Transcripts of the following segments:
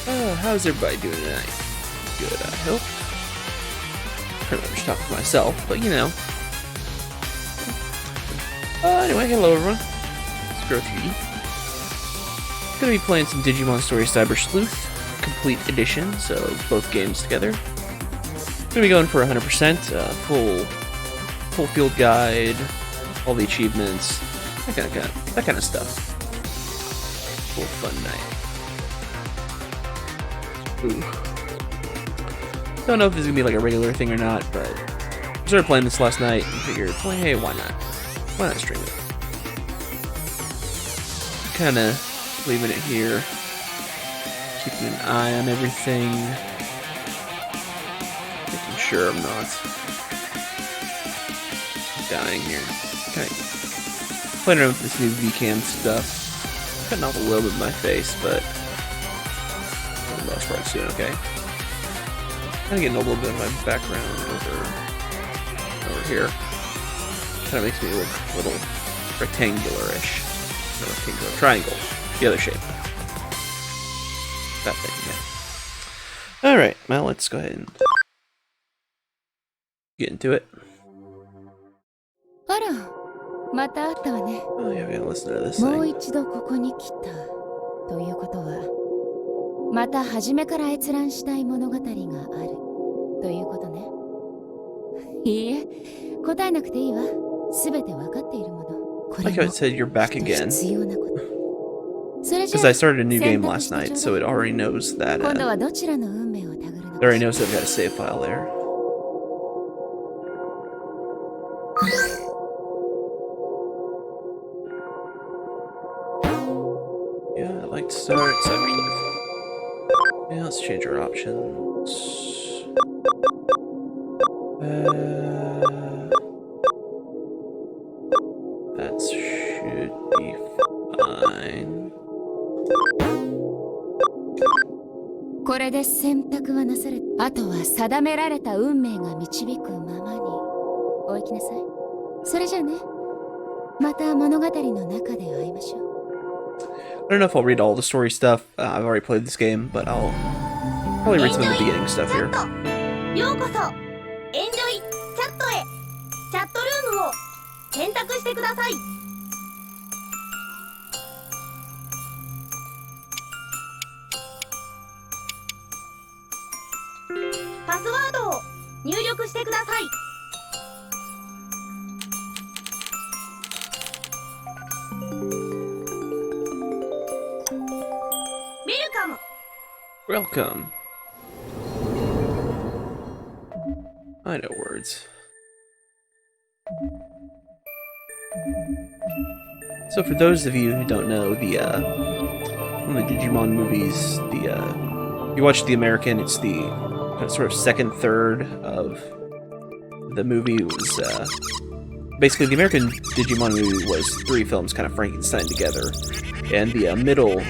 hello. How's everybody doing tonight? Good, I hope. Pretty much talking to myself, but you know. Anyway, hello everyone. It's Growth3D. Gonna be playing some Digimon Story Cyber Sleuth, complete edition, so both games together. Gonna be going for 100%, full field guide, all the achievements, that kind of stuff. Full fun night. Ooh. Don't know if this is gonna be like a regular thing or not, but I started playing this last night and figured, well, hey, why not? Why not stream it? Kinda leaving it here, keeping an eye on everything, making sure I'm not dying here. Okay. Playing around with this new VCam stuff. Cutting off a little bit of my face, but for the most part, it's doing okay. Kind of getting a little bit of my background over here. Kind of makes me look a little rectangular-ish. No, rectangular, triangle. The other shape. That thing, yeah. Alright, well, let's go ahead and get into it. Oh, yeah, we gotta listen to this thing. Like how it said you're back again. Because I started a new game last night, so it already knows that. It already knows I've got a save file there. Yeah, I'd like to start Cyber Sleuth. Yeah, let's change our options. That should be fine. これで選択はなされ、あとは定められた運命が導くままにお行きなさい。それじゃあね、また物語の中で会いましょう。I don't know if I'll read all the story stuff. I've already played this game, but I'll probably read some of the beginning stuff here. ようこそエンジョイチャットへ。チャットルームを選択してください。パスワードを入力してください。Welcome. I know words. So for those of you who don't know, one of the Digimon movies, you watch the American, it's the sort of second third of the movie. It was basically the American Digimon movie was 3 films kind of Frankenstein together, and the middle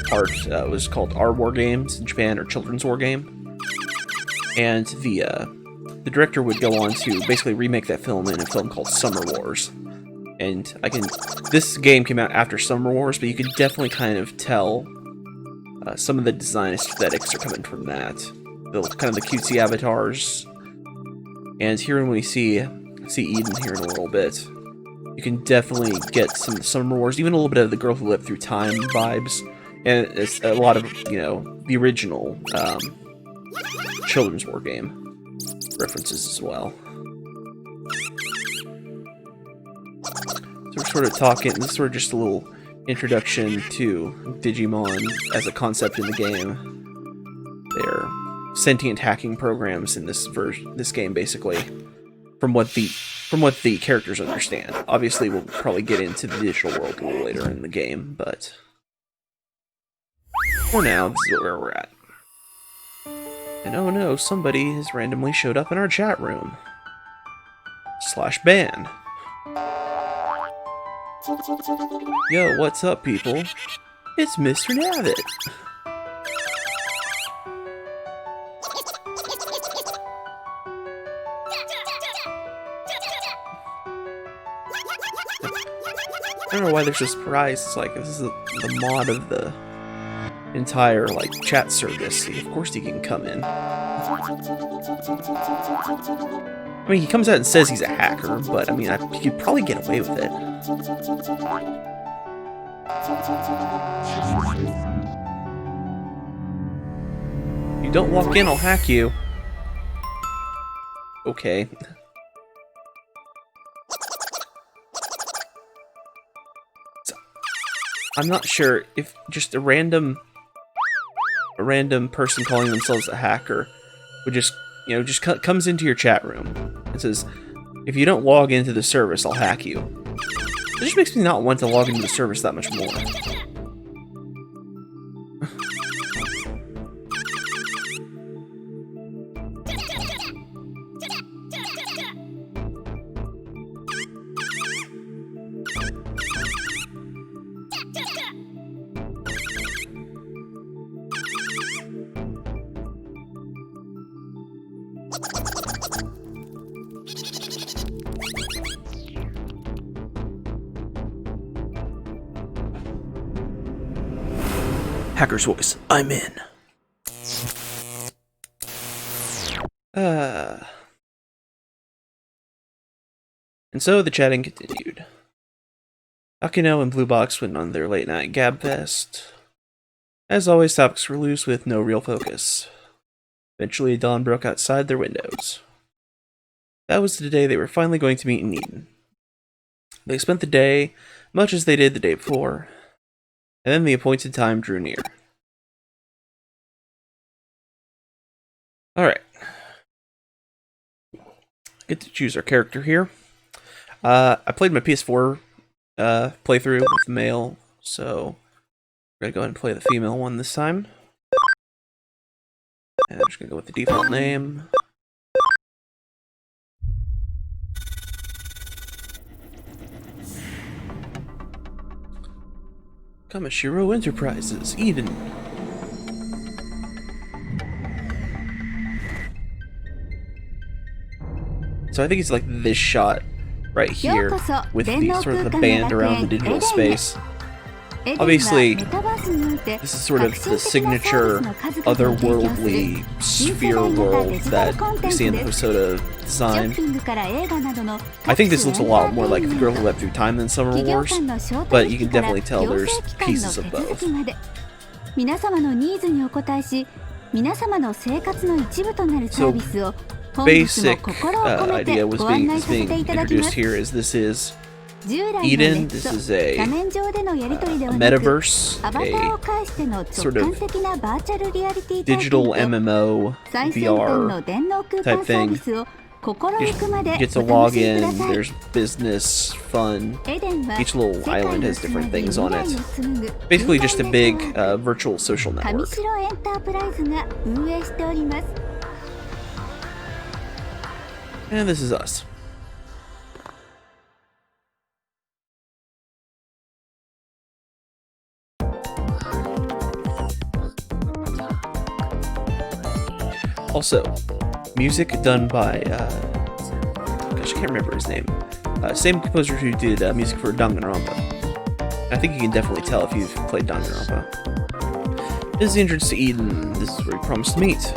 part was called Our War Games in Japan, or Children's War Game, and the director would go on to basically remake that film in a film called Summer Wars. And this game came out after Summer Wars, but you can definitely kind of tell some of the design aesthetics are coming from that. Kind of the cutesy avatars. And here when we see Eden here in a little bit, you can definitely get some of the Summer Wars, even a little bit of the Girl Who Lived Through Time vibes. And it's a lot of, the original Children's War Game references as well. So we're sort of talking, this is sort of just a little introduction to Digimon as a concept in the game. They're sentient hacking programs in this game, basically, from what the characters understand. Obviously, we'll probably get into the digital world a little later in the game, but for now, this is where we're at. And oh no, somebody has randomly showed up in our chat room. /ban. Yo, what's up, people? It's Mr. Navit. don't know why they're so surprised. It's like, this is the mod of the entire, like, chat service. Of course he can come in. I mean, he comes out and says he's a hacker, but, I mean, he could probably get away with it. You don't walk in, I'll hack you. Okay. So, I'm not sure if just a random person calling themselves a hacker would just, you know, just comes into your chat room and says, if you don't log into the service, I'll hack you. It just makes me not want to log into the service that much more. Hacker's voice. I'm in. And so the chatting continued. Akino and Blue Box went on their late night gab fest. As always, topics were loose with no real focus. Eventually, dawn broke outside their windows. That was the day they were finally going to meet in Eden. They spent the day much as they did the day before, and then the appointed time drew near. Alright. Get to choose our character here. I played my PS4 playthrough with the male, so we're gonna go ahead and play the female one this time. And I'm just gonna go with the default name. Kamashiro Enterprises, Eden. So I think it's like this shot right here with the sort of the band around the digital space. Obviously, this is sort of the signature otherworldly sphere world that we see in the Hosoda design. I think this looks a lot more like The Girl Who Leapt Through Time than Summer Wars, but you can definitely tell there's pieces of both. So, basic idea is being introduced here is this is Eden. This is a metaverse, a sort of digital MMO VR type thing. You get to log in, there's business, fun. Each little island has different things on it. Basically just a big virtual social network. And this is us. Also, music done by, gosh, I can't remember his name. Same composer who did music for Danganronpa. I think you can definitely tell if you've played Danganronpa. This is the entrance to Eden. This is where we promised to meet.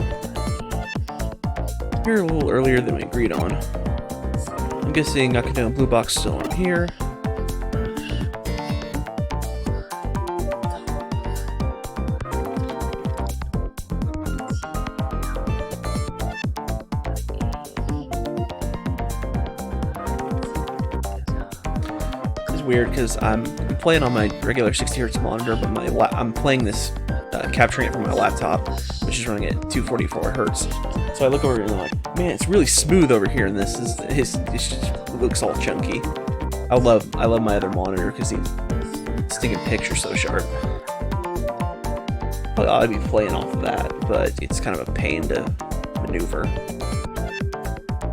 Here a little earlier than we agreed on. I'm guessing Akino and Blue Box still aren't here. It's weird because I'm playing on my regular 60Hz monitor, but I'm playing this, capturing it from my laptop, which is running at 244 Hz. So I look over here and I'm like, man, it's really smooth over here, and this is it just looks all chunky. I love my other monitor because he's taking pictures so sharp. Probably ought to be playing off of that, but it's kind of a pain to maneuver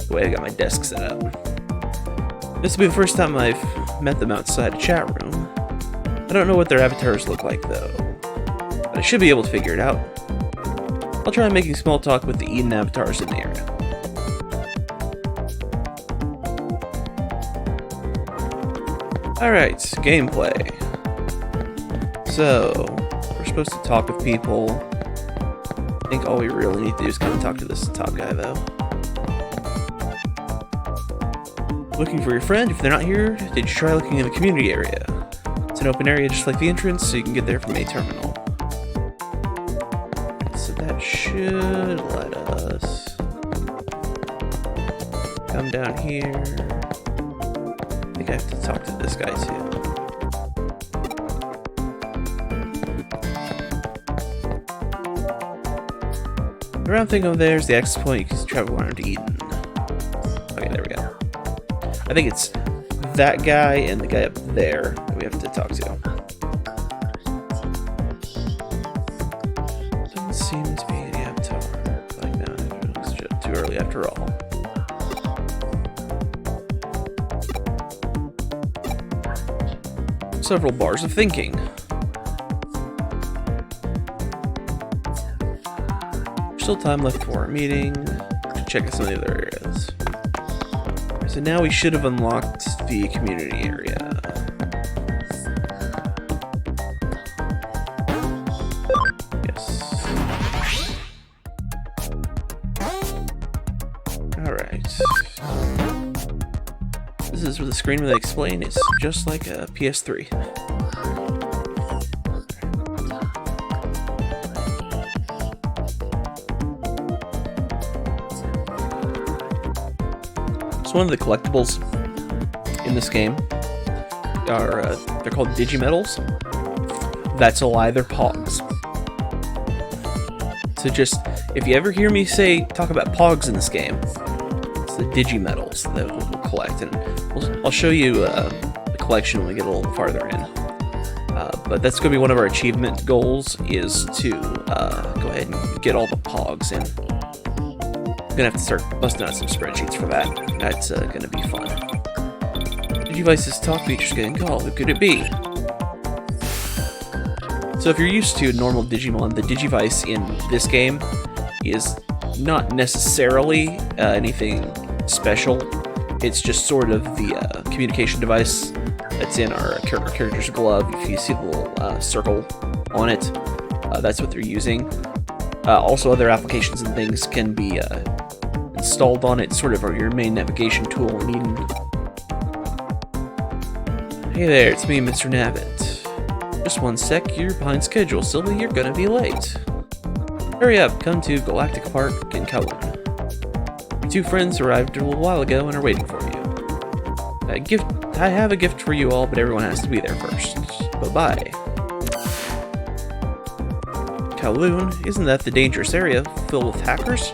the way I got my desk set up. This will be the first time I've met them outside a chat room. I don't know what their avatars look like though, but I should be able to figure it out. I'll try making small talk with the Eden avatars in the area. Alright, gameplay. So, we're supposed to talk with people. I think all we really need to do is come and talk to this top guy, though. Looking for your friend? If they're not here, did you try looking in the community area? It's an open area just like the entrance, so you can get there from a terminal. So that should let us come down here. I think I have to talk to this guy too. The round thing over there is the access point. You can travel around to Eden. Okay, there we go. I think it's that guy and the guy up there that we have to talk to. Doesn't seem to be any avatar. Like, no, it's just too early after all. Several bars of thinking. Still time left for our meeting. Check out some of the other areas. So now we should have unlocked the community area. Yes. Alright. This is where the screen where they explain it's just like a PS3. So one of the collectibles in this game are, they're called Digimedals. That's a lie, they're Pogs. So just, if you ever hear me talk about Pogs in this game, it's the Digimedals that we'll collect. And I'll show you the collection when we get a little farther in. But that's going to be one of our achievement goals, is to go ahead and get all the Pogs in. I'm gonna have to start busting out some spreadsheets for that. That's gonna be fun. Digivice's talk feature's getting called. Who could it be? So if you're used to normal Digimon, the Digivice in this game is not necessarily anything special. It's just sort of the communication device that's in our character's glove. If you see the little circle on it, that's what they're using. Also, other applications and things can be installed on it, sort of your main navigation tool in Eden. Hey there, it's me, Mr. Nabbit. Just one sec, you're behind schedule, Sylvie, you're gonna be late. Hurry up, come to Galactic Park in Kowloon. Your two friends arrived a little while ago and are waiting for you. I have a gift for you all, but everyone has to be there first. Bye-bye. Kowloon? Isn't that the dangerous area filled with hackers?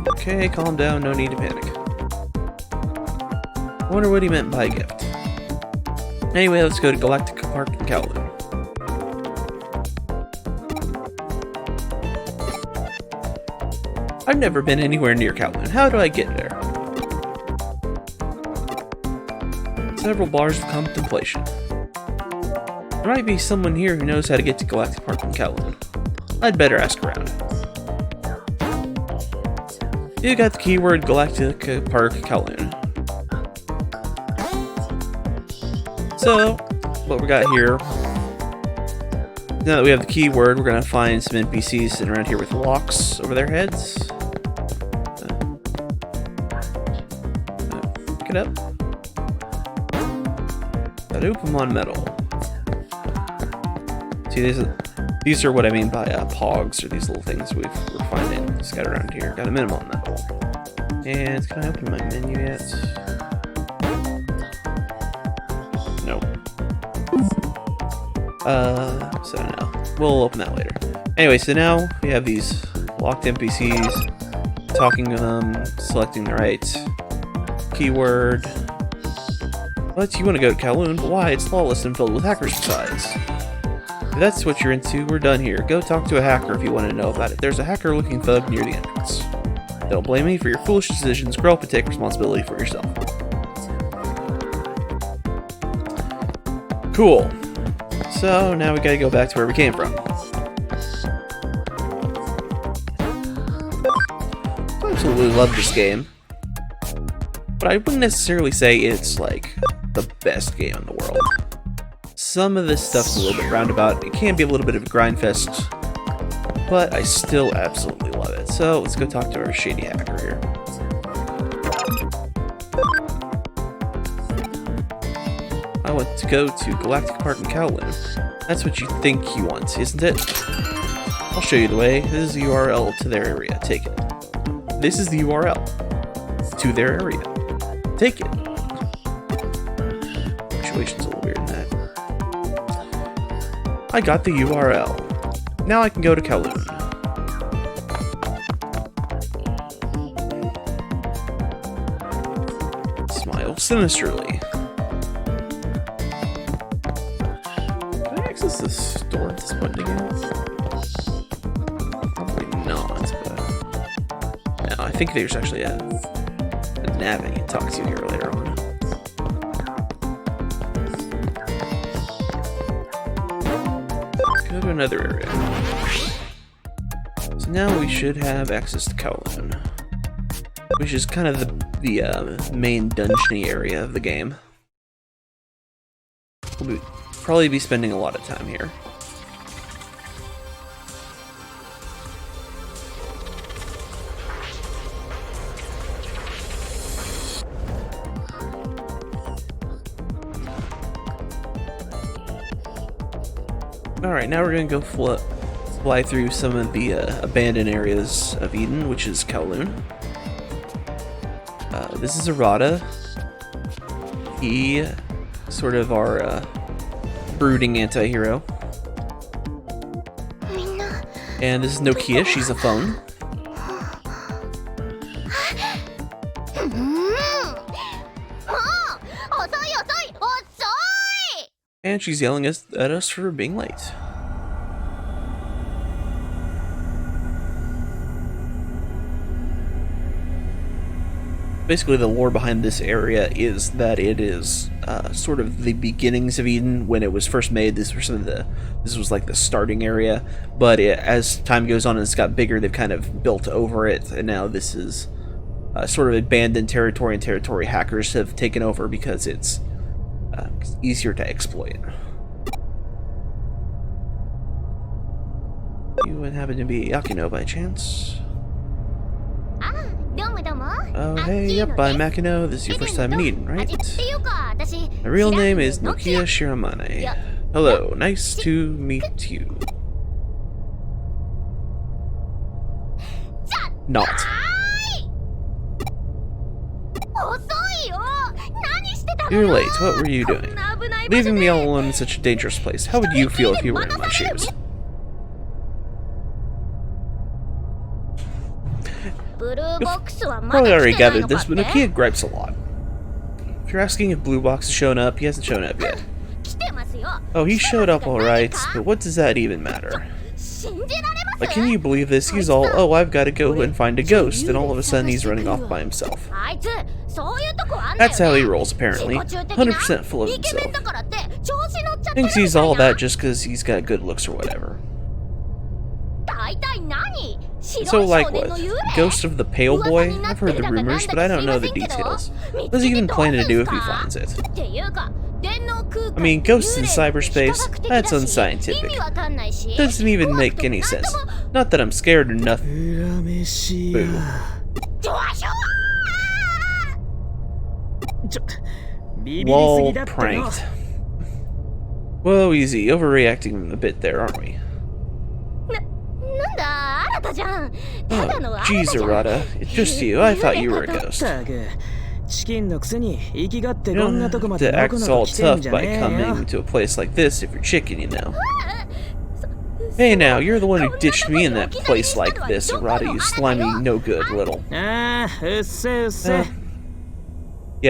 Okay, calm down, no need to panic. I wonder what he meant by a gift. Anyway, let's go to Galactic Park in Kowloon. I've never been anywhere near Kowloon. How do I get there? Several bars of contemplation. There might be someone here who knows how to get to Galactic Park in Kowloon. I'd better ask around. You got the keyword Galactic Park Kowloon. So, what we got here, now that we have the keyword, we're going to find some NPCs sitting around here with locks over their heads. Pick it up. Got Upamon Metal. See, these are what I mean by Pogs, or these little things we're finding scattered around here. Got a minimum metal. And can I open my menu yet? Nope. So no. We'll open that later. Anyway, so now we have these locked NPCs, talking to them, selecting the right keyword. But you want to go to Kowloon, but why? It's lawless and filled with hackers besides. If that's what you're into, we're done here. Go talk to a hacker if you want to know about it. There's a hacker-looking thug near the entrance. Don't blame me for your foolish decisions. Grow up and take responsibility for yourself. Cool. So, now we gotta go back to where we came from. I absolutely love this game. but I wouldn't necessarily say it's like the best game in the world. Some of this stuff's a little bit roundabout. It can be a little bit of a grind fest, but I still absolutely love it. So let's go talk to our shady hacker here. I want to go to Galactic Park in Kowloon. That's what you think you want, isn't it? I'll show you the way. This is the URL to their area. Take it. This is the URL to their area. Take it. Punctuation's a little weird in that. I got the URL. Now I can go to Kowloon. Smile sinisterly. Can I access the store at this point again? Probably not, but... No, I think there's actually a nav I can talk to here later on. Go to another area. So now we should have access to Kowloon, which is kind of the main dungeony area of the game. We'll probably be spending a lot of time here. Alright, now we're gonna go fly through some of the abandoned areas of Eden, which is Kowloon. This is Arata. He sort of our brooding anti-hero. And this is Nokia, she's a phone. And she's yelling at us for being late. Basically, the lore behind this area is that it is sort of the beginnings of Eden. When it was first made, this was like the starting area. But as time goes on and it's got bigger, they've kind of built over it, and now this is sort of abandoned territory, and territory hackers have taken over because it's easier to exploit. You would happen to be Akino by chance? Oh, hey, yep, I'm Akino. This is your first time in Eden, right? My real name is Nokia Shiramane. Hello, nice to meet you. Not. You're late. What were you doing? Leaving me all alone in such a dangerous place. How would you feel if you were in my shoes? You've probably already gathered this, but Nokia gripes a lot. If you're asking if Blue Box has shown up, he hasn't shown up yet. Oh, he showed up alright, but what does that even matter? Like, can you believe this? He's all, oh, I've got to go and find a ghost, and all of a sudden he's running off by himself. That's how he rolls, apparently. 100% full of himself. Thinks he's all that just because he's got good looks or whatever. So, like what? Ghost of the Pale Boy? I've heard the rumors, but I don't know the details. What does he even plan to do if he finds it? I mean, ghosts in cyberspace? That's unscientific. Doesn't even make any sense. Not that I'm scared or nothing. Boo. Lol, pranked. Whoa, easy. Overreacting a bit there, aren't we? Oh, geez, Arata. It's just you. I thought you were a ghost. You don't have to act all tough by coming to a place like this if you're chicken, you know. Hey now, you're the one who ditched me in that place like this, Arata, you slimy, no good little. Yeah,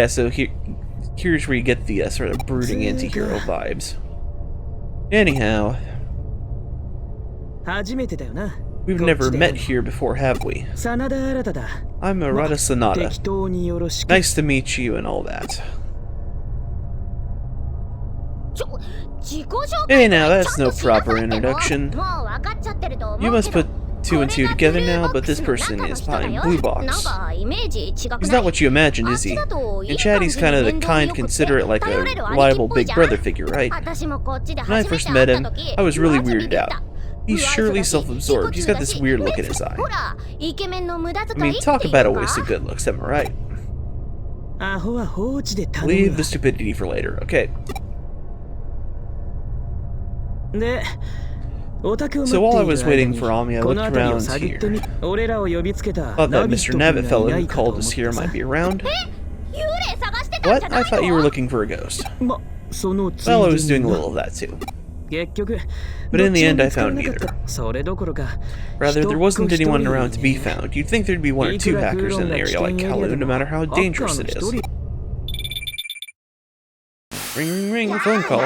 so here's where you get the sort of brooding anti-hero vibes. Anyhow, we've never met here before, have we? I'm Arata Sanada. Nice to meet you and all that. Hey now, that's no proper introduction. You must put two and two together now, but this person is behind blue box. He's not what you imagined, is he? In chat, he's kind of the kind, considerate, like a reliable big brother figure, right? When I first met him, I was really weirded out. He's surely self-absorbed. He's got this weird look in his eye. I mean, talk about a waste of good looks, am I right? Leave the stupidity for later. Okay. So while I was waiting for Ami, I looked around here. Thought that Mr. Nabbit fellow who called us here might be around. What? I thought you were looking for a ghost. Well, I was doing a little of that too. But in the end, I found neither. Rather, there wasn't anyone around to be found. You'd think there'd be one or two hackers in an area like Kowloon, no matter how dangerous it is. Ring, ring, ring, phone call.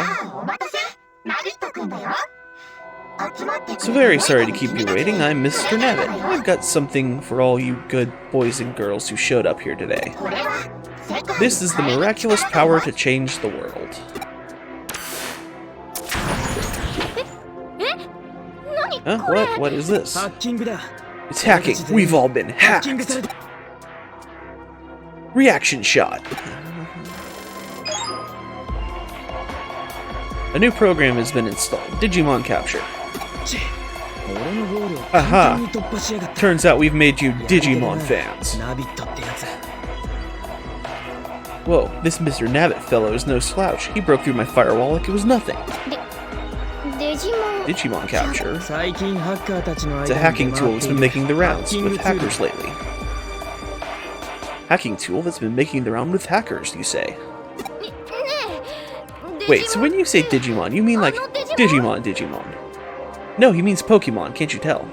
So very sorry to keep you waiting. I'm Mr. Nabbit. I've got something for all you good boys and girls who showed up here today. This is the miraculous power to change the world. Huh? What? What is this? It's hacking. We've all been hacked. Reaction shot. A new program has been installed. Digimon capture. Aha! Turns out we've made you Digimon fans. Whoa, this Mr. Nabbit fellow is no slouch. He broke through my firewall like it was nothing. Digimon capture. It's a hacking tool that's been making the rounds with hackers lately. Hacking tool that's been making the round with hackers, you say? Wait, so when you say Digimon, you mean like Digimon? No, he means Pokemon, can't you tell?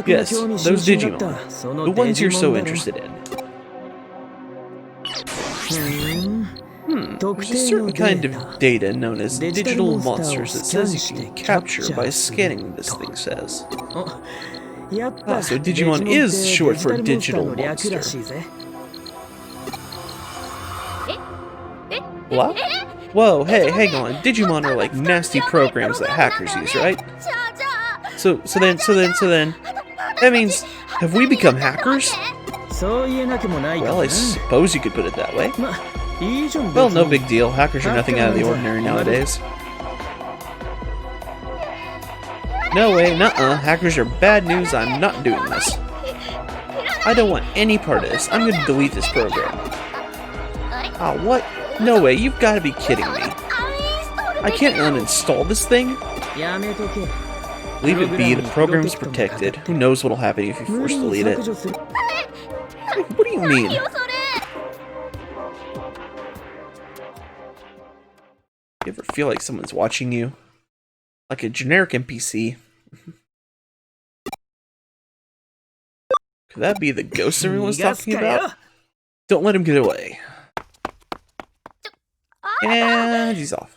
Yes, those Digimon. The ones you're so interested in. There's a certain kind of data known as digital monsters that says you can capture by scanning, this thing says. Ah, so Digimon is short for digital monster. What? Whoa, hey, hang on. Digimon are like nasty programs that hackers use, right? So then, that means, have we become hackers? Well, I suppose you could put it that way. Well, no big deal. Hackers are nothing out of the ordinary nowadays. No way, nuh-uh. Hackers are bad news. I'm not doing this. I don't want any part of this. I'm going to delete this program. Ah, what? No way, you've got to be kidding me. I can't uninstall this thing? Leave it be, the program's protected. Who knows what'll happen if you force delete it? What do you mean? You ever feel like someone's watching you? Like a generic NPC? Could that be the ghost everyone's talking about? Don't let him get away. And he's off.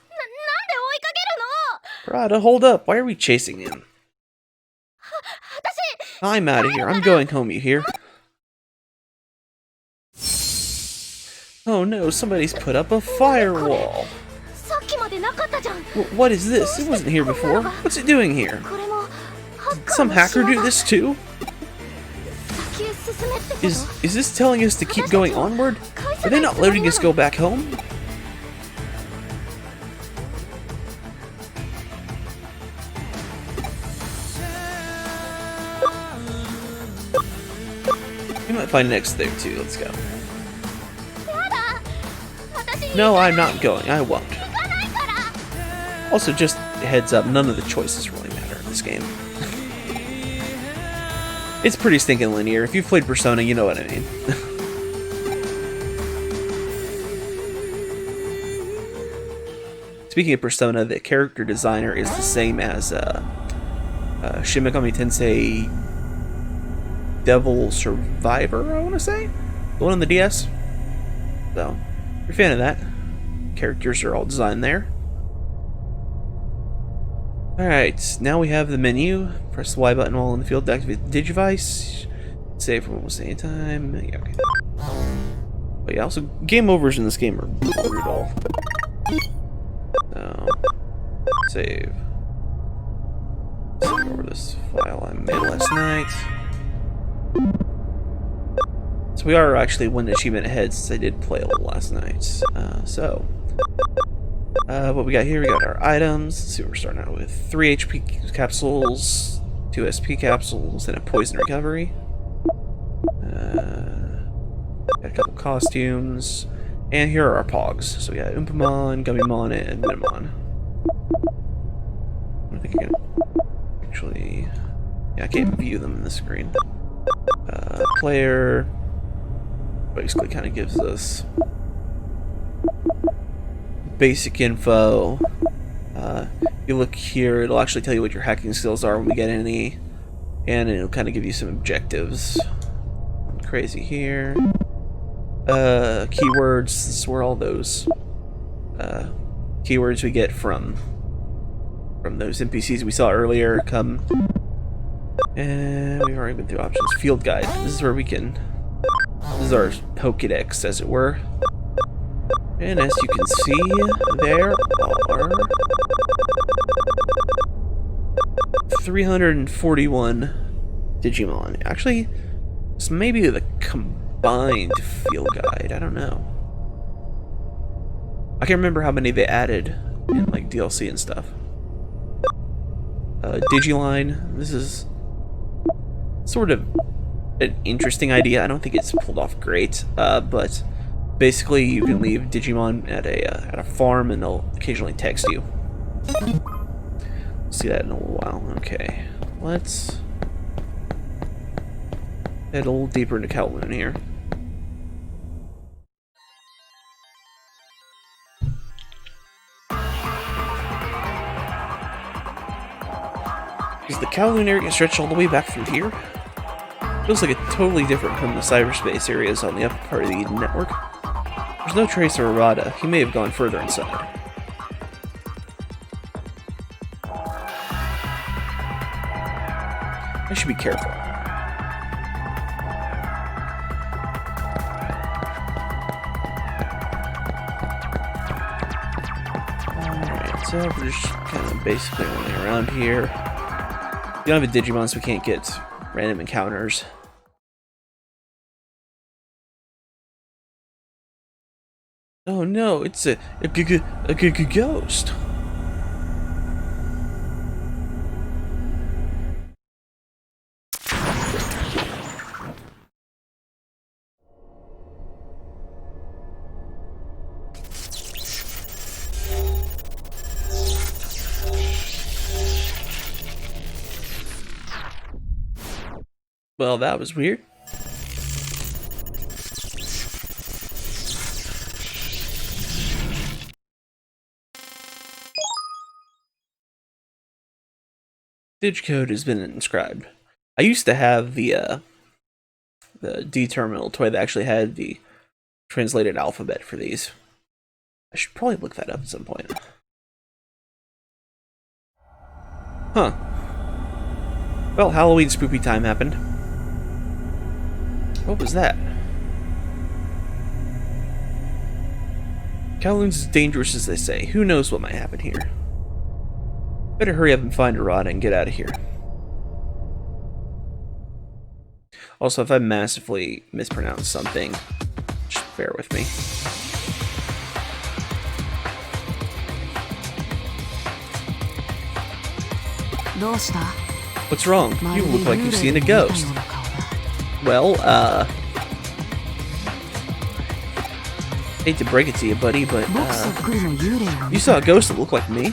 Prada, hold up. Why are we chasing him? I'm out of here. I'm going home, you hear? Oh no, somebody's put up a firewall. What is this? It wasn't here before. What's it doing here? Did some hacker do this too? Is this telling us to keep going onward? Are they not letting us go back home? We might find an X there too. Let's go. No, I'm not going. I won't. Also, just a heads up, none of the choices really matter in this game. It's pretty stinking linear. If you've played Persona, you know what I mean. Speaking of Persona, the character designer is the same as Shin Megami Tensei Devil Survivor, I want to say? The one on the DS? So, if you're a fan of that, characters are all designed there. Alright, now we have the menu. Press the Y button while in the field to activate the Digivice. Save for almost any time. Yeah, okay. But yeah, also, game overs in this game are brutal. So, save. Over this file I made last night. So we are actually one achievement ahead since I did play a little last night. What we got here, we got our items. Let's see what we're starting out with. 3 HP capsules, 2 SP capsules, and a poison recovery. Got a couple costumes. And here are our Pogs. So we got Umpamon, Gummymon, and Minimon. I think I can actually... Yeah, I can't view them in the screen. Player... basically kind of gives us basic info. If you look here, it'll actually tell you what your hacking skills are when we get any, and it'll kind of give you some objectives. Crazy here. Keywords. This is where all those keywords we get from those NPCs we saw earlier come. And we've already been through options. Field guide. This is where we can. This is our Pokédex, as it were. And as you can see, there are 341 Digimon. Actually, this may be the combined field guide. I don't know. I can't remember how many they added in like DLC and stuff. Digiline. This is sort of an interesting idea. I don't think it's pulled off great, but basically you can leave Digimon at a farm and they'll occasionally text you. See that in a little while. Okay, let's head a little deeper into Kowloon here. Does the Kowloon area stretch all the way back through here? Feels like it's totally different from the cyberspace areas on the upper part of the Eden network. There's no trace of Arata. He may have gone further inside. I should be careful. Alright, so we're just kind of basically running around here. We don't have a Digimon, so we can't get random encounters. Oh no, it's a ghost. Well, that was weird. Digicode has been inscribed. I used to have the D-Terminal toy that actually had the translated alphabet for these. I should probably look that up at some point. Huh. Well, Halloween spoopy time happened. What was that? Kowloon's as dangerous as they say. Who knows what might happen here? Better hurry up and find Arata and get out of here. Also, if I massively mispronounce something, just bear with me. What's wrong? You look like you've seen a ghost. Well, hate to break it to you, buddy, but, you saw a ghost that looked like me?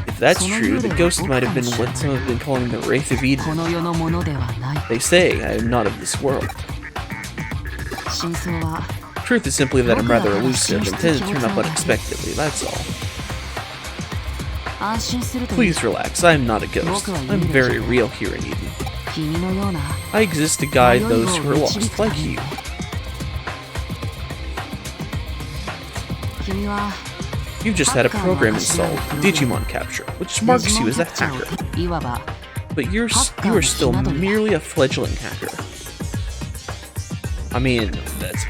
If that's true, the ghost might have been what some have been calling the Wraith of Eden. They say I am not of this world. Truth is simply that I'm rather elusive and tend to turn up unexpectedly, that's all. Please relax, I am not a ghost. I'm very real here in Eden. I exist to guide those who are lost, like you. You've just had a program installed, Digimon Capture, which marks you as a hacker. But you are still merely a fledgling hacker. I mean, that's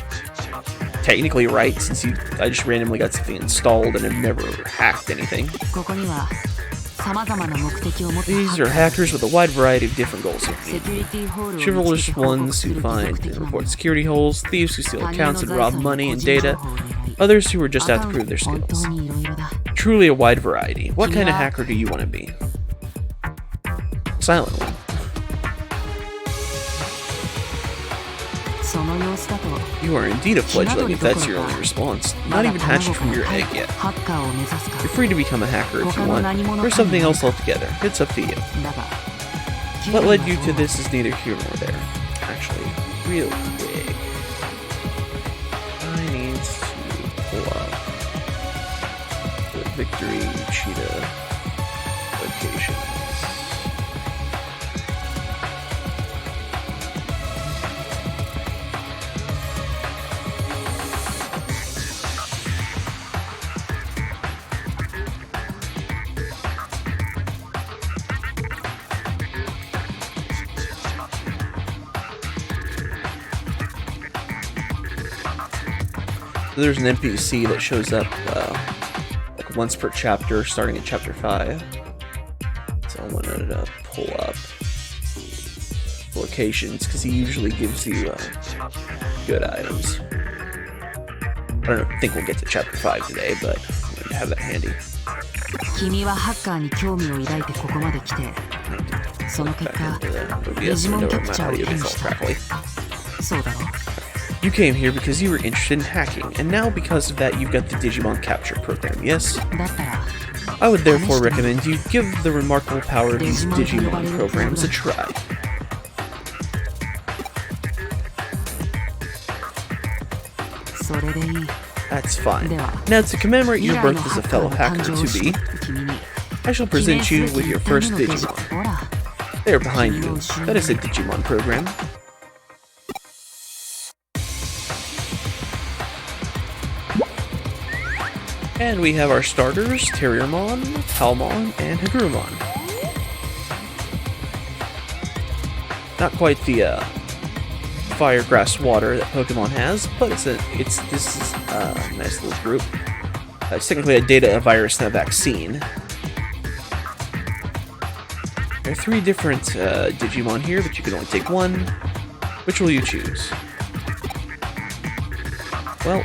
technically right, since I just randomly got something installed and have never hacked anything. These are hackers with a wide variety of different goals in view. Chivalrous ones who find and report security holes, thieves who steal accounts and rob money and data, others who are just out to prove their skills. Truly a wide variety. What kind of hacker do you want to be? Silent one. You are indeed a fledgling if that's your only response. Not even hatched from your egg yet. You're free to become a hacker if you want, or something else altogether. It's up to you. What led you to this is neither here nor there. Actually, real quick. I need to pull up the Victory Cheetah locations. There's an NPC that shows up like once per chapter, starting at chapter 5. So I wanted to pull up locations because he usually gives you good items. I don't think we'll get to chapter 5 today, but I wanted to have that handy. You came here because you were interested in hacking, and now because of that you've got the Digimon capture program, yes? I would therefore recommend you give the remarkable power of these Digimon programs a try. That's fine. Now to commemorate your birth as a fellow hacker-to-be, I shall present you with your first Digimon. They are behind you. That is a Digimon program. And we have our starters, Terriermon, Palmon, and Hagurumon. Not quite the fire, grass, water that Pokemon has, but this is a nice little group. It's technically a data, a virus, and a vaccine. There are 3 different Digimon here, but you can only take one. Which will you choose? Well,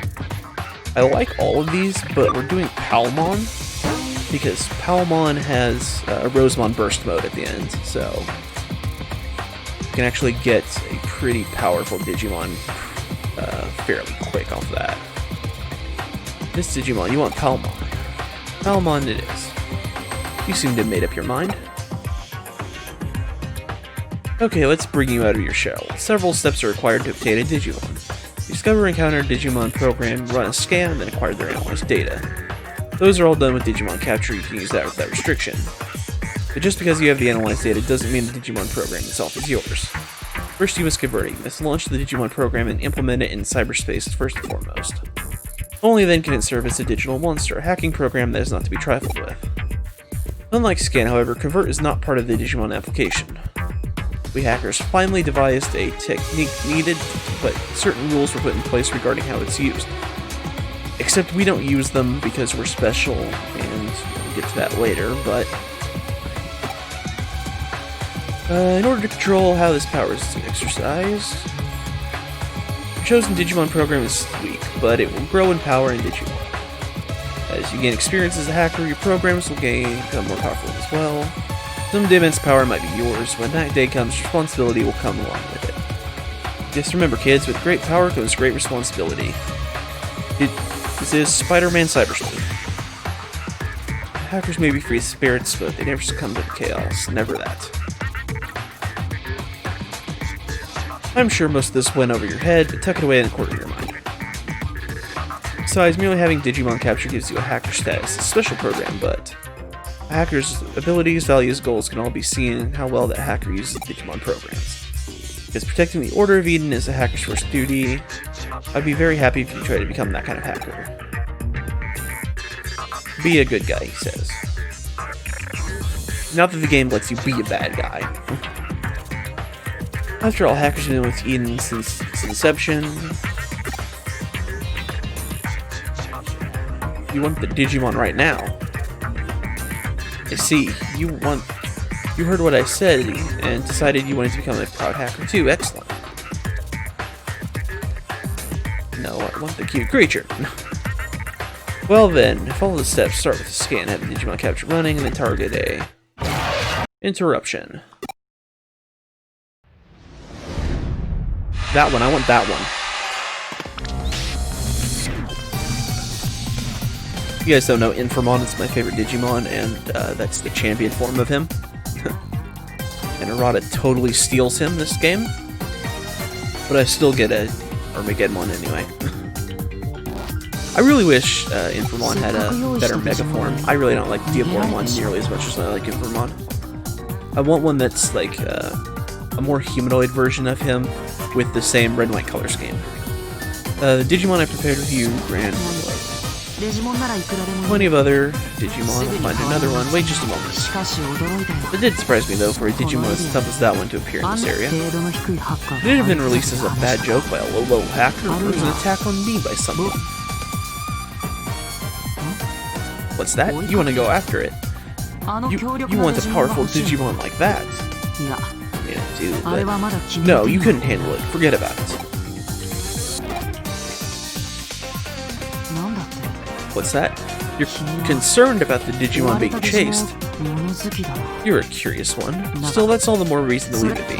I like all of these, but we're doing Palmon because Palmon has a Rosemon burst mode at the end, so you can actually get a pretty powerful Digimon fairly quick off that. This Digimon, you want Palmon. Palmon it is. You seem to have made up your mind. Okay, let's bring you out of your shell. Several steps are required to obtain a Digimon. Discover and encounter a Digimon program, run a scan, then acquire their analyzed data. Those are all done with Digimon capture, you can use that without restriction. But just because you have the analyzed data doesn't mean the Digimon program itself is yours. First you must convert it. You must launch the Digimon program and implement it in cyberspace first and foremost. Only then can it serve as a digital monster, a hacking program that is not to be trifled with. Unlike scan, however, convert is not part of the Digimon application. We hackers finally devised a technique needed, but certain rules were put in place regarding how it's used. Except we don't use them because we're special, and we'll get to that later, but in order to control how this power is exercised, your chosen Digimon program is weak, but it will grow in power in Digimon. As you gain experience as a hacker, your programs will become more powerful as well. Some immense power might be yours. When that day comes, responsibility will come along with it. Just remember, kids, with great power comes great responsibility. This is Spider-Man Cybersmooth. Hackers may be free spirits, but they never succumb to the chaos. Never that. I'm sure most of this went over your head, but tuck it away in the corner of your mind. Besides, merely having Digimon capture gives you a hacker status, a special program, but a hacker's abilities, values, goals can all be seen in how well that hacker uses Digimon programs. Because protecting the Order of Eden is a hacker's first duty. I'd be very happy if you try to become that kind of hacker. Be a good guy, he says. Not that the game lets you be a bad guy. After all, hackers have been with Eden since its inception. You want the Digimon right now. I see. You heard what I said and decided you wanted to become a proud hacker too. Excellent. No, I want the cute creature. Well then, follow the steps. Start with the scan. Have the Digimon capture running, and then target a interruption. That one. I want that one. If you guys don't know, Infamon is my favorite Digimon, and that's the champion form of him. And Arata totally steals him this game. But I still get a Armageddon anyway. I really wish Infamon had a better Mega form. I really don't like Diaboromon nearly as much as I like Infamon. I want one that's like a more humanoid version of him with the same red and white color scheme. The Digimon I prepared with you, Grand. Plenty of other Digimon. I'll find another one. Wait just a moment. It did surprise me though for a Digimon as tough as that one to appear in this area. Could it have been released as a bad joke by a low hacker, or was an attack on me by someone? What's that? You want to go after it? You want a powerful Digimon like that? I mean, I do, but... No, you couldn't handle it. Forget about it. What's that? You're concerned about the Digimon being chased. You're a curious one. Still, that's all the more reason to leave it be.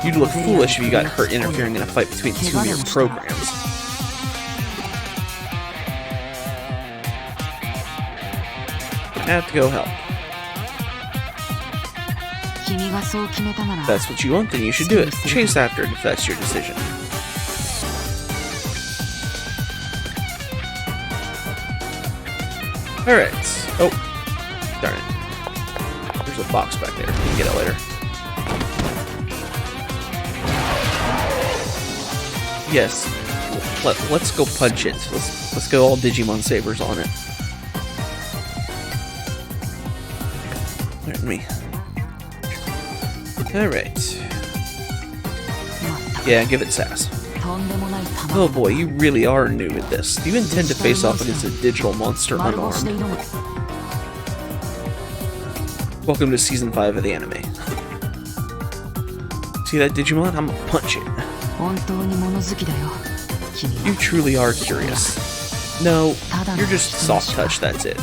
You'd look foolish if you got hurt interfering in a fight between two of your programs. I have to go help. If that's what you want, then you should do it. Chase after it if that's your decision. Alright. Oh. Darn it. There's a box back there. You can get it later. Yes. Let's go punch it. Let's go all Digimon Sabers on it. Pardon me. Alright. Yeah, give it sass. Oh boy, you really are new at this. Do you intend to face off against a digital monster unarmed? Welcome to Season 5 of the anime. See that Digimon? I'm gonna punch it. You truly are curious. No, you're just soft touch, that's it.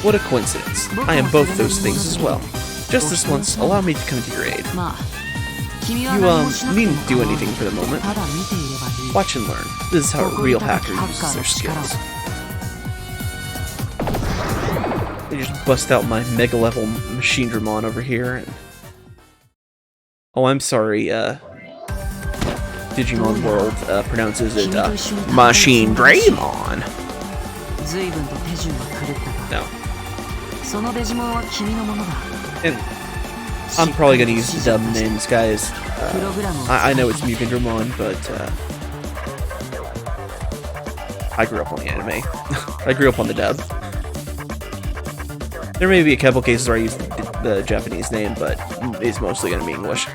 What a coincidence. I am both those things as well. Just this once, allow me to come to your aid. You, needn't do anything for the moment. Watch and learn. This is how a real hacker uses their skills. They just bust out my Mega level Machine Dramon over here. And... Oh, I'm sorry, Digimon World pronounces it, Machine Dramon. No. And I'm probably gonna use the dub names, guys. I know it's Mugen Dramon, but I grew up on the anime. I grew up on the dub. There may be a couple cases where I use the Japanese name, but it's mostly gonna be English.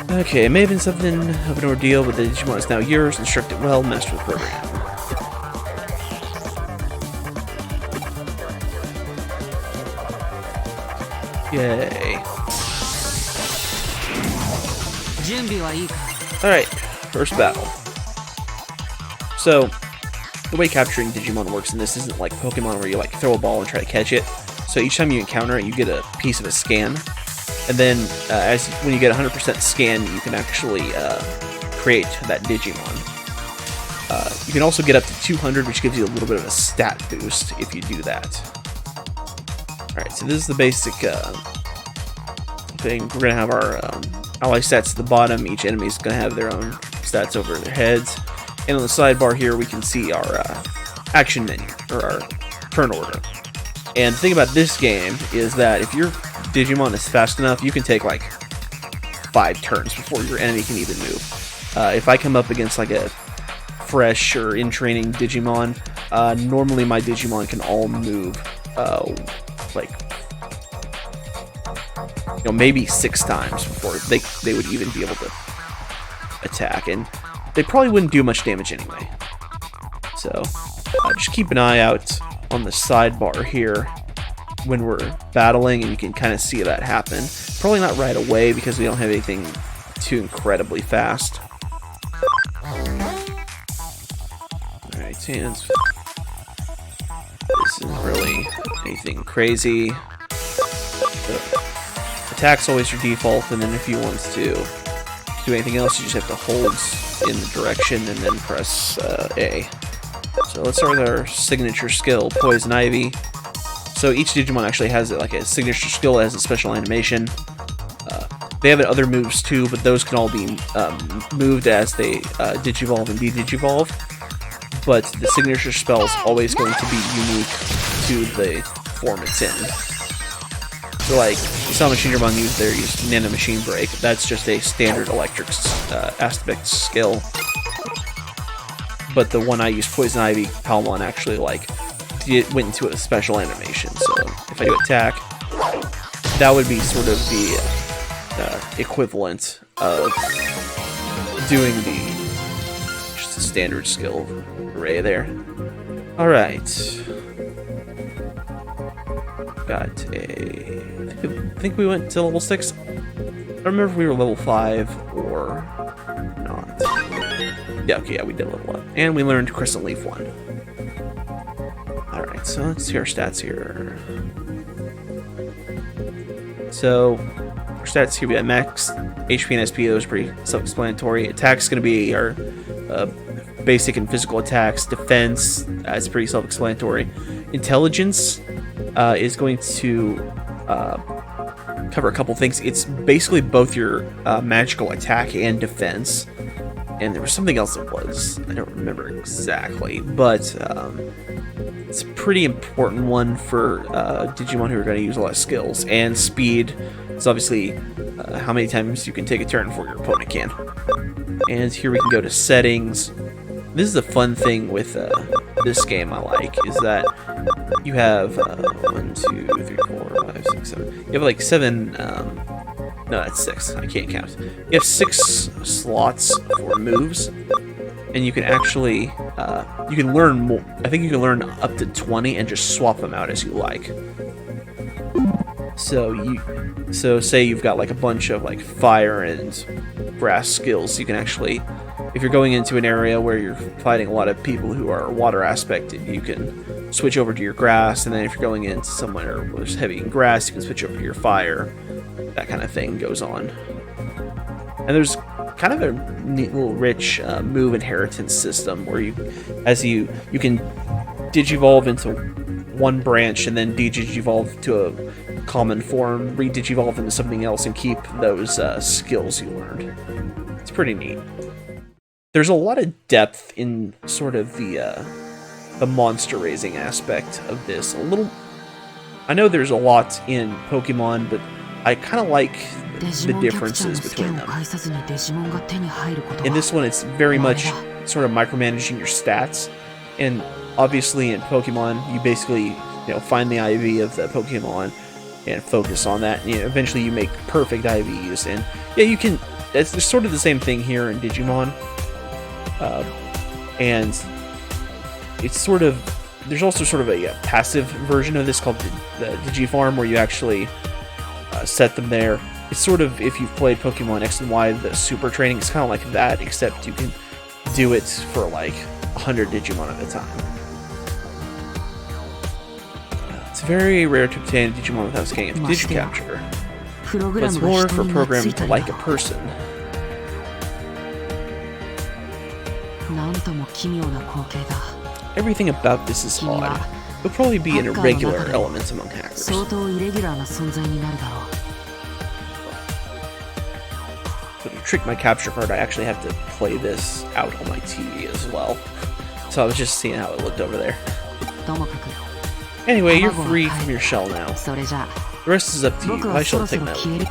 Okay, it may have been something of an ordeal, but the Digimon is now yours. Instruct it well, master the program. Yay. Alright, first battle. So, the way capturing Digimon works in this isn't like Pokemon where you like throw a ball and try to catch it. So each time you encounter it, you get a piece of a scan. And then, when you get 100% scan, you can actually create that Digimon. You can also get up to 200, which gives you a little bit of a stat boost if you do that. Alright, so this is the basic thing. We're going to have our ally stats at the bottom. Each enemy is going to have their own stats over their heads. And on the sidebar here, we can see our action menu, or our turn order. And the thing about this game is that if your Digimon is fast enough, you can take like 5 turns before your enemy can even move. If I come up against like a fresh or in-training Digimon, normally my Digimon can all move like, you know, maybe 6 times before they would even be able to attack, and they probably wouldn't do much damage anyway. So Just keep an eye out on the sidebar here when we're battling, and you can kind of see that happen. Probably not right away because we don't have anything too incredibly fast. Alright, hands. This isn't really anything crazy. The attack's always your default, and then if you want to do anything else, you just have to hold in the direction and then press A. So let's start with our signature skill, Poison Ivy. So each Digimon actually has like a signature skill as a special animation. They have other moves too, but those can all be moved as they digivolve and de-digivolve. But the signature spell is always going to be unique to the form it's in. So like, you saw Machinedramon use Nano Machine Break. That's just a standard electric aspect skill. But the one I used, Poison Ivy, Palmon, actually like went into a special animation. So if I do attack, that would be sort of the equivalent of doing just a standard skill array there. Alright. Got I think we went to level 6. I don't remember if we were level 5 or not. Yeah, okay, yeah, we did level up. And we learned Crescent Leaf 1. Alright, so let's see our stats here. So, our stats here, we got max HP and SP, those are pretty self-explanatory. Attack's going to be our basic and physical attacks. Defense, that's pretty self-explanatory. Intelligence is going to cover a couple things. It's basically both your magical attack and defense. And there was something else it was. I don't remember exactly, but it's a pretty important one for Digimon who are going to use a lot of skills. And speed is obviously how many times you can take a turn before your opponent can. And here we can go to settings. This is a fun thing with this game I like, is that you have 1, 2, 3, 4, 5, 6, 7. You have like 7. No, that's 6. I can't count. You have 6 slots for moves, and you can actually you can learn more. I think you can learn up to 20 and just swap them out as you like. So say you've got like a bunch of like fire and grass skills, you can actually, if you're going into an area where you're fighting a lot of people who are water aspected, you can switch over to your grass, and then if you're going into somewhere where there's heavy in grass, you can switch over to your fire. That kind of thing goes on. And there's kind of a neat little rich move inheritance system where you can digivolve into one branch and then digivolve to a common form, re-digivolve into something else, and keep those skills you learned. It's pretty neat. There's a lot of depth in sort of the monster raising aspect of this. I know there's a lot in Pokemon, but I kind of like the differences between them. In this one, it's very much sort of micromanaging your stats, and obviously in Pokemon, you basically find the IV of the Pokemon and focus on that. And, eventually, you make perfect IVs, and yeah, you can. It's sort of the same thing here in Digimon, and it's sort of. There's also sort of a passive version of this called the Digifarm, where you actually set them there. It's sort of, if you've played Pokemon X and Y, the super training, it's kind of like that, except you can do it for like 100 Digimon at a time. It's very rare to obtain a Digimon without scanning its Digicapture, but it's more for programmed like a person. Everything about this is odd. It'll probably be an irregular element among hackers. So to trick my capture card, I actually have to play this out on my TV as well. So I was just seeing how it looked over there. Anyway, you're free from your shell now. The rest is up to you. I shall take that one.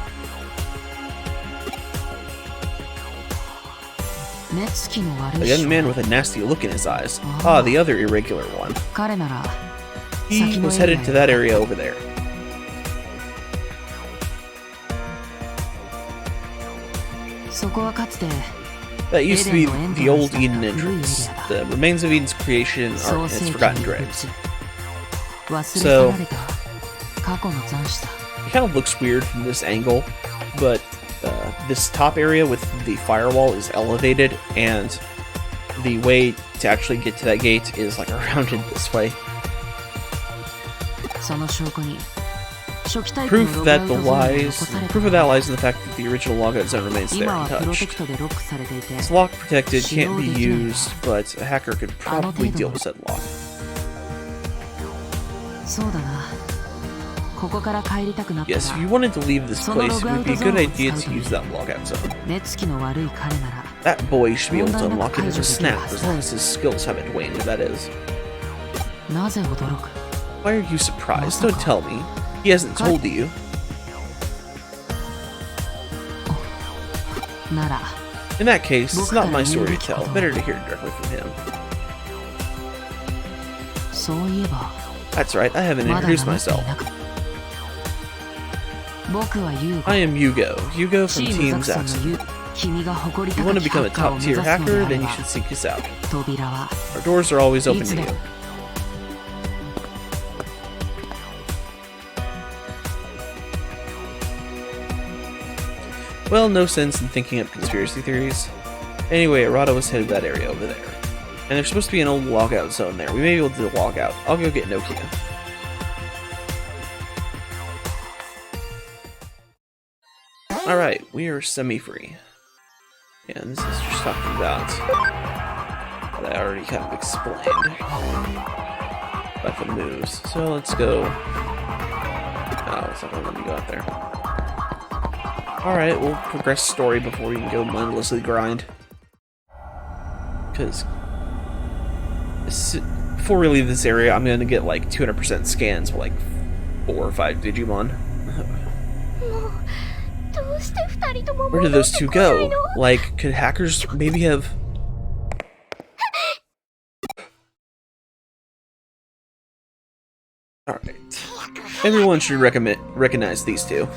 A young man with a nasty look in his eyes. Ah, the other irregular one. He was headed to that area over there. That used to be the old Eden entrance. The remains of Eden's creation are its forgotten dregs. So, it kind of looks weird from this angle, but this top area with the firewall is elevated, and the way to actually get to that gate is like around it this way. Proof of that lies in the fact that the original logout zone remains there untouched. It's lock protected, can't be used, but a hacker could probably deal with said lock. Yes, if you wanted to leave this place, it would be a good idea to use that logout zone. That boy should be able to unlock it in a snap, as long as his skills haven't waned, that is. Why are you surprised? Don't tell me. He hasn't told you. In that case, it's not my story to tell. Better to hear it directly from him. That's right, I haven't introduced myself. I am Yugo. Yugo from Team Zaxxon. If you want to become a top-tier hacker, then you should seek us out. Our doors are always open to you. Well, no sense in thinking up conspiracy theories. Anyway, Arata was headed that area over there. And there's supposed to be an old logout zone there. We may be able to log out. I'll go get Nokia. Alright, we are semi-free. And this is just talking about what I already kind of explained about the moves. So let's go. Oh, it's not gonna let me go out there. Alright, we'll progress story before we can go mindlessly grind. Because before we leave this area, I'm gonna get like 200% scans for like 4 or 5 Digimon. Where did those two go? Like, could hackers maybe have... Alright. Everyone should recognize these two.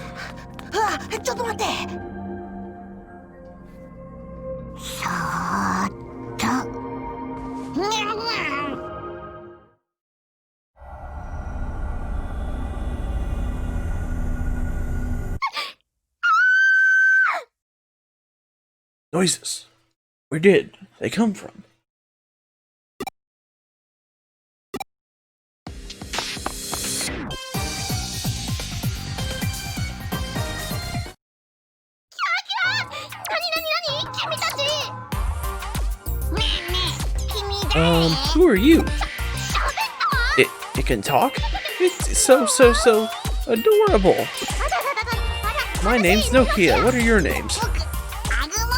Noises. Where did they come from? Who are you? It can talk? It's so adorable. My name's Nokia. What are your names?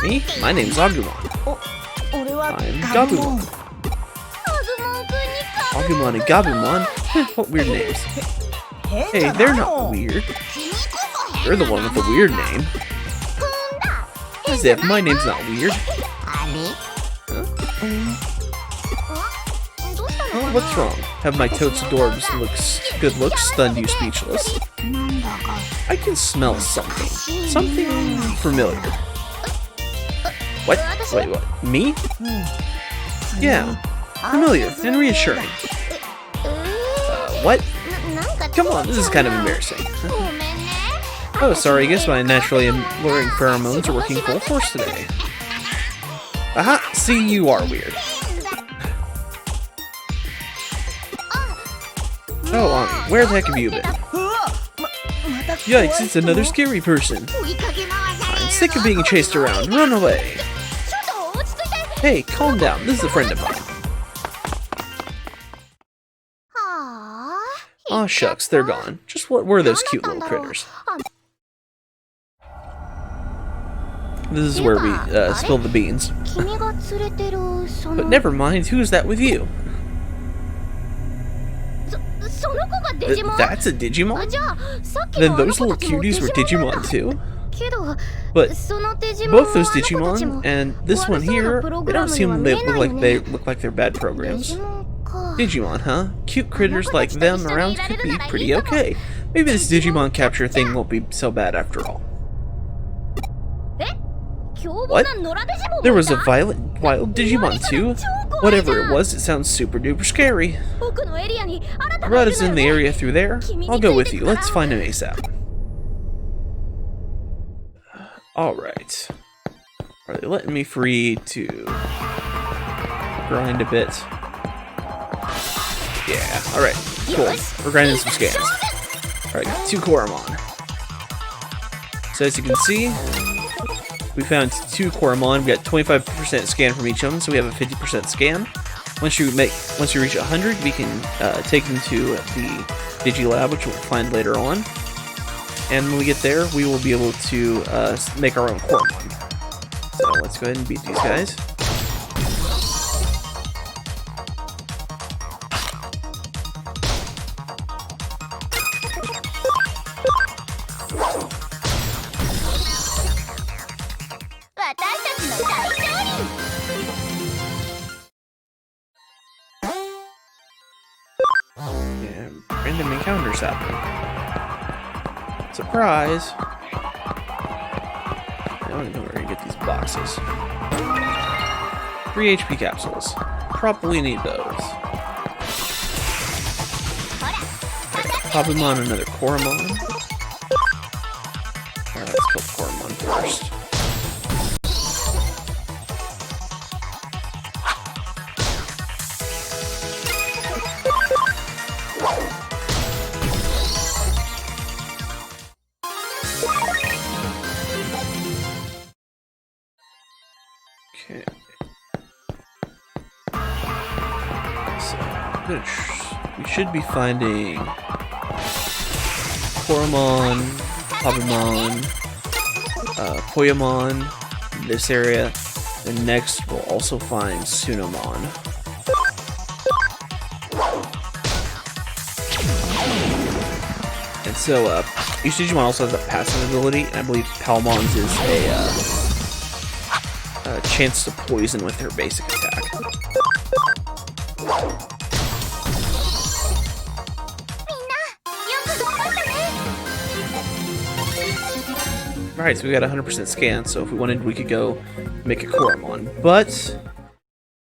Me? My name's Agumon. I'm Gabumon. Agumon and Gabumon? What weird names. Hey, they're not weird. You're the one with the weird name. As if my name's not weird. Huh? Oh, what's wrong? Have my totes adorbs good looks stunned you speechless? I can smell something. Something familiar. What? Wait, what? Me? Yeah. Familiar and reassuring. What? Come on, this is kind of embarrassing. Oh, sorry, I guess my naturally alluring pheromones are working full force today. Aha! See, you are weird. Oh, Ami, where the heck have you been? Yikes, it's another scary person. I'm sick of being chased around. Run away. Hey, calm down. This is a friend of mine. Aw, shucks, they're gone. Just what were those cute little critters? This is where we spill the beans. But never mind, who's that with you? That's a Digimon? Then those little cuties were Digimon too? But both those Digimon and this one here, they don't seem to look like they're bad programs. Digimon, huh? Cute critters like them around could be pretty okay. Maybe this Digimon capture thing won't be so bad after all. What? There was a violent wild Digimon too? Whatever it was, it sounds super duper scary. Rod is in the area through there. I'll go with you. Let's find him ASAP. Alright. Are they letting me free to grind a bit? Yeah, alright. Cool. We're grinding some scans. Alright, got 2 Koromon. So as you can see, we found 2 Koromon. We got 25% scan from each of them, so we have a 50% scan. Once you reach 100, we can take them to the Digilab, which we'll find later on. And when we get there, we will be able to make our own Koromon. So let's go ahead and beat these guys. And random encounters happen. Surprise! I don't know where to get these boxes. 3 HP capsules. Probably need those. Pop him on another Koromon. Alright, let's kill Koromon first. Okay. So, we should be finding Koromon, Pabumon, Poyamon in this area. And next, we'll also find Sunomon. And so, each Digimon also has a passive ability, and I believe Palmon's is a chance to poison with her basic attack. Alright, so we got 100% scan, so if we wanted, we could go make a Koromon. But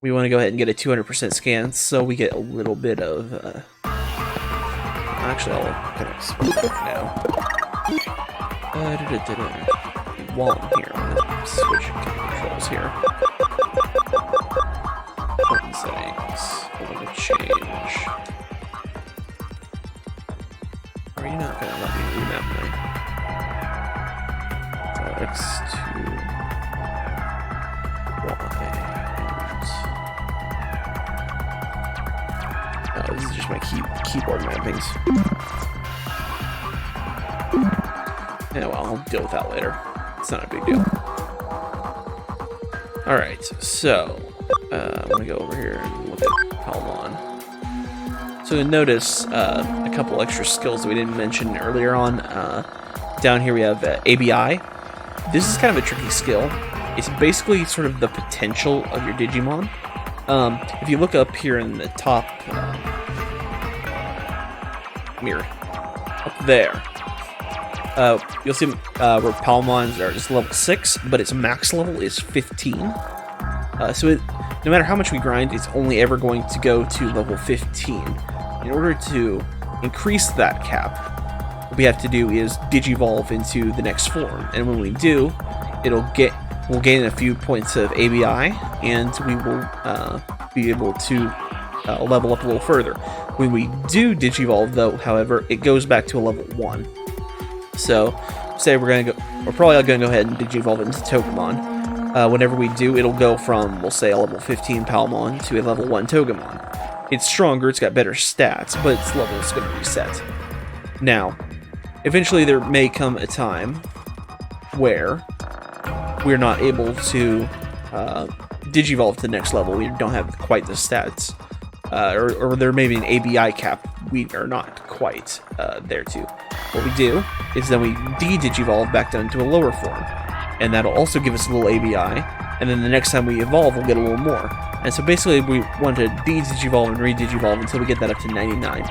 we want to go ahead and get a 200% scan, so we get a little bit of... Actually, I'll kind of explain it now. While I'm here, I'm going to switch controls here. Button settings. I'm going to change. Are you not going to let me remap my X to Y? And... this is just my keyboard mappings. Yeah, well, I'll deal with that later. It's not a big deal. Alright, so I'm gonna go over here and look at Palmon. So you'll notice a couple extra skills that we didn't mention earlier on. Down here we have ABI. This is kind of a tricky skill. It's basically sort of the potential of your Digimon. If you look up here in the top mirror, up there, you'll see where Palmons are just level 6, but its max level is 15. So no matter how much we grind, it's only ever going to go to level 15. In order to increase that cap, what we have to do is Digivolve into the next form, and when we do, we'll gain a few points of ABI, and we will be able to level up a little further. When we do Digivolve, though, however, it goes back to a level 1. So, say we're probably gonna go ahead and Digivolve into Togemon. Whenever we do, it'll go from, we'll say, a level 15 Palmon to a level 1 Togemon. It's stronger, it's got better stats, but its level is gonna reset. Now, eventually there may come a time where we're not able to Digivolve to the next level. We don't have quite the stats. Or there may be an ABI cap we are not quite there too. What we do is then we de-Digivolve back down to a lower form. And that'll also give us a little ABI. And then the next time we evolve, we'll get a little more. And so basically we want to de-Digivolve and re-Digivolve until we get that up to 99.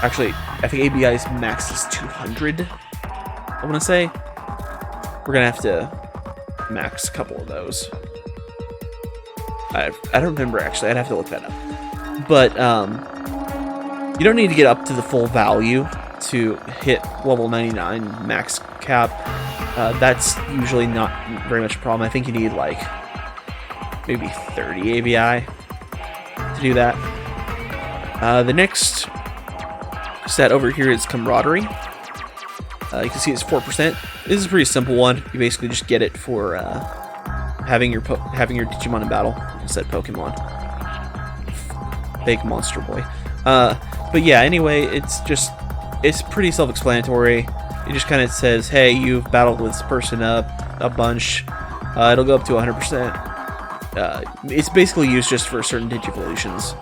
Actually, I think ABI's max is 200, I want to say. we're gonna have to max a couple of those. I don't remember actually. I'd have to look that up. But you don't need to get up to the full value to hit level 99 max cap. That's usually not very much a problem. I think you need like maybe 30 ABI to do that. The next stat over here is camaraderie. You can see it's 4%. This is a pretty simple one. You basically just get it for having your Digimon in battle. I said Pokemon. Fake monster boy. But yeah, anyway, it's pretty self-explanatory. It just kind of says, hey, you've battled with this person a bunch. It'll go up to 100%. It's basically used just for certain Digivolutions.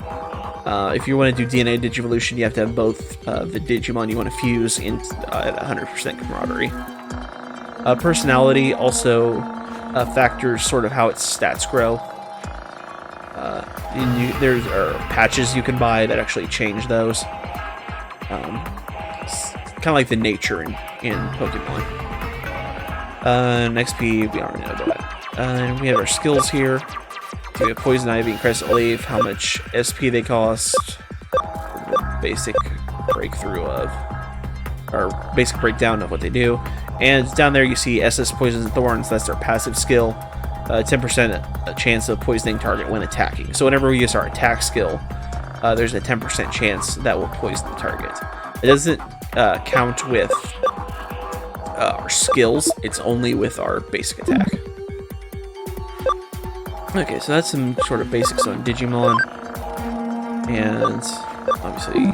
If you want to do DNA Digivolution, you have to have both the Digimon you want to fuse at 100% camaraderie. Personality also factors sort of how its stats grow. There are patches you can buy that actually change those. It's kind of like the nature in Pokemon. XP, we already know that. And we have our skills here. We have Poison Ivy and Crescent Wave, how much SP they cost, the basic basic breakdown of what they do. And down there you see SS Poisons and Thorns, that's their passive skill. 10% chance of poisoning target when attacking. So whenever we use our attack skill, there's a 10% chance that will poison the target. It doesn't count with our skills, it's only with our basic attack. Okay, so that's some sort of basics on Digimon. And obviously,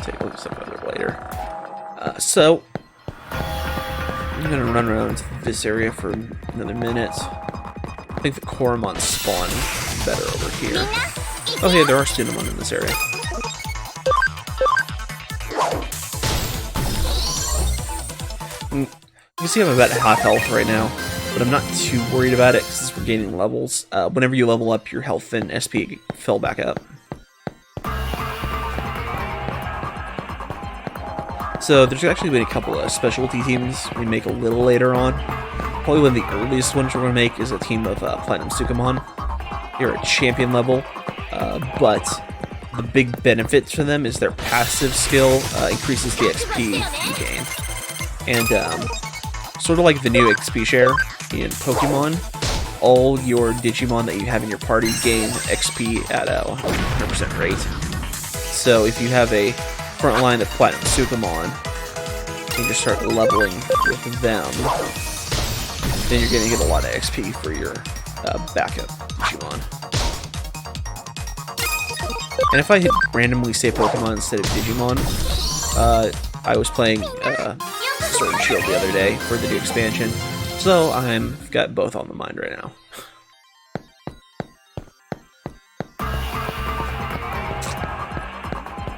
take a look at some other later. So, I'm going to run around this area for another minute. I think the Koromon spawn better over here. Oh hey, there are Sunamon in this area. You can see I'm about half health right now, but I'm not too worried about it because we're gaining levels. Whenever you level up, your health and SP fill back up. So there's actually been a couple of specialty teams we make a little later on. Probably one of the earliest ones we're going to make is a team of Platinum Sukamon. They're at champion level, but the big benefit for them is their passive skill increases the XP you gain. And sort of like the new XP share in Pokemon, all your Digimon that you have in your party gain XP at a 100% rate. So if you have a front line of Platinum Sukamon, and just start leveling with them, then you're going to get a lot of XP for your backup Digimon. And if I randomly say Pokemon instead of Digimon, I was playing Sword and Shield the other day for the new expansion, so I've got both on the mind right now.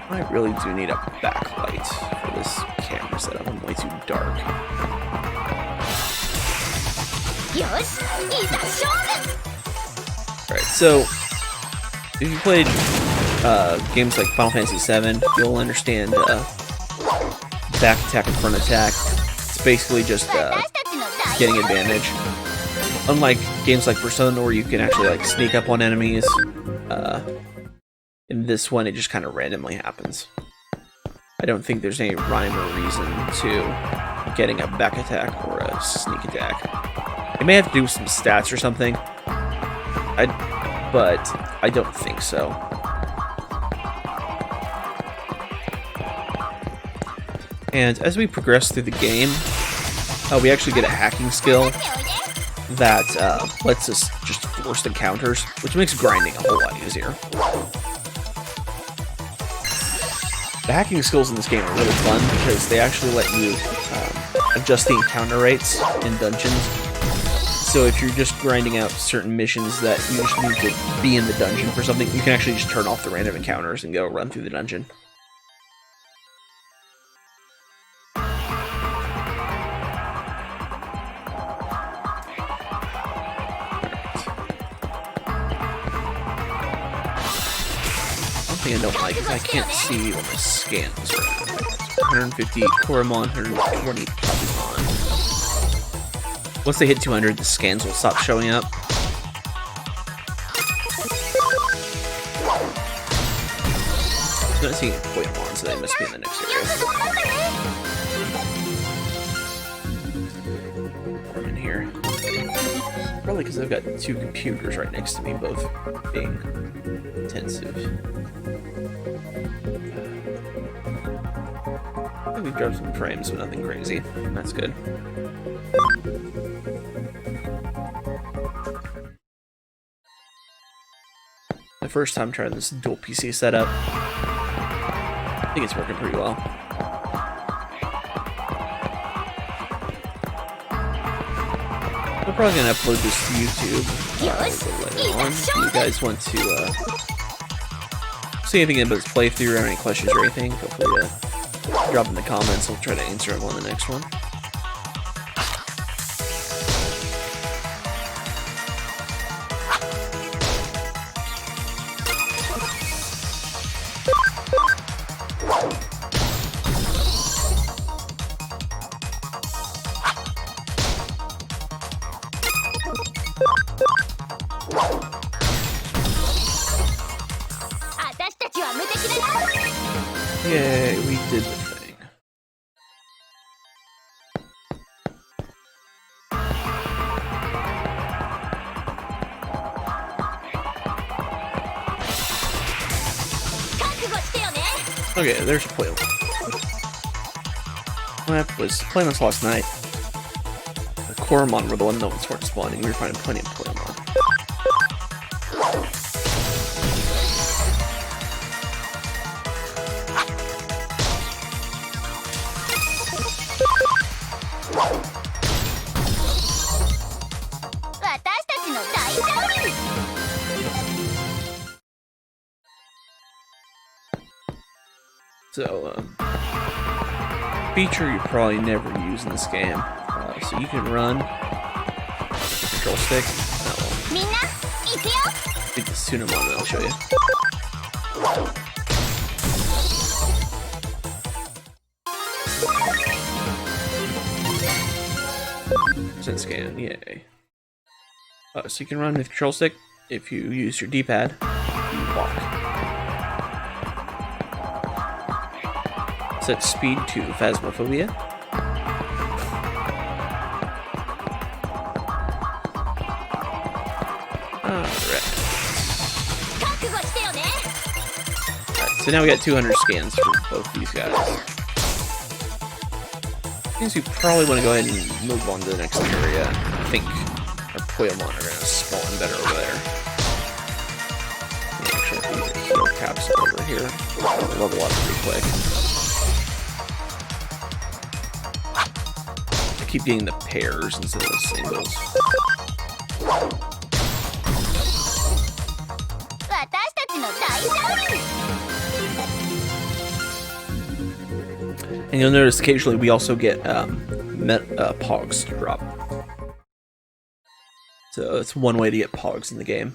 I really do need a backlight for this camera setup. I'm way too dark. Alright, so if you played games like Final Fantasy VII, you'll understand back attack and front attack. It's basically just getting advantage. Unlike games like Persona where you can actually like sneak up on enemies, in this one, it just kind of randomly happens. I don't think there's any rhyme or reason to getting a back attack or a sneak attack. It may have to do with some stats or something, but I don't think so. And as we progress through the game, we actually get a hacking skill that lets us just force encounters, which makes grinding a whole lot easier. The hacking skills in this game are really fun because they actually let you adjust the encounter rates in dungeons. So if you're just grinding out certain missions that you just need to be in the dungeon for something, you can actually just turn off the random encounters and go run through the dungeon. I don't like is I can't see what my scans are at. 150 Koromon, 120 Pokemon. Once they hit 200, the scans will stop showing up. I'm not seeing Poyamon, so they must be in the next area. Or I'm in here. Probably because I've got two computers right next to me, both being intensive. I think we've dropped some frames, but nothing crazy. That's good. My first time trying this dual PC setup. I think it's working pretty well. I'm probably gonna upload this to YouTube later on. If you guys want to see anything about this playthrough or any questions or anything, feel free to drop in the comments. I'll try to answer them on the next one. Yay, we did the thing. Okay, there's a playlist. What happened was playing this last night. The Koromon were the one that was weren't spawning. We were finding plenty of Poyamon. So, feature you probably never use in this game. So you can run control stick. That one. Beat the Tsunamon and I'll show you. Percent scan, yay. So you can run with control stick. If you use your D-pad, you walk. Set speed to Phasmophobia. Alright, so now we got 200 scans for both these guys. I guess we probably want to go ahead and move on to the next area. I think our Poyamon are going to spawn better over there. Yeah, actually, I think the heal capsule over here. We'll level up pretty quick. Keep getting the pairs instead of the singles. And you'll notice occasionally we also get Pogs to drop. So it's one way to get Pogs in the game.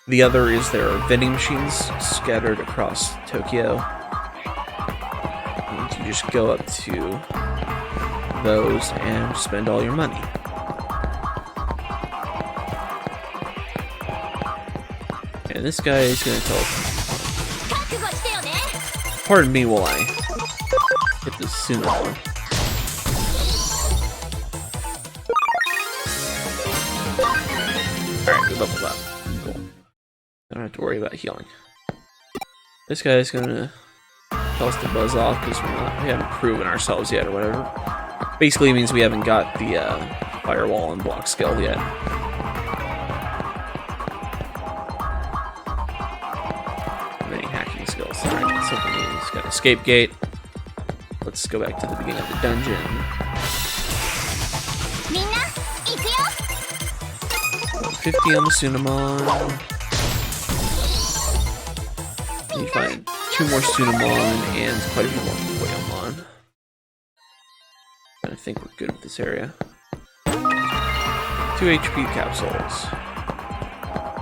The other is there are vending machines scattered across Tokyo. And you just go up to those and spend all your money. And this guy is going to tell us. Pardon me while I hit this Tsunamon. Alright, we leveled up. Cool. Don't have to worry about healing. This guy is going to tell us to buzz off because we haven't proven ourselves yet or whatever. Basically, it means we haven't got the firewall and block skill yet. Many hacking skills. Alright, so he's got escape gate. Let's go back to the beginning of the dungeon. 150 on the Tsunamon. You find 2 more Tsunamon and quite a few more Poyamon. I think we're good with this area. 2 HP capsules.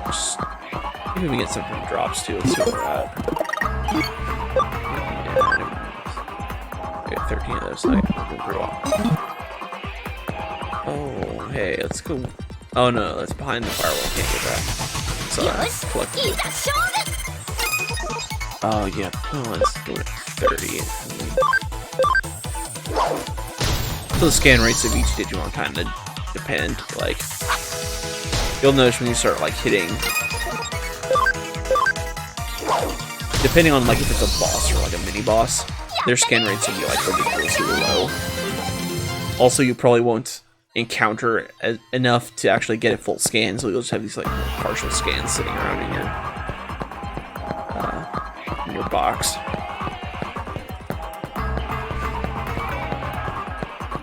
Just, maybe we get some from drops too. Let's see where we're at. Yeah, I got 13 of those, so we're doing pretty well. Oh, hey, let's go. Oh no, that's behind the firewall. Can't get that. So, collect. いざ勝負 Oh yeah, well, let's go at 30. So the scan rates of each Digimon kind of depend. Like, you'll notice when you start like hitting, depending on like if it's a boss or like a mini boss, their scan rates will be like ridiculously low. Also, you probably won't encounter enough to actually get a full scan, so you'll just have these like partial scans sitting around in your box.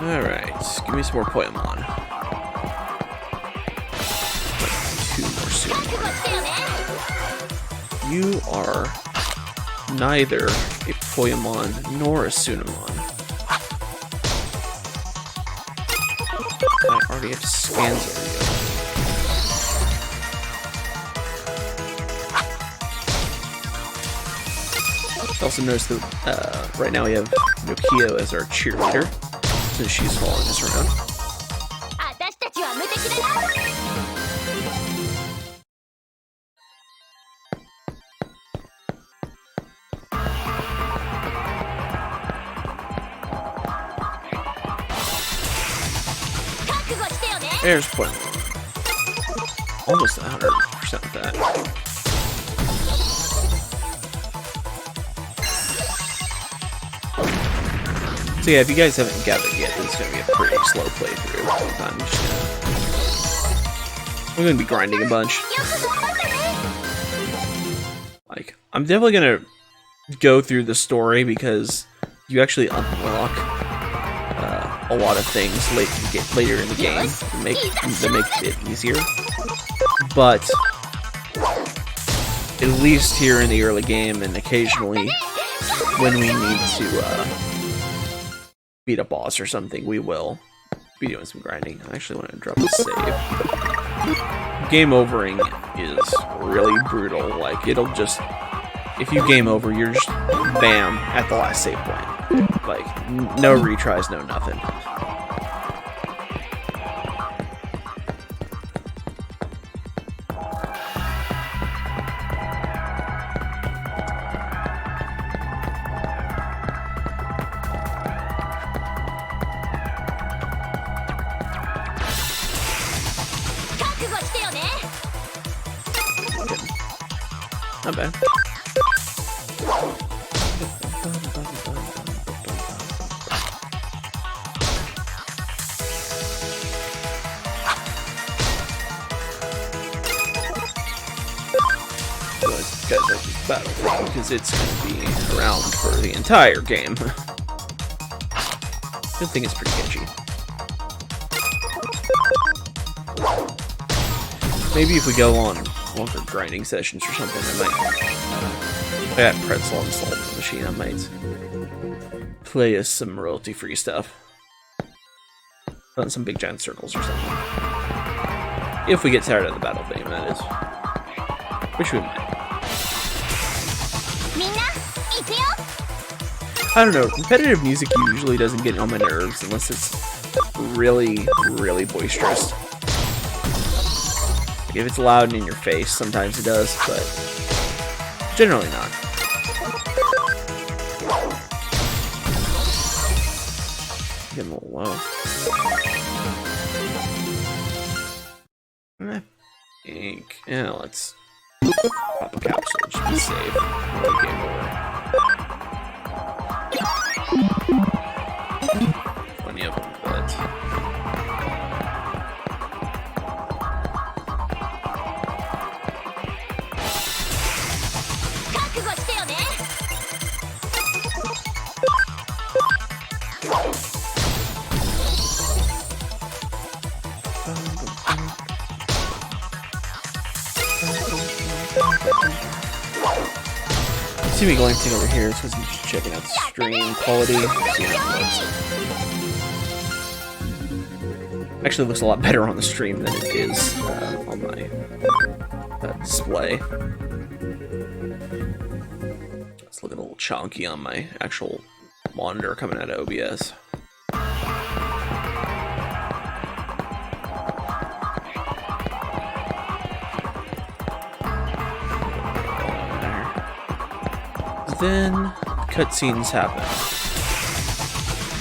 Alright, give me some more Poemon. Like 2 more soon. You are neither a Poemon nor a Sunamon. I already have scans over you. Also notice that right now we have Nokia as our cheerleader, since she's following us around. 私たちは無敵だよ There's Poemon. Almost 100% of that. So yeah, if you guys haven't gathered yet, this is going to be a pretty slow playthrough. I'm going to be grinding a bunch. Like, I'm definitely going to go through the story because you actually unlock a lot of things later in the game that make it easier. But at least here in the early game, and occasionally when we need to beat a boss or something, we will be doing some grinding. I actually want to drop a save. Game overing is really brutal. Like, it'll just, if you game over, you're just bam at the last save point. Like, no retries, no nothing. Not bad. Guys like this battle thing because it's going to be around for the entire game. Good thing it's pretty catchy. Maybe if we go on longer grinding sessions or something, I might. I got pretzel installed on the machine. I might play as some royalty-free stuff. Run some big giant circles or something. If we get tired of the battle theme, that is. Which we might. I don't know, competitive music usually doesn't get on my nerves unless it's really, really boisterous. Like if it's loud and in your face, sometimes it does, but generally not. Getting a little low. I think, yeah, let's pop a capsule, just be safe. Game over. Plenty of them, but see me glancing over here, so I'm just checking out the stream quality. See how it looks. Actually, looks a lot better on the stream than it is on my display. It's looking a little chonky on my actual monitor coming out of OBS. then cutscenes happen.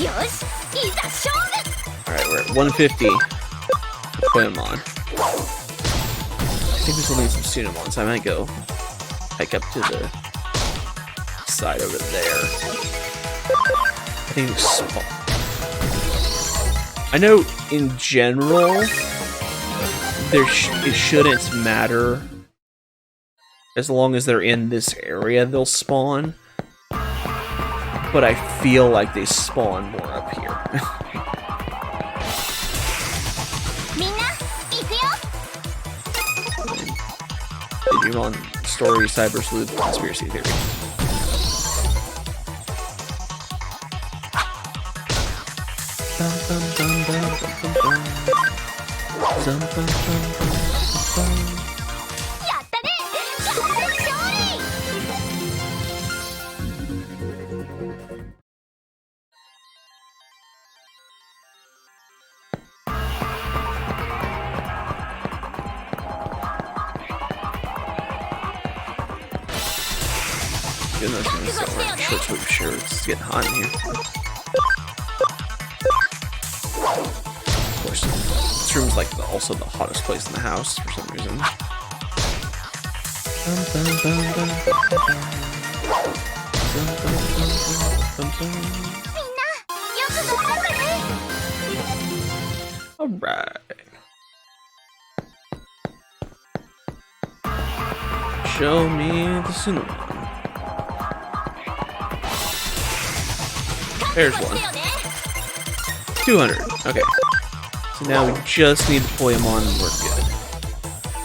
よしいざ勝負 Alright, we're at 150. Poemon. I think this will need some Tsunomon, so I might go hike up to the side over there. I think it's small. I know in general, it shouldn't matter. As long as they're in this area, they'll spawn. But I feel like they spawn more up here. みんな行くよ Digimon story, cyber sleuth, conspiracy theory. Bum, bum, bum, bum, bum, bum, bum. Bum, bum, bum, bum, bum. やったね完全勝利 Goodness, I'm so wearing short sleeve shirts. It's getting hot in here. Of course, this room's like also the hottest place in the house for some reason. Alright. Show me the Tsunomon. There's one. 200. Okay. So now we just need the Poemon and we're good.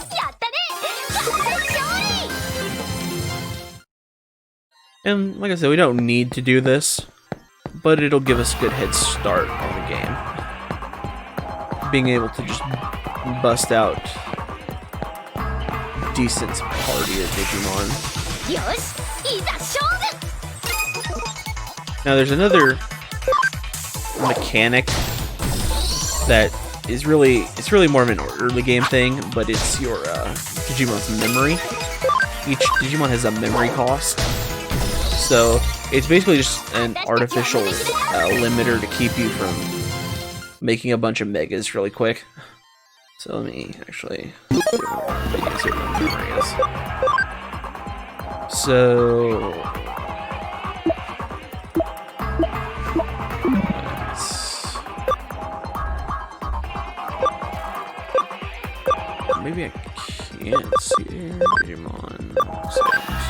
やったね完全勝利 And like I said, we don't need to do this, but it'll give us a good head start on the game. Being able to just bust out decent party of Digimon. よしいざ勝負 Now there's another mechanic that is really more of an early game thing, but it's your Digimon's memory. Each Digimon has a memory cost, so it's basically just an artificial limiter to keep you from making a bunch of megas really quick. So let me actually see what my memory is. So maybe I can't see Digimon settings.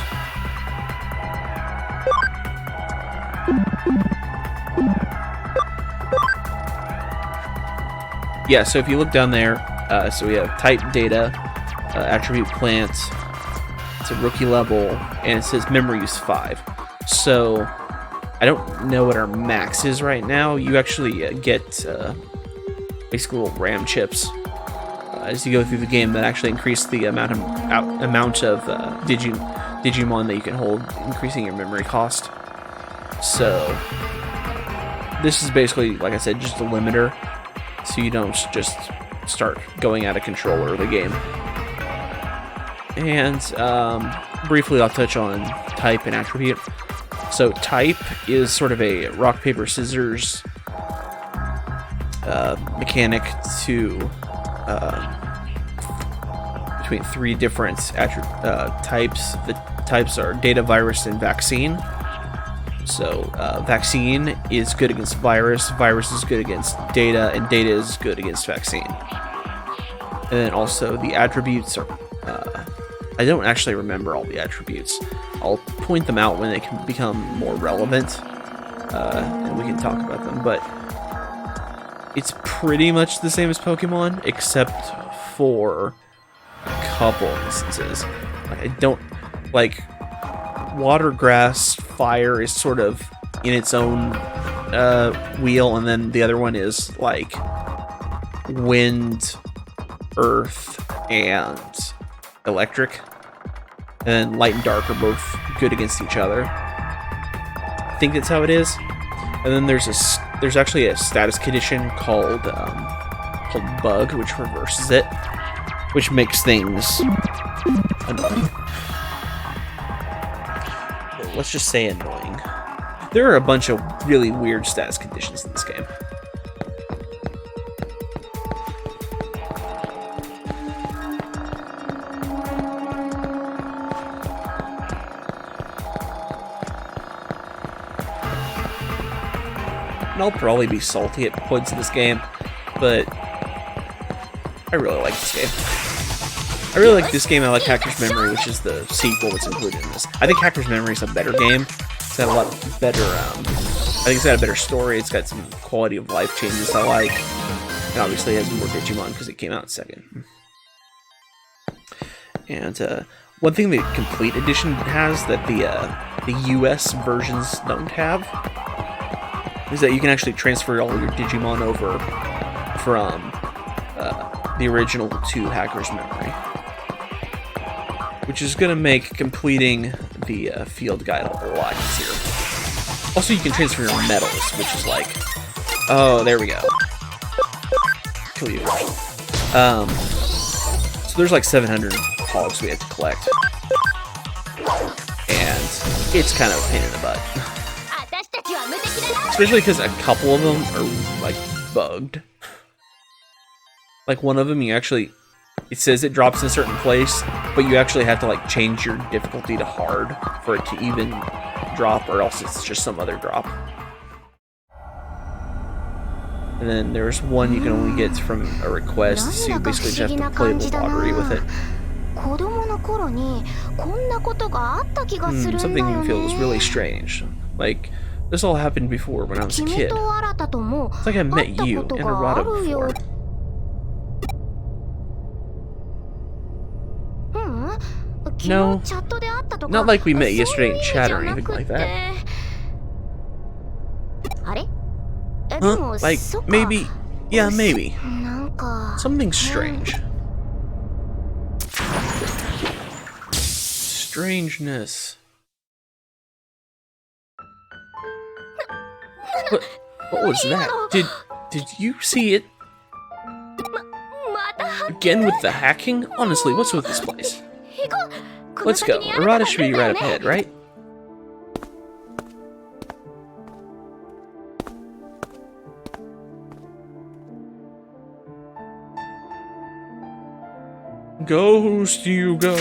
Yeah, so if you look down there, so we have type data, attribute plant, it's a rookie level, and it says memory use 5. So I don't know what our max is right now. You actually get basically little RAM chips as you go through the game that actually increase the amount of Digimon that you can hold, increasing your memory cost. So this is basically, like I said, just a limiter, so you don't just start going out of control early game. And briefly, I'll touch on type and attribute. So type is sort of a rock, paper, scissors mechanic to between 3 different types. The types are data, virus, and vaccine. So vaccine is good against virus, virus is good against data, and data is good against vaccine. And then also the attributes are, I don't actually remember all the attributes. I'll point them out when they can become more relevant, and we can talk about them, but it's pretty much the same as Pokemon, except for a couple instances. I don't, like, water, grass, fire is sort of in its own wheel, and then the other one is like wind, earth, and electric. And then light and dark are both good against each other. I think that's how it is. And then there's actually a status condition called bug, which reverses it, which makes things annoying. let's just say annoying. There are a bunch of really weird status conditions in this game. And I'll probably be salty at points in this game, but I really like this game. I really like this game. I like Hacker's Memory, which is the sequel that's included in this. I think Hacker's Memory is a better game. It's got a lot better, I think it's got a better story. It's got some quality of life changes I like. And obviously it has more Digimon because it came out second. And one thing the Complete Edition has that the US versions don't have is that you can actually transfer all your Digimon over from the original to Hacker's Memory, which is going to make completing the field guide a lot easier. Also, you can transfer your medals, which is like, oh, there we go. Kill you. So there's like 700 hogs we have to collect, and it's kind of a pain in the butt. Especially because a couple of them are like bugged. Like one of them, you actually, it says it drops in a certain place, but you actually have to like change your difficulty to hard for it to even drop, or else it's just some other drop. And then there's one you can only get from a request, so you basically just have to play the lottery with it. Something you feel is really strange. Like, this all happened before when I was a kid. It's like I met you and Arata before. No, not like we met yesterday in chat or anything like that. Huh? Like, maybe, yeah, maybe. Something strange. Strangeness. What was that? Did you see it? Again with the hacking? Honestly, what's with this place? Let's go. Arata should be right up ahead, right? Ghost, you go.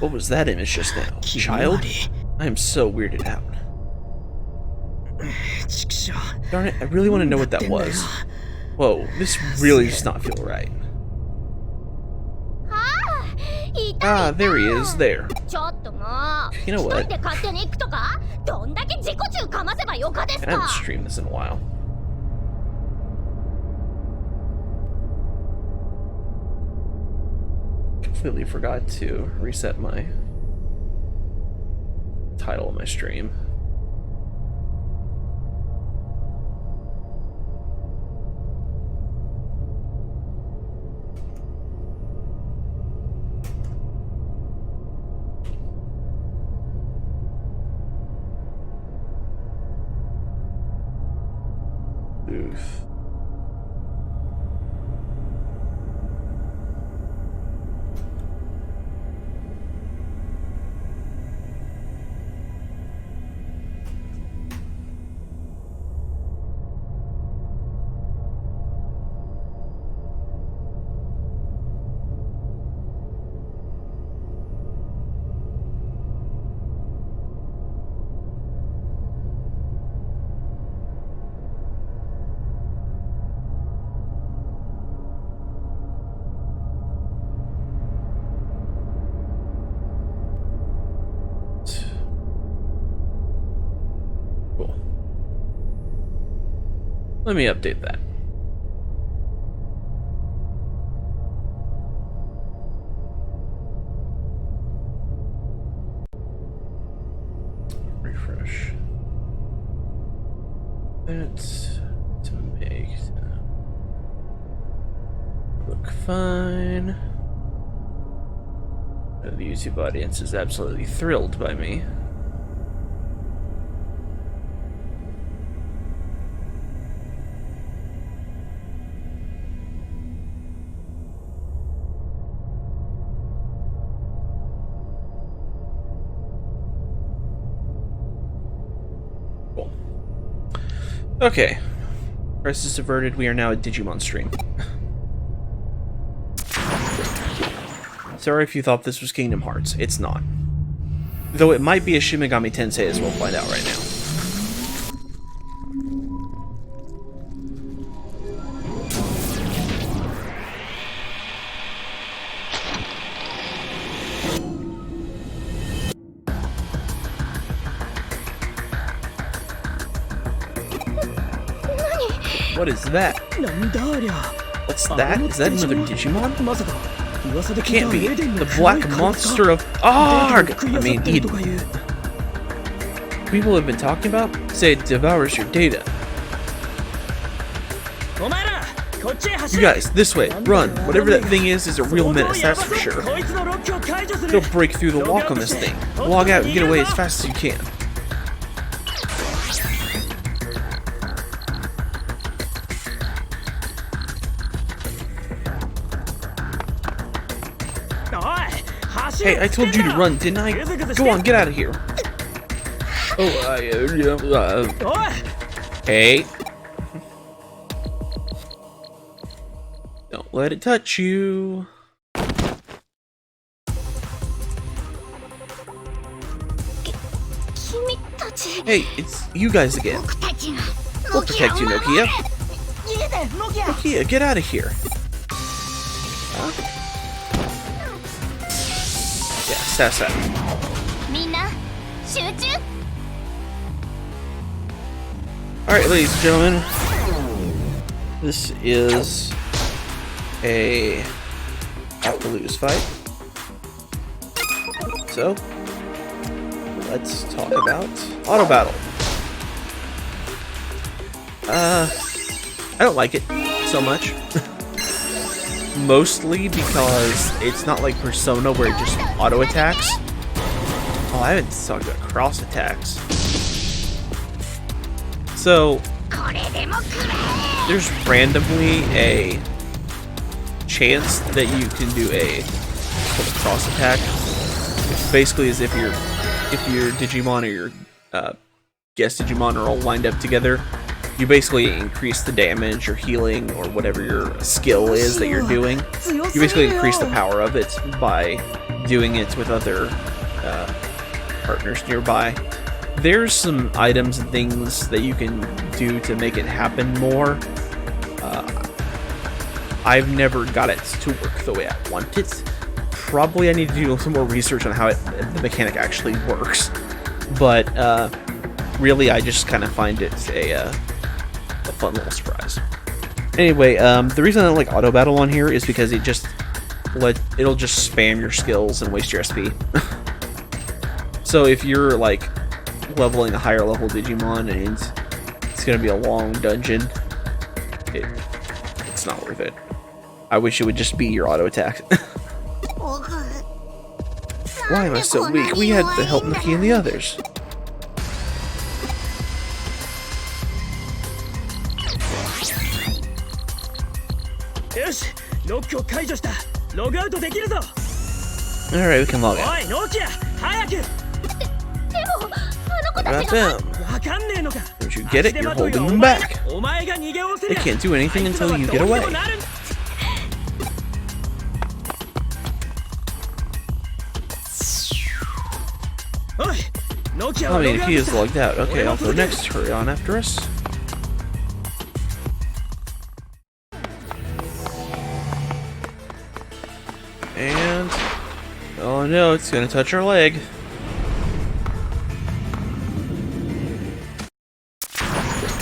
What was that image just now? Child? I am so weirded out. Darn it, I really want to know what that was. Whoa, this really does not feel right. Ah, there he is, there. You know what? I haven't streamed this in a while. Completely forgot to reset my title of my stream. Sleuth. Let me update that. Refresh. That's to make look fine. The YouTube audience is absolutely thrilled by me. Cool. Okay. Crisis averted. We are now a Digimon stream. Sorry if you thought this was Kingdom Hearts. It's not. Though it might be a Shin Megami Tensei, as we'll find out right now. What is that? What's that? Is that another Digimon? It can't be. The black monster of Arg! I mean, Eden. People have been talking about? Say it devours your data. You guys, this way, run. Whatever that thing is a real menace, that's for sure. It'll break through the lock on this thing. Log out and get away as fast as you can. Hey, I told you to run, didn't I? Go on, get out of here. Hey. Don't let it touch you. Hey, it's you guys again. We'll protect you, Nokia. Nokia, get out of here. Huh? Yeah, Sasa. Alright, ladies and gentlemen. This is a have to lose fight. So, let's talk about auto battle. I don't like it so much. Mostly because it's not like Persona where it just auto attacks. Oh, I haven't talked about cross attacks. So there's randomly a chance that you can do a cross attack. It's basically as if your Digimon or your guest Digimon are all lined up together. You basically increase the damage or healing or whatever your skill is that you're doing. You basically increase the power of it by doing it with other partners nearby. There's some items and things that you can do to make it happen more. I've never got it to work the way I want it. Probably I need to do some more research on how the mechanic actually works. But really, I just kind of find it a fun little surprise. Anyway, the reason I don't like auto battle on here is because it'll just spam your skills and waste your SP. So if you're like leveling a higher level Digimon and it's gonna be a long dungeon, it's not worth it. I wish it would just be your auto attack. Why am I so weak? We had to help Mickey and the others. Alright, we can log out. What about them? Don't you get it? You're holding them back. They can't do anything until you get away. I mean, if he is logged out. Okay, I'll go next. Hurry on after us. And... oh no, it's gonna touch our leg.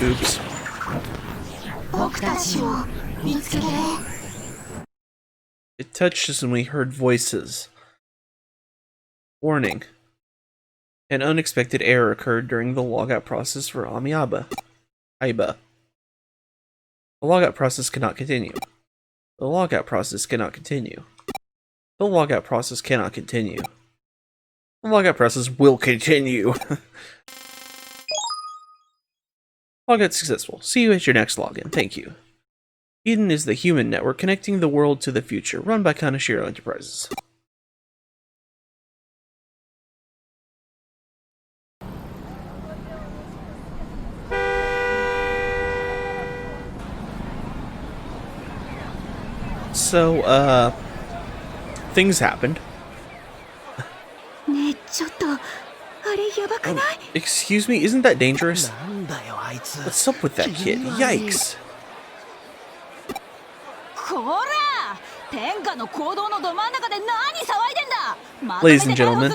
Oops. It touched us and we heard voices. Warning. An unexpected error occurred during the logout process for Amiaba. Aiba. The logout process cannot continue. The logout process cannot continue. The logout process cannot continue. The logout process will continue. Logout successful. See you at your next login. Thank you. Eden is the human network connecting the world to the future, run by Kanashiro Enterprises. So, things happened. Excuse me, isn't that dangerous? What's up with that kid? Yikes. Ladies and gentlemen,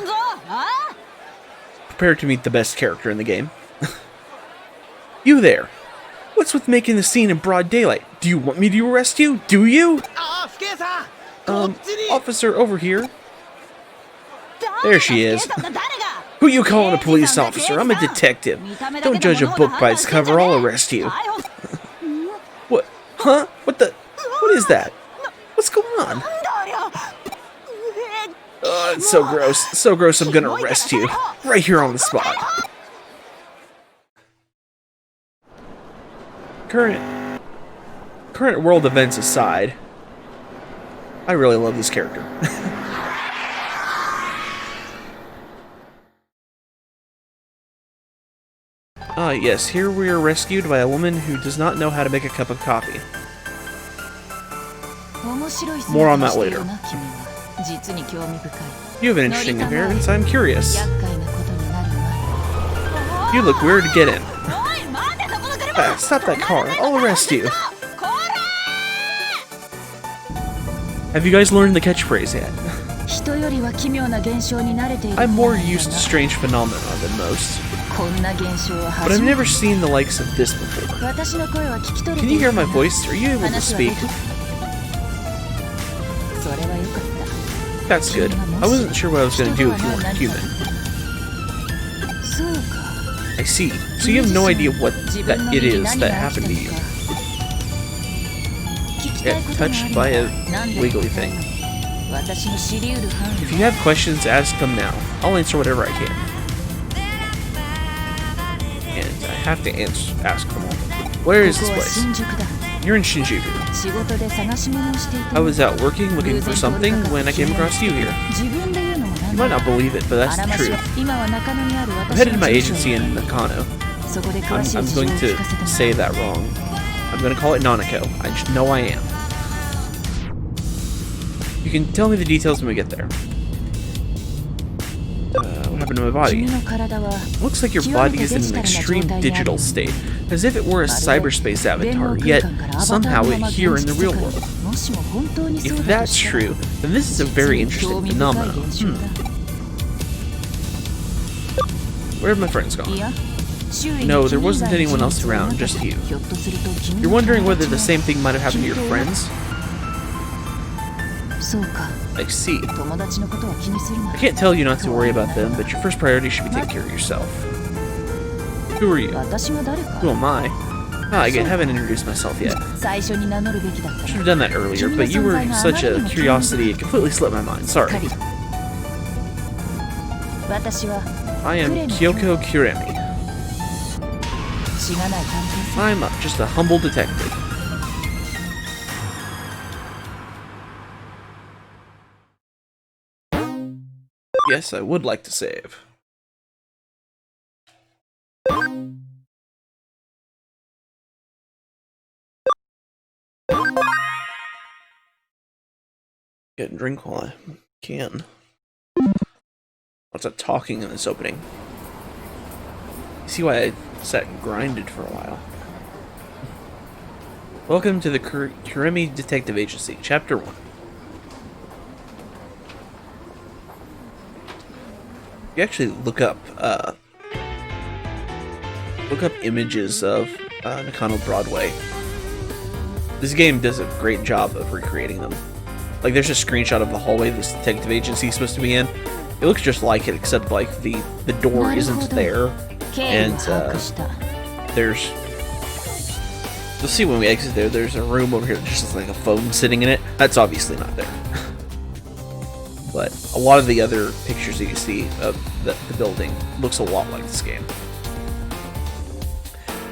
prepare to meet the best character in the game. You there! What's with making the scene in broad daylight? Do you want me to arrest you? Do you? Officer, over here. There she is. Who you calling a police officer? I'm a detective. Don't judge a book by its cover, I'll arrest you. What? Huh? What the? What is that? What's going on? Oh, it's so gross. So gross, I'm gonna arrest you. Right here on the spot. Current world events aside, I really love this character. Yes, here we are rescued by a woman who does not know how to make a cup of coffee. More on that later. You have an interesting appearance, I'm curious. You look weird, get in. Stop that car, I'll arrest you. Have you guys learned the catchphrase yet? I'm more used to strange phenomena than most. But I've never seen the likes of this before. Can you hear my voice? Are you able to speak? That's good. I wasn't sure what I was going to do if you weren't human. I see. So you have no idea what it is that happened to you. Get touched by a wiggly thing. If you have questions, ask them now. I'll answer whatever I can. And I have to ask them all. Where is this place? You're in Shinjuku. I was out working looking for something when I came across you here. You might not believe it, but that's the truth. I'm headed to my agency in Nakano. I'm going to say that wrong. I'm going to call it Nanako. I just know I am. You can tell me the details when we get there. What happened to my body? Looks like your body is in an extreme digital state, as if it were a cyberspace avatar, yet somehow it's here in the real world. If that's true, then this is a very interesting phenomenon. Where have my friends gone? No, there wasn't anyone else around, just you. You're wondering whether the same thing might have happened to your friends? I see. I can't tell you not to worry about them, but your first priority should be taking care of yourself. Who are you? Who am I? I haven't introduced myself yet. Should have done that earlier, but you were such a curiosity, it completely slipped my mind. Sorry. I am Kyoko Kuremi. I'm just a humble detective. Yes, I would like to save. Get and drink while I can. Lots of talking in this opening. You see why I sat and grinded for a while. Welcome to the Kuremi Detective Agency, Chapter 1. You actually look up images of Nakano Broadway. This game does a great job of recreating them. Like, there's a screenshot of the hallway this detective agency is supposed to be in. It looks just like it, except like the door isn't there, and there's. You'll see when we exit there. There's a room over here that just looks like a phone sitting in it. That's obviously not there. but a lot of the other pictures that you see of the building looks a lot like this game.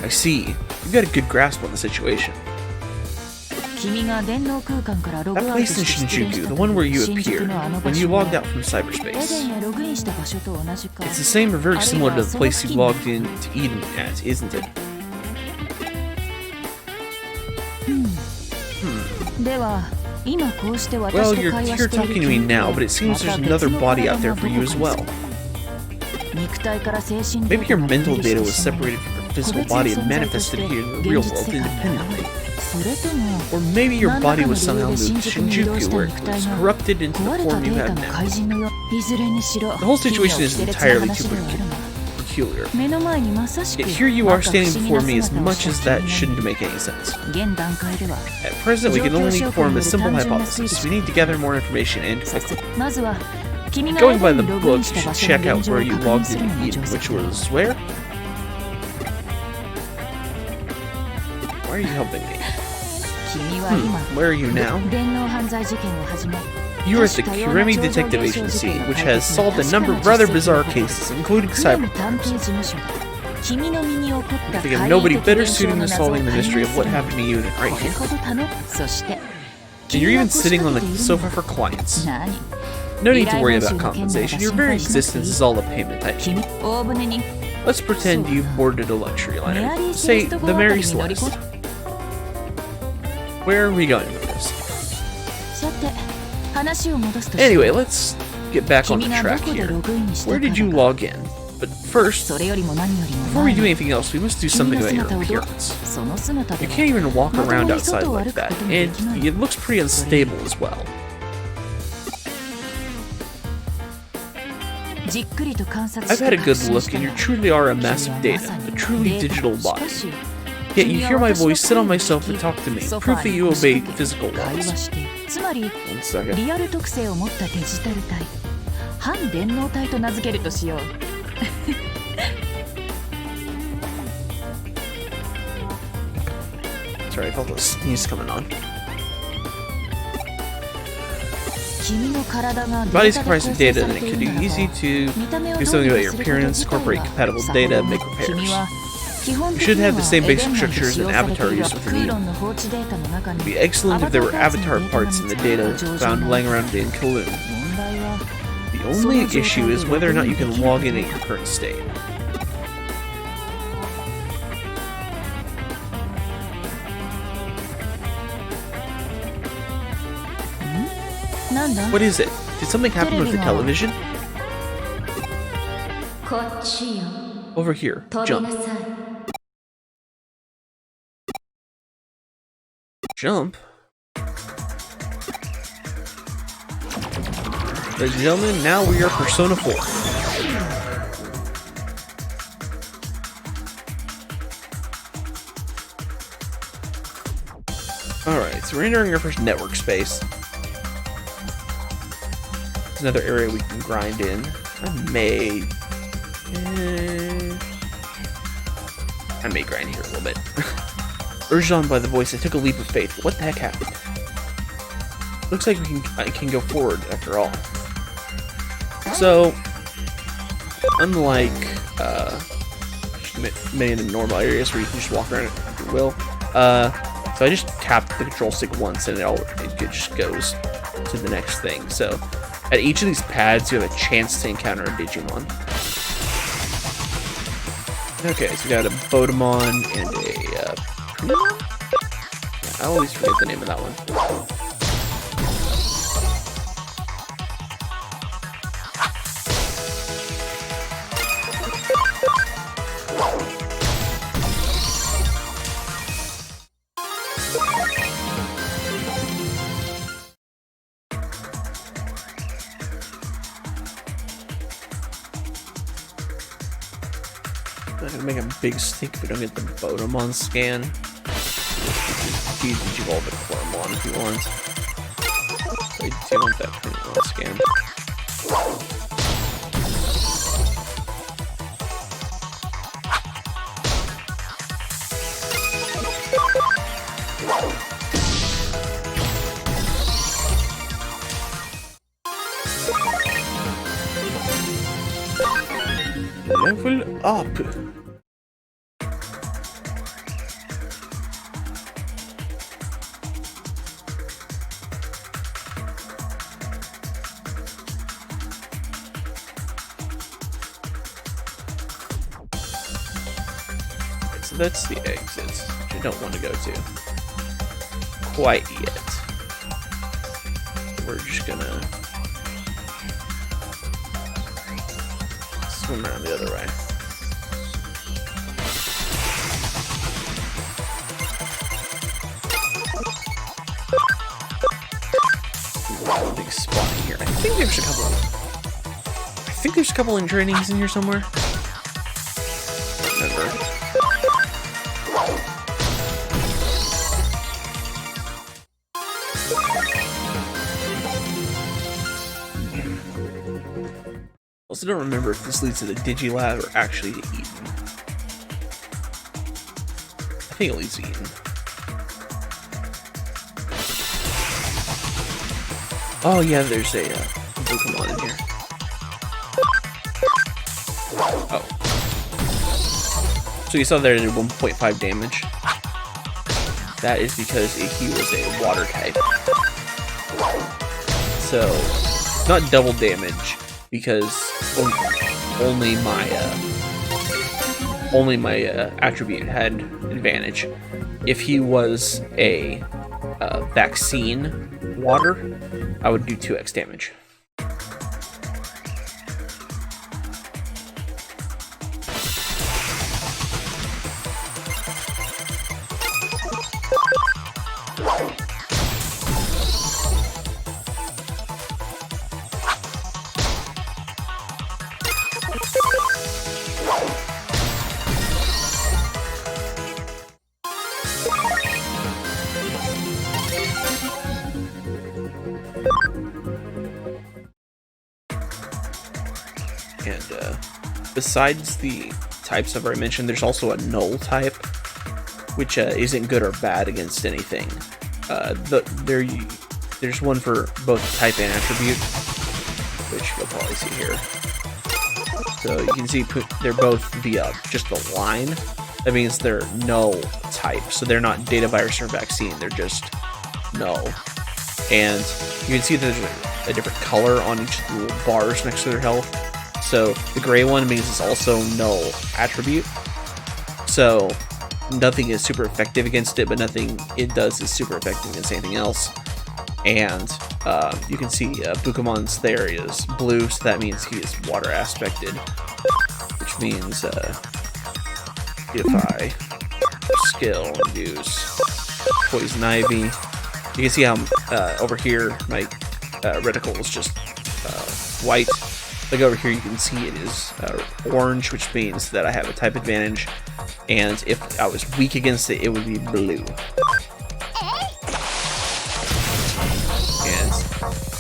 I see. You've got a good grasp on the situation. That place in Shinjuku, the one where you appeared, when you logged out from cyberspace. It's the same or very similar to the place you logged in to Eden at, isn't it? Well, you're here talking to me now, but it seems there's another body out there for you as well. Maybe your mental data was separated from your physical body and manifested here in the real world independently. Or maybe your body was somehow moved to Shinjuku, where it was corrupted into the form you have now. The whole situation is entirely too peculiar. Yet here you are standing before me, as much as that shouldn't make any sense. At present, we can only form a simple hypothesis. We need to gather more information and quickly. Going by the book, you should check out where you logged into Eden, which was where? Why are you helping me? Where are you now? You are at the Kiremi Detective Agency, which has solved a number of rather bizarre cases, including cyber crimes. I think of nobody better suited to solving the mystery of what happened to you than right here. And you're even sitting on the sofa for clients. No need to worry about compensation, your very existence is all the payment I need. Let's pretend you've boarded a luxury liner, say the Mary Celeste. Where are we going with this? Anyway, let's get back on the track here. Where did you log in? But first, before we do anything else, we must do something about your appearance. You can't even walk around outside like that, and it looks pretty unstable as well. I've had a good look, and you truly are a mass of data, a truly digital body. Yet you hear my voice, sit on my sofa, and talk to me, proof that you obey physical laws. 1 second. Sorry, I felt a sneeze coming on. Body's comprised of data, and it can be easy to do something about your appearance, incorporate compatible data, make repairs. You should have the same basic structure as an avatar used with Eden. It would be excellent if there were avatar parts in the data found laying around in Kowloon. The only issue is whether or not you can log in at your current state. What is it? Did something happen with the television? Over here. Jump. Jump? Ladies and gentlemen, now we are Persona 4. Alright, so we're entering our first network space. Another area we can grind in. I may grind here a little bit. Urged on by the voice, I took a leap of faith. What the heck happened? Looks like I can go forward after all. So, unlike many of the normal areas where you can just walk around at your will, so I just tapped the control stick once and it just goes to the next thing. So. At each of these pads, you have a chance to encounter a Digimon. Okay, so we got a Bodemon and a Pumon? I always forget the name of that one. I'm gonna make a big stink if we don't get the Bodemon scan. You can evolve the Coromon if you want. I do want that Bodemon scan. Level up. So that's the exit, which I don't want to go to quite yet. We're just gonna swim around the other way. Ooh, big spot in here. I think there's a couple. I think there's a couple in trainings in here somewhere. Remember. Also don't remember if this leads to the Digilab or actually to Eden. I think it leads to Eden. Oh yeah, there's a Pokemon in here. Oh. So you saw there it did 1.5 damage. That is because he was a water type. So, not double damage, because only my attribute had advantage. If he was a vaccine water, I would do 2x damage. And besides the types I've already mentioned, there's also a null type, which isn't good or bad against anything. There's one for both type and attribute, which you'll probably see here. So you can see they're both just the line. That means they're null type, so they're not data virus or vaccine. They're just null. And you can see that there's a different color on each of the little bars next to their health. So the gray one means it's also null attribute. So nothing is super effective against it, but nothing it does is super effective against anything else. And you can see Bukamon's there is blue, so that means he is water aspected, which means if I skill and use Poison Ivy, you can see how over here my reticle is just white. Like over here you can see it is orange, which means that I have a type advantage, and if I was weak against it, it would be blue. And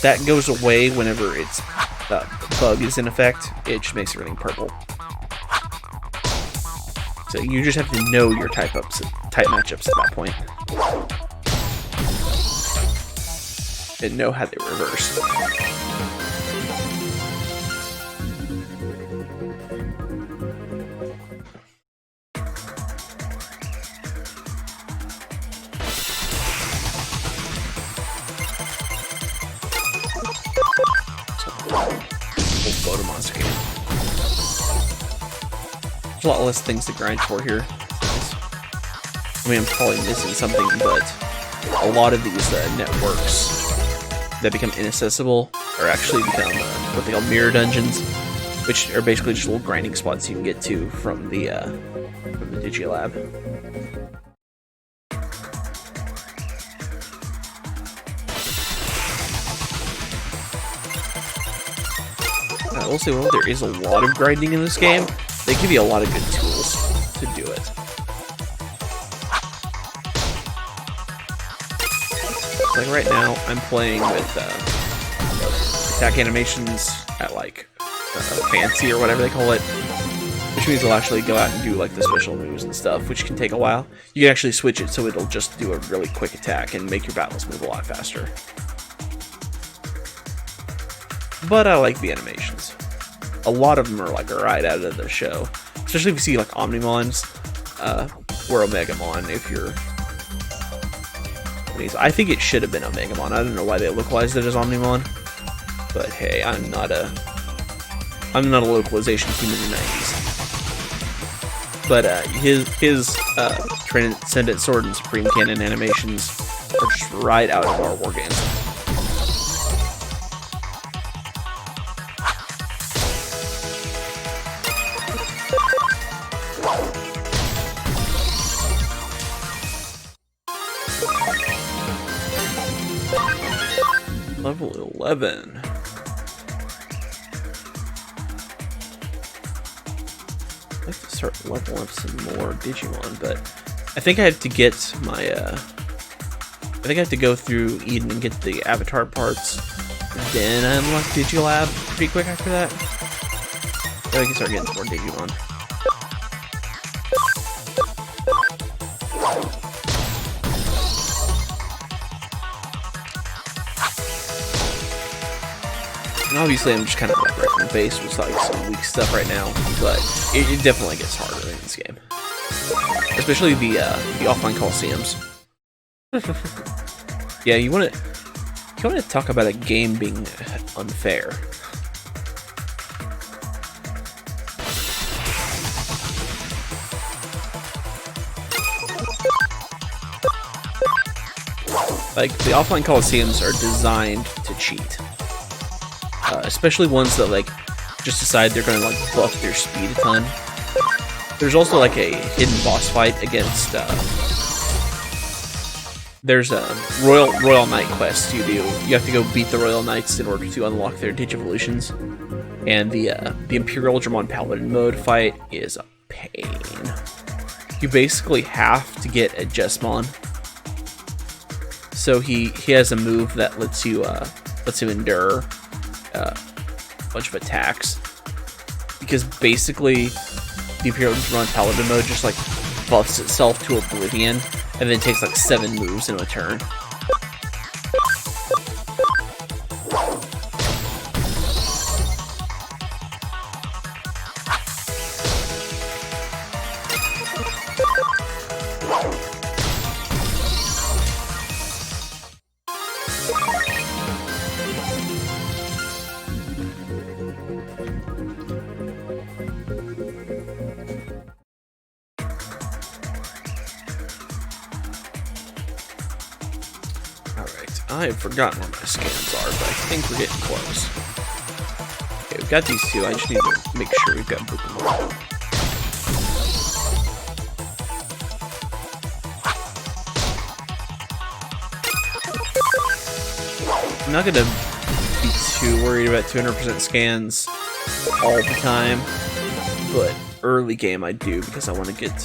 that goes away whenever its bug is in effect. It just makes everything purple. So you just have to know your type matchups at that point. And know how they reverse. Monster game. There's a lot less things to grind for here. I mean, I'm probably missing something, but a lot of these networks that become inaccessible are actually become what they call mirror dungeons, which are basically just little grinding spots you can get to from the Digilab. I will say, well, there is a lot of grinding in this game. They give you a lot of good tools to do it. Like right now, I'm playing with attack animations at like fancy or whatever they call it, which means I'll actually go out and do like the special moves and stuff, which can take a while. You can actually switch it so it'll just do a really quick attack and make your battles move a lot faster. but I like the animations. A lot of them are like right out of the show, especially if you see like Omnimons, or Omegamon. If you're, I think it should have been Omegamon. I don't know why they localized it as Omnimon, but hey, I'm not a localization team in the 90s. But his Transcendent Sword and Supreme Cannon animations are just right out of our war games. Level 11. I'd like to start leveling up some more Digimon, but I think I have to get my, I think I have to go through Eden and get the avatar parts, then I unlock Digilab pretty quick after that. Then I can start getting some more Digimon. And obviously I'm just kind of like right from the base with like some weak stuff right now, but it definitely gets harder in this game. Especially the offline Coliseums. Yeah, you want to talk about a game being unfair. Like, the offline Coliseums are designed to cheat. Especially ones that, like, just decide they're gonna, like, buff their speed a ton. There's also, like, a hidden boss fight against, there's a Royal Knight quest you do. You have to go beat the Royal Knights in order to unlock their Digivolutions. And the Imperial Dramon Paladin mode fight is a pain. You basically have to get a Jesmon. So he has a move that lets him endure a bunch of attacks, because basically the Imperial Dramon Paladin mode just like buffs itself to oblivion and then takes like 7 moves in a turn. I have forgotten where my scans are, but I think we're getting close. Okay, we've got these two. I just need to make sure we've got Pokemon. I'm not going to be too worried about 200% scans all the time, but early game I do, because I want to get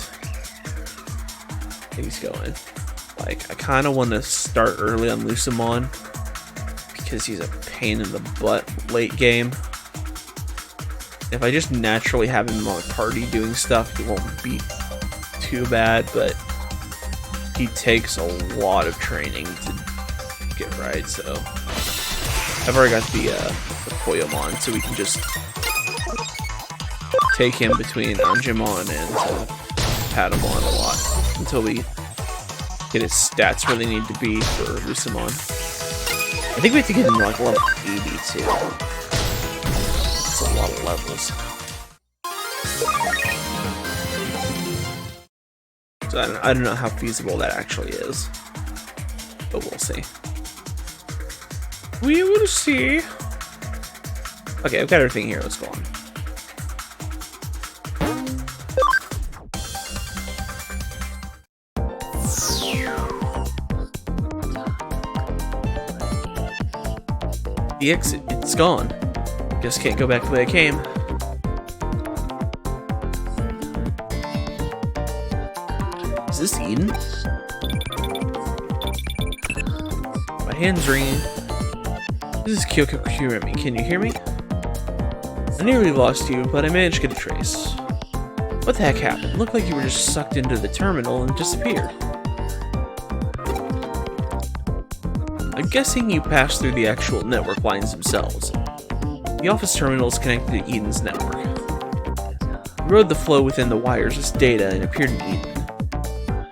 things going. Like, I kind of want to start early on Lucemon, because he's a pain in the butt late game. If I just naturally have him on a party doing stuff, it won't be too bad, but he takes a lot of training to get right, so... I've already got the Koyomon, so we can just take him between Angemon and Patamon a lot, until we get his stats where they need to be for Lucemon. I think we have to get him to like level 80 too. That's a lot of levels. So I don't know how feasible that actually is, but we'll see. We will see. Okay, I've got everything here. Let's go on. The exit, it's gone. Guess can't go back the way I came. Is this Eden? My hand's ringing. This is Kyoko Kuremi. Can you hear me? I nearly lost you, but I managed to get a trace. What the heck happened? It looked like you were just sucked into the terminal and disappeared. I'm guessing you passed through the actual network lines themselves. The office terminal is connected to Eden's network. We rode the flow within the wires as data and appeared in Eden.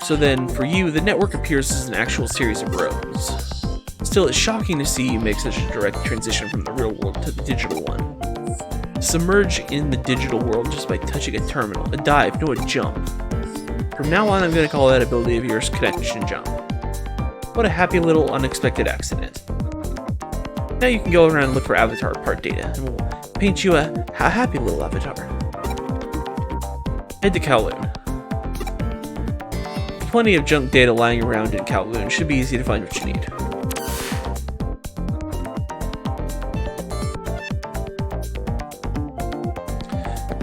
So then, for you, the network appears as an actual series of roads. Still, it's shocking to see you make such a direct transition from the real world to the digital one. Submerge in the digital world just by touching a terminal, a dive, no, a jump. From now on, I'm going to call that ability of yours connection jump. What a happy little unexpected accident. Now you can go around and look for avatar part data, and we'll paint you a happy little avatar. Head to Kowloon. Plenty of junk data lying around in Kowloon. Should be easy to find what you need.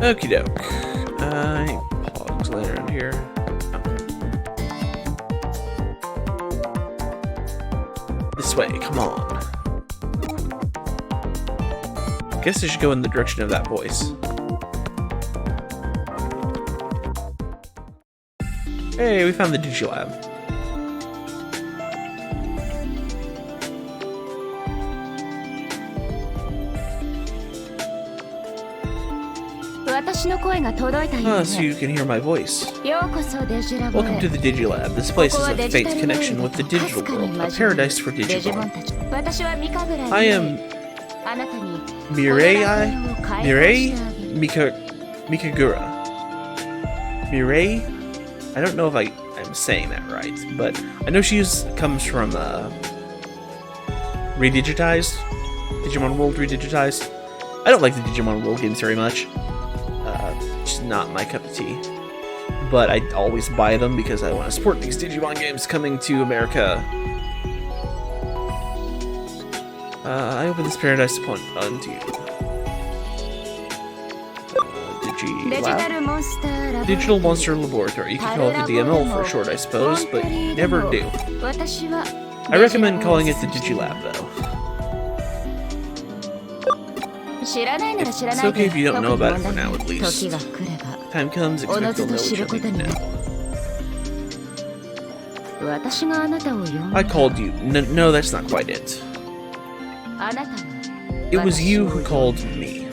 Okie doke. Any pogs laying around here? No. This way, come on. Guess I should go in the direction of that voice. Hey, we found the Digilab. So you can hear my voice. Welcome to the Digilab. This place is a faith connection with the digital world, a paradise for Digimon. I am Mirei Mikagura. Mirei? I don't know if I'm saying that right, but I know comes from Redigitized, Digimon World Redigitized. I don't like the Digimon World games very much. It's not my cup of tea. But I always buy them because I want to support these Digimon games coming to America. I open this paradise upon unto you. Digilab? Digital Monster Laboratory. You can call it the DML for short, I suppose, but never do. I recommend calling it the Digilab, though. It's okay if you don't know about it for now, at least. Time comes, expect you'll know what you need to know. I called you. No, that's not quite it. It was you who called me.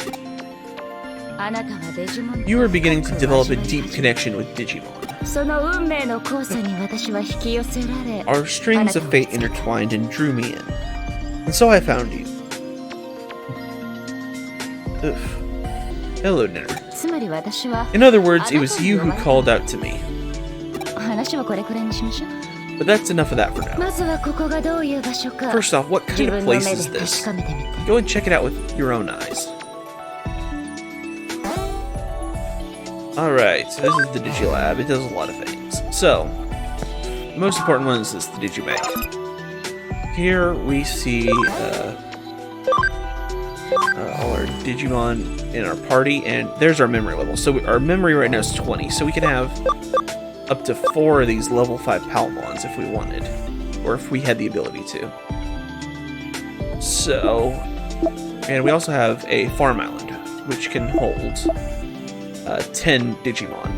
You were beginning to develop a deep connection with Digimon. Our strings of fate intertwined and drew me in. And so I found you. Oof. Hello, Dinner. In other words, it was you who called out to me. But that's enough of that for now. First off, what kind of place is this? Go and check it out with your own eyes. Alright, so this is the Digilab. It does a lot of things. So, the most important one is this, the Digibank. Here we see all our Digimon in our party, and there's our memory level. So our memory right now is 20, so we can have up to 4 of these level 5 Palmons if we wanted, or if we had the ability to. So, and we also have a farm island, which can hold 10 Digimon.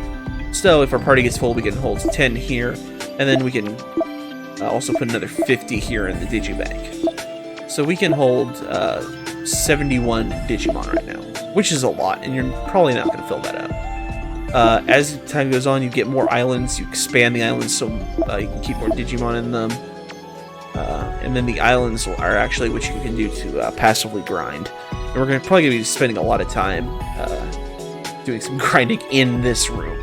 So if our party gets full, we can hold 10 here, and then we can also put another 50 here in the Digibank. So we can hold 71 Digimon right now, which is a lot, and you're probably not going to fill that up. As time goes on, you get more islands, you expand the islands so you can keep more Digimon in them. And then the islands are actually what you can do to passively grind. And we're probably going to be spending a lot of time doing some grinding in this room.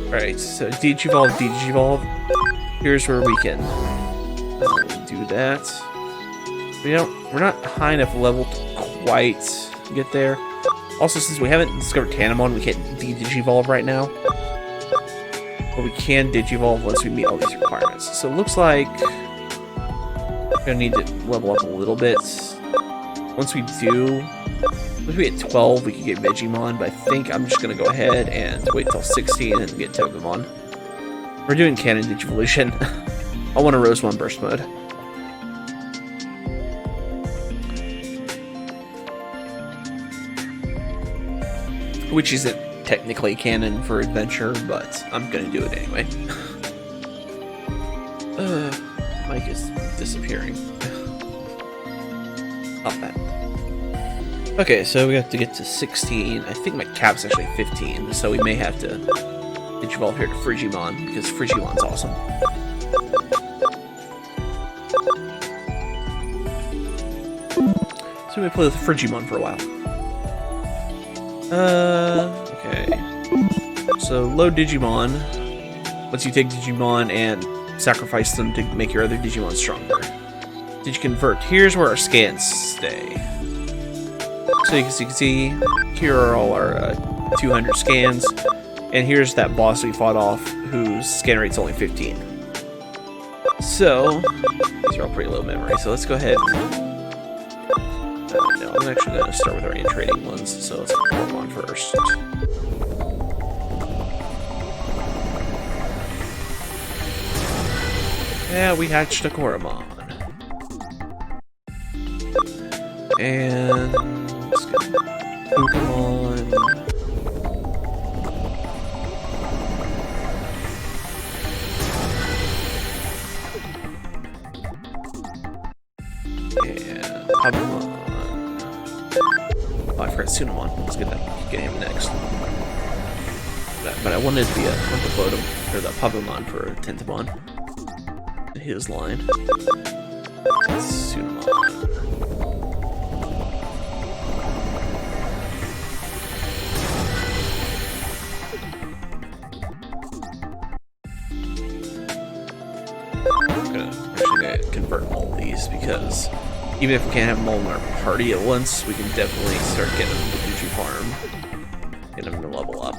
Alright, so Digivolve. Here's where we can do that. We're not high enough level to quite get there. Also, since we haven't discovered Tanamon, we can't de-Digivolve right now. But we can Digivolve once we meet all these requirements. So it looks like we're gonna need to level up a little bit. Once we get 12, we can get Vegemon, but I think I'm just gonna go ahead and wait till 16 and get Togemon. We're doing Canon Digivolution. I want a Rosemon Burst mode. Which isn't technically canon for Adventure, but I'm gonna do it anyway. Mike is disappearing. Oh, that. Okay, so we have to get to 16. I think my cap's actually 15, so we may have to evolve here to Frigimon, because Frigimon's awesome. So we play with Frigimon for a while. Okay. So load Digimon. Once you take Digimon and sacrifice them to make your other Digimon stronger. Digiconvert. Here's where our scans stay. So you can see, here are all our 200 scans, and here's that boss we fought off, whose scan rate's only 15. So, these are all pretty low memory, so let's go ahead. No, I'm actually going to start with our in-trading ones, so let's put them on first. Yeah, we hatched a Koromon. And let's get Pokemon. And Pokemon. Oh, I forgot Tsunamon. Let's get him next. But I wanted the Bodum, or the Pokemon for Tentamon. His line. Tsunamon. I'm gonna convert all these because even if we can't have them all in our party at once, we can definitely start getting them to Digi Farm, get them to level up.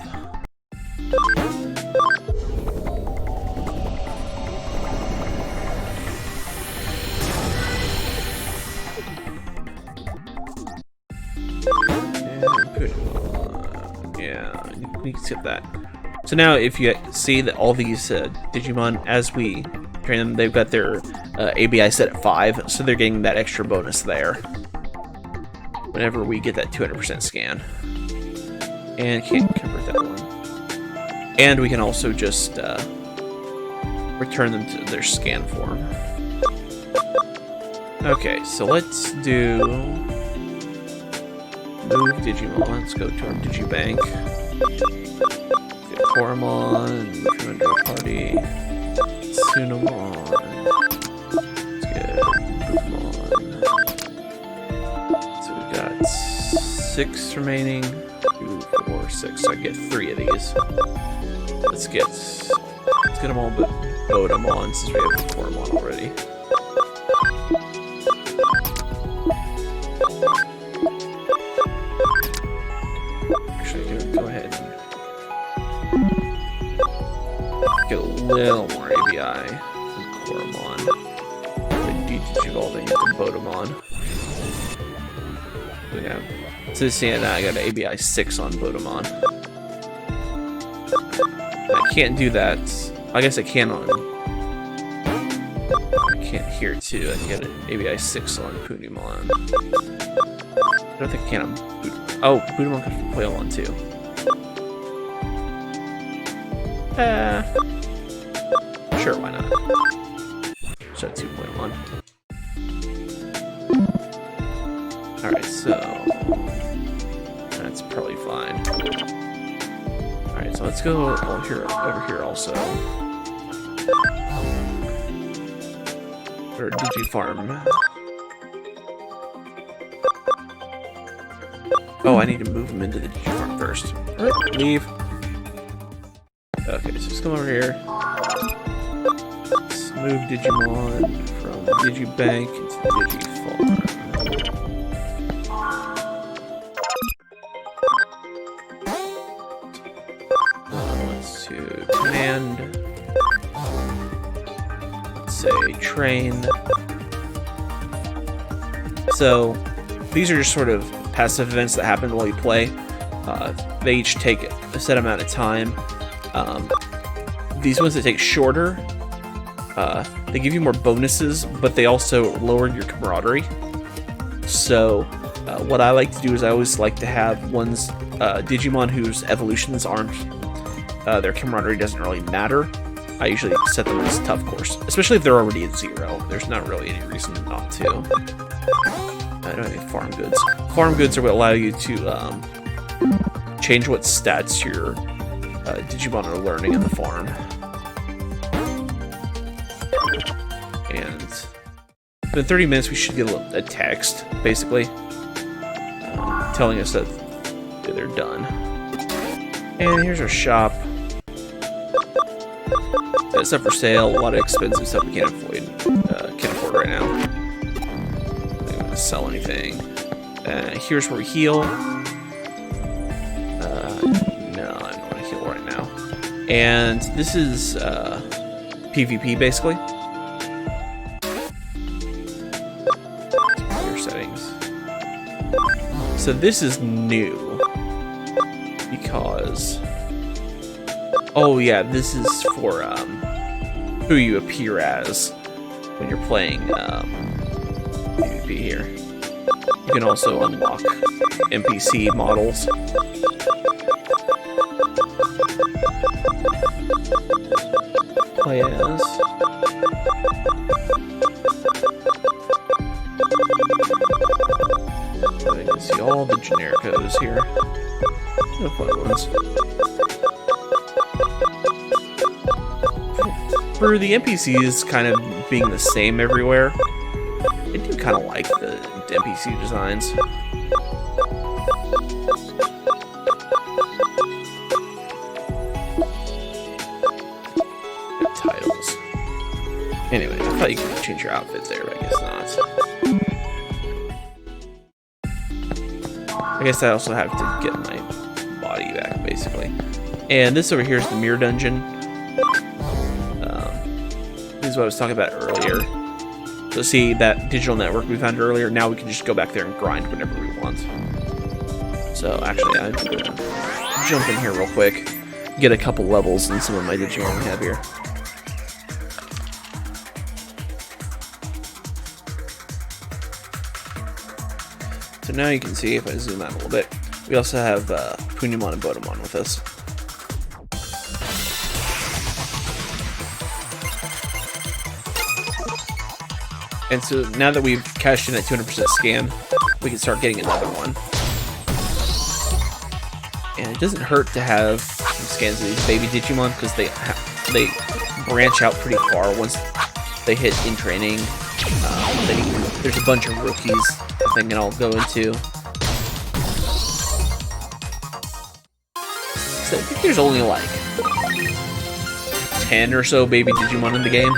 Yeah, we can skip that. So now, if you see that all these Digimon, as we train them, they've got their ABI set at 5, so they're getting that extra bonus there whenever we get that 200% scan. And can't convert that one. And we can also just return them to their scan form. Okay, so let's do move Digimon. Let's go to our Digibank. Get Koromon, move him into a party. Tsunamon. Let's get Pokemon. So we got 6 remaining. 2, 4, 6. So I get 3 of these. Let's get them all but Bodamon since we have Koromon already. Go ahead and get a little more ABI from Koromon. Digivolving into Bodamon. Yeah. So seeing that, I got an ABI 6 on Bodamon. I can't do that. I guess I can on. I can't here too. I can get an ABI 6 on Punimon. I don't think I can on Budamon. Oh, Budamon could play on too. Sure, why not? So 2.1. Alright, so that's probably fine. Alright, so let's go over here also. Or Digi Farm. Oh, I need to move him into the Digi Farm first. Alright, leave. Okay, so just come over here. Let's move Digimon from Digibank into Digifarm. Let's do command. Let's say train. So these are just sort of passive events that happen while you play. They each take a set amount of time. These ones that take shorter, they give you more bonuses, but they also lower your camaraderie. So what I like to do is I always like to have ones Digimon whose evolutions aren't their camaraderie doesn't really matter. I usually set them as tough course, especially if they're already at 0. There's not really any reason not to. I don't have any farm goods. Farm goods are what allow you to change what stats your Digimon are learning in the farm. And in 30 minutes, we should get a text, basically, telling us that they're done. And here's our shop. Got stuff for sale. A lot of expensive stuff we can't afford right now. I'm not gonna sell anything. Here's where we heal. No, I don't want to heal right now. And this is PvP, basically. Settings. So this is new because, oh yeah, this is for who you appear as when you're playing PvP here. You can also unlock NPC models. Play as. So you can see all the genericos here. No fun ones. For the NPCs kind of being the same everywhere, I do kind of like the NPC designs. The titles. Anyway, I thought you could change your outfit there, but I guess not. I guess I also have to get my body back, basically. And this over here is the mirror dungeon. This is what I was talking about earlier. So see that digital network we found earlier? Now we can just go back there and grind whenever we want. So actually, I'm gonna jump in here real quick, get a couple levels in some of my Digimon we have here. So now you can see, if I zoom out a little bit, we also have Punimon and Bodemon with us. And so now that we've cashed in at 200% scan, we can start getting another one. And it doesn't hurt to have some scans of these baby Digimon because they branch out pretty far once they hit in training. There's a bunch of rookies I think I'll go into. So I think there's only like 10 or so baby Digimon in the game.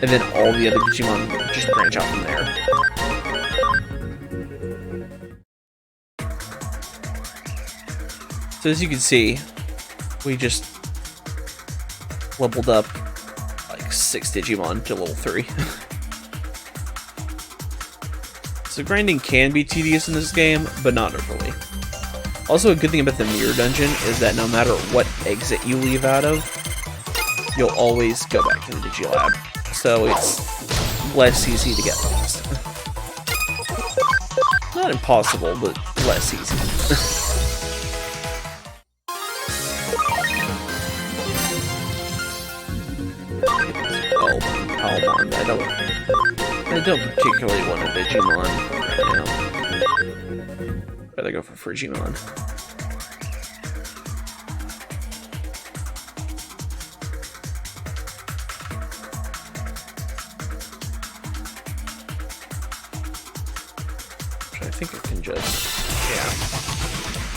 And then all the other Digimon just branch out from there. So as you can see, we just leveled up like 6 Digimon to level 3. So grinding can be tedious in this game, but not overly. Also, a good thing about the mirror dungeon is that no matter what exit you leave out of, you'll always go back to the Digilab. So it's less easy to get lost. Not impossible, but less easy. Almond. I don't particularly want a Digimon right now. I'd rather go for Frigimon. I think it can just, yeah,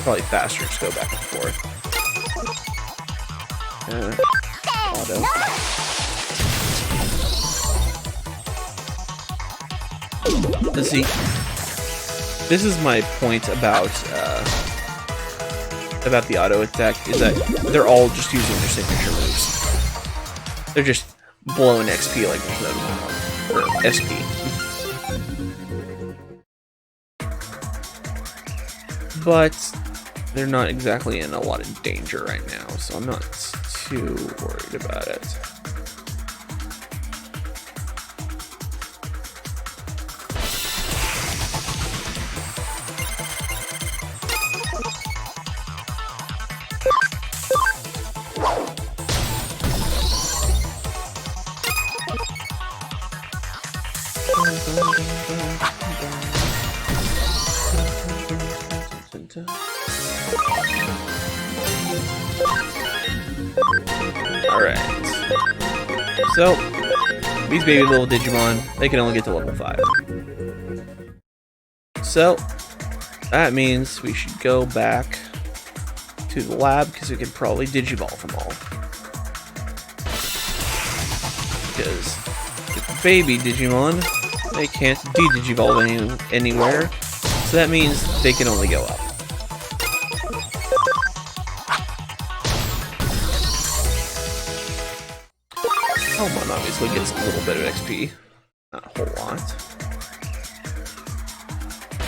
probably faster to go back and forth. Auto. Let's see. This is my point about the auto attack, is that they're all just using their signature moves. They're just blowing XP like there's no tomorrow, or SP. But they're not exactly in a lot of danger right now, so I'm not too worried about it. Alright. So, these baby little Digimon, they can only get to level 5. So, that means we should go back to the lab, because we can probably Digivolve them all. Because the baby Digimon, they can't de-Digivolve anywhere, so that means they can only go up. Palmon obviously gets a little bit of XP, not a whole lot.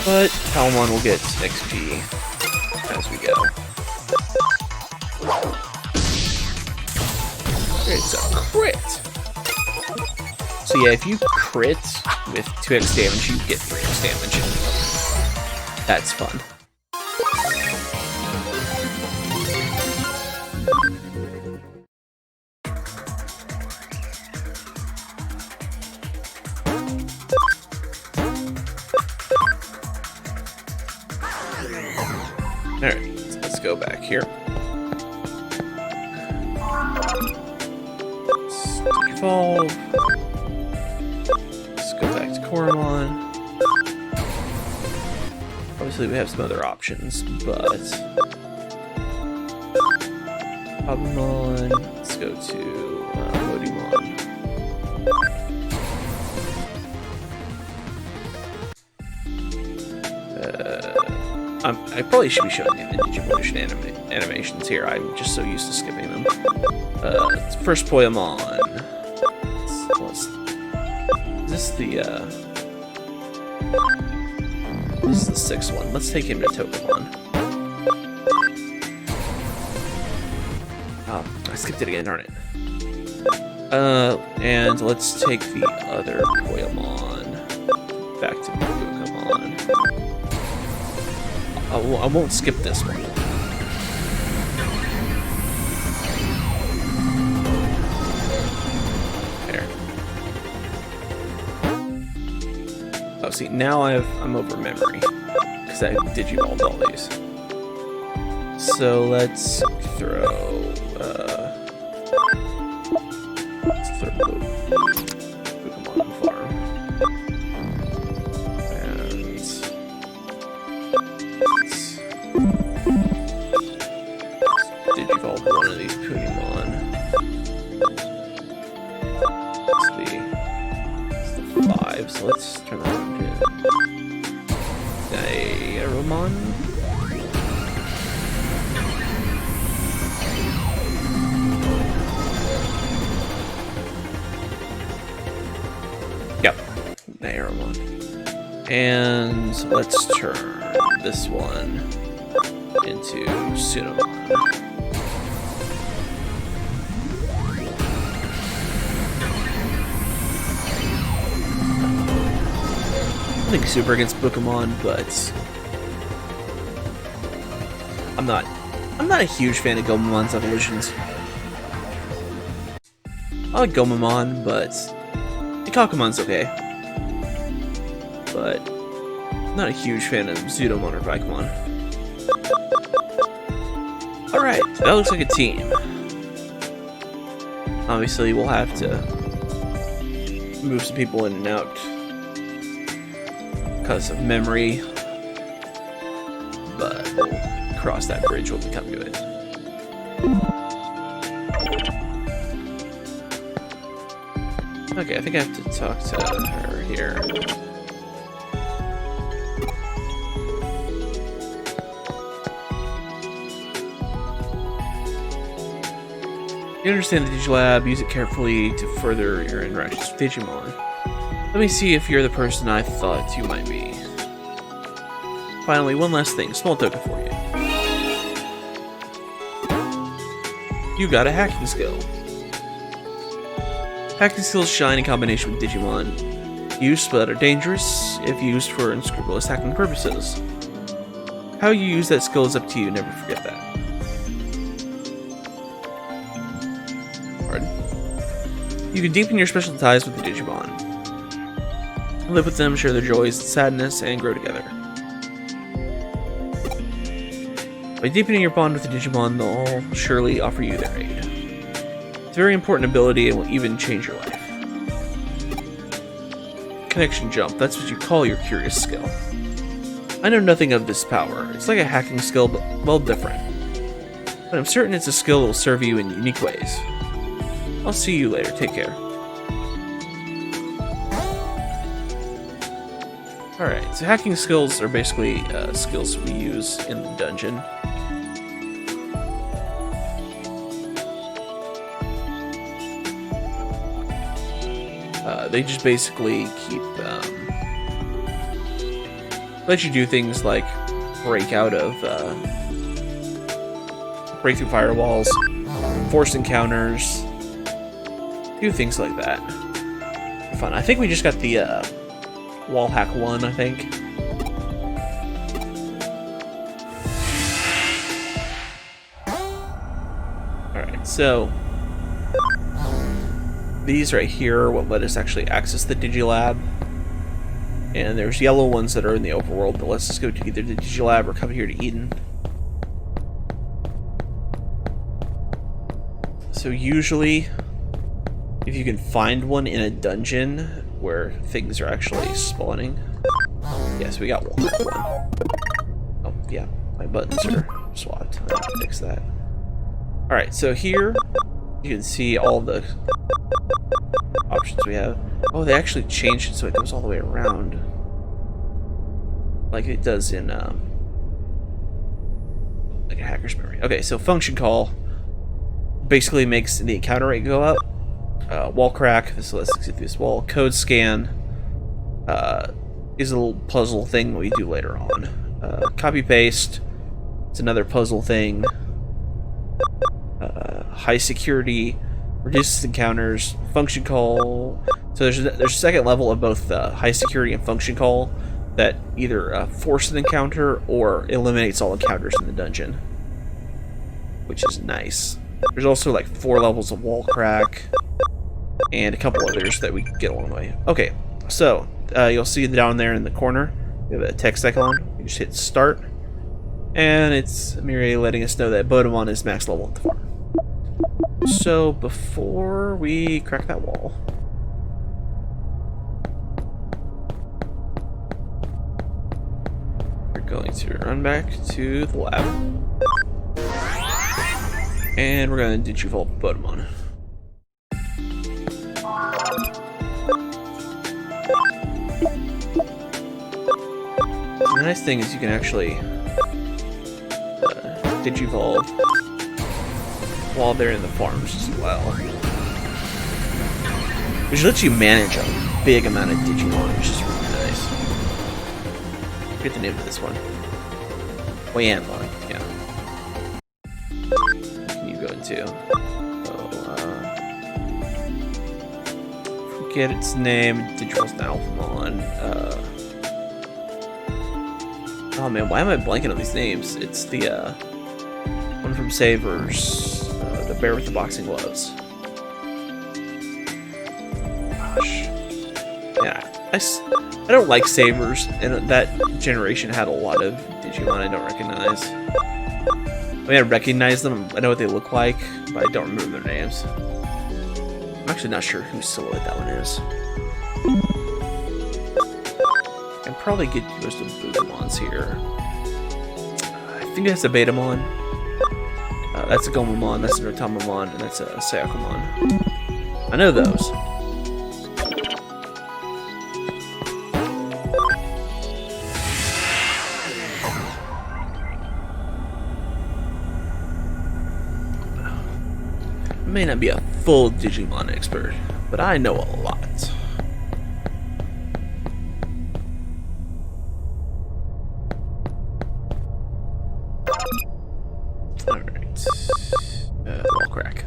But Palmon will get XP as we go. It's a crit! So yeah, if you crit with 2x damage, you get 3x damage. That's fun. Alright, let's go back here. Let's evolve. Let's go back to Koromon. Obviously we have some other options, but Agumon, let's go to Modimon. I probably should be showing you the Digivolution animations here. I'm just so used to skipping them. First Poyamon. Is this the this is the 6th one. Let's take him to Togemon. Oh, I skipped it again, darn it. And let's take the other Poyamon back to Bukamon. I won't skip this one. There. Oh, see, now I'm over memory because I Digivolved all these. So let's throw Bukamon Farm. Digivolve one of these Punimon. It's the 5, so let's turn around to Diaromon. Yep, Diaromon. And let's turn this one into Sunomon. Nothing super against Bukamon, but I'm not a huge fan of Gomamon's evolutions. I like Gomamon, but Ikakumon's okay. But I'm not a huge fan of Pseudomon or Vaikamon. Alright, that looks like a team. Obviously, we'll have to move some people in and out because of memory, but we'll cross that bridge when we come to it. Okay, I think I have to talk to her here. You understand the Digilab, use it carefully to further your interactions with Digimon. Let me see if you're the person I thought you might be. Finally, one last thing, small token for you. You got a hacking skill. Hacking skills shine in combination with Digimon. Use but are dangerous if used for unscrupulous hacking purposes. How you use that skill is up to you, never forget that. You can deepen your special ties with the Digimon. Live with them, share their joys and sadness, and grow together. By deepening your bond with the Digimon, they'll surely offer you their aid. It's a very important ability and will even change your life. Connection jump, that's what you call your curious skill. I know nothing of this power. It's like a hacking skill, but well different. But I'm certain it's a skill that will serve you in unique ways. I'll see you later. Take care. Alright, so hacking skills are basically skills we use in the dungeon. They just basically keep, let you do things like break through firewalls, force encounters, do things like that. Fun. I think we just got the wall hack 1, I think. Alright, so these right here are what let us actually access the Digilab. And there's yellow ones that are in the overworld that lets us go to either the Digilab or come here to Eden. So usually, if you can find one in a dungeon where things are actually spawning. Yes, we got one. Oh, yeah, my buttons are swapped. I need to fix that. Alright, so here you can see all the options we have. Oh, they actually changed it so it goes all the way around. Like it does in, like a hacker's memory. Okay, so function call basically makes the encounter rate go up. Wall crack, this lets us get through this wall. Code scan is a little puzzle thing we do later on. Copy paste, it's another puzzle thing. High security reduces encounters. Function call. So there's a second level of both high security and function call that either force an encounter or eliminates all encounters in the dungeon, which is nice. There's also like 4 levels of wall crack and a couple others that we get along the way. Okay, so you'll see down there in the corner we have a text icon. You just hit start, and it's merely letting us know that Bodemon is max level at the farm. So before we crack that wall, we're going to run back to the lab, and we're going to digivolve Bodemon. The nice thing is you can actually digivolve while they're in the farms as well, which lets you manage a big amount of Digimon, which is really nice. I forget the name of this one. Wayanmon, yeah. What can you go into? Forget its name. Digivol's now on. Oh man, why am I blanking on these names? It's the one from Savers. The bear with the boxing gloves. Gosh. Yeah, I don't like Savers, and that generation had a lot of Digimon I don't recognize. I mean, I recognize them, I know what they look like, but I don't remember their names. I'm actually not sure whose silhouette that one is. I can probably get most of the Bodemons here. I think that's a Betamon. That's a Gomamon, that's a Rotamamon, and that's a Sayakumon. I know those. I may not be a full Digimon expert, but I know a lot. Wall crack.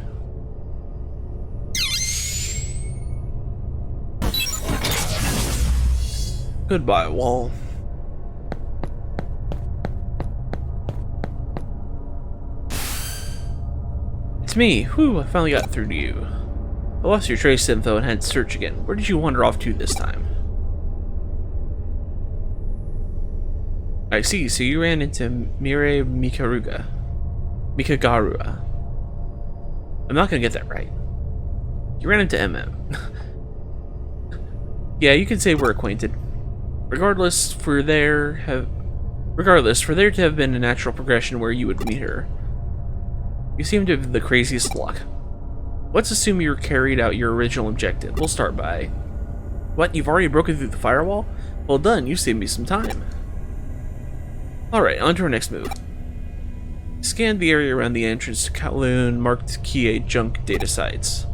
Goodbye, wall. It's me. Whew, I finally got through to you. I lost your trace info and had to search again. Where did you wander off to this time? I see, so you ran into Mire Mikagarua. I'm not gonna get that right. You ran into MM. Yeah, you can say we're acquainted. Regardless, for there to have been a natural progression where you would meet her. You seem to have the craziest luck. Let's assume you carried out your original objective. We'll start by... What, you've already broken through the firewall? Well done, you saved me some time. Alright, on to our next move. Scan the area around the entrance to Kowloon, marked Kie junk data sites.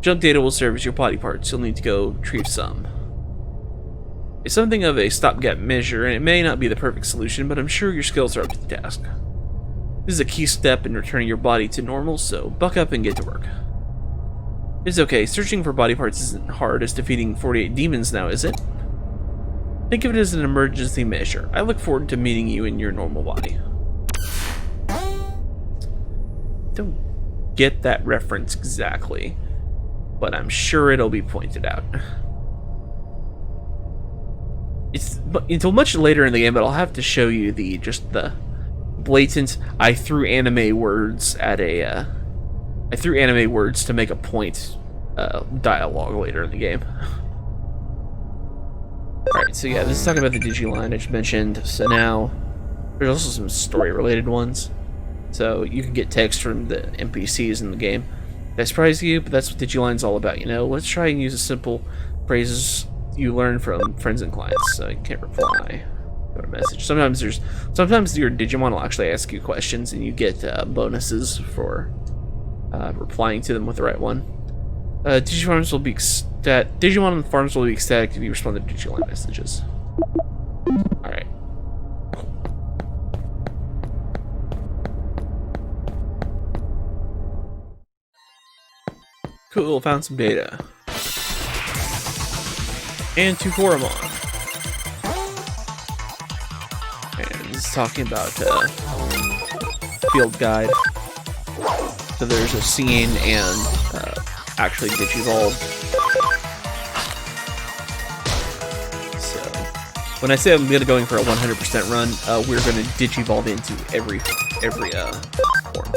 Junk data will serve as your body parts. You'll need to go retrieve some. It's something of a stopgap measure, and it may not be the perfect solution, but I'm sure your skills are up to the task. This is a key step in returning your body to normal, so buck up and get to work. It's okay, searching for body parts isn't hard as defeating 48 demons now, is it? Think of it as an emergency measure. I look forward to meeting you in your normal body. Don't get that reference exactly, but I'm sure it'll be pointed out. It's until much later in the game, but I'll have to show you the blatant I threw anime words to make a point dialogue later in the game. Alright, so yeah, this is talking about the Digiline I just mentioned. So now there's also some story related ones. So you can get text from the NPCs in the game. That surprised you, but that's what Digiline's all about, you know? Let's try and use the simple phrases you learn from friends and clients. So I can't reply. Go to message. Sometimes your Digimon will actually ask you questions and you get bonuses for replying to them with the right one. Digimon on the farms will be ecstatic if you respond to Digiline messages. Alright. Cool, found some data. And 2 Koromon. And this is talking about field guide. So there's a scene and actually Digivolve. So when I say I'm going for a 100% run, we're going to Digivolve into every form.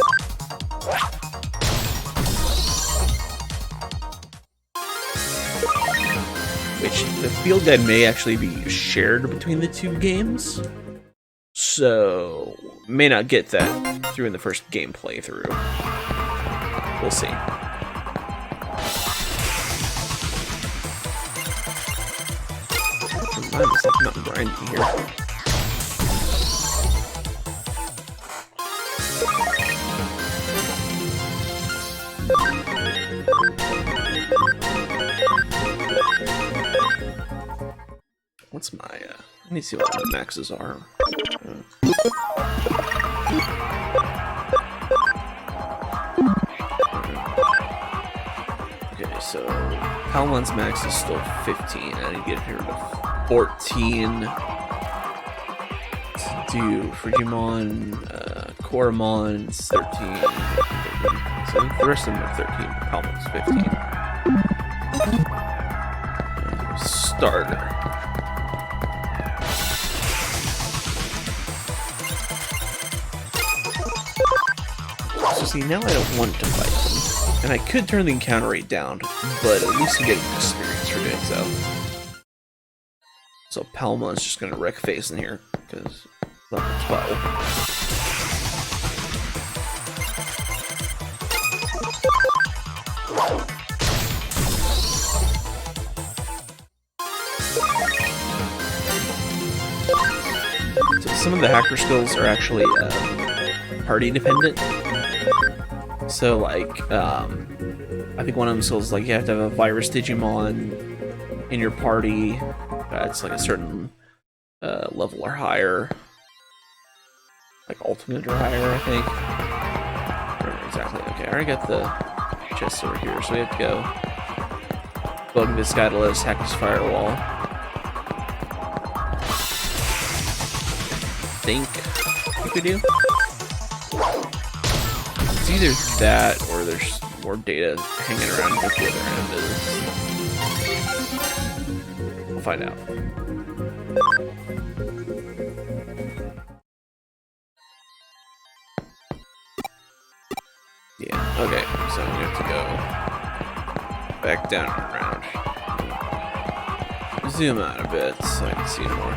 Which the field guide may actually be shared between the 2 games, so may not get that through in the first game playthrough. We'll see. I'm not grinding here. What's my, I need to see what my maxes are. Okay, so Palmon's max is still 15. I need to get here to 14 to do Frigimon, Koromon 13. So the rest of them are 13. Palmon's 15. Starter. So see, now I don't want to fight them. And I could turn the encounter rate down, but at least I'm getting experience for doing so. So Palma's just gonna wreck face in here, because level 12. So some of the hacker skills are actually party dependent. So like, I think one of them skills is like you have to have a virus Digimon in your party. It's like a certain level or higher, like ultimate or higher, I think. I don't remember exactly. Okay, I already got the chest over here, so we have to go bug this guy to let us hack his firewall. I think we could do. It's either that or there's more data hanging around at the other end is. We'll find out. Yeah, okay, so we have to go back down and around. Zoom out a bit so I can see more.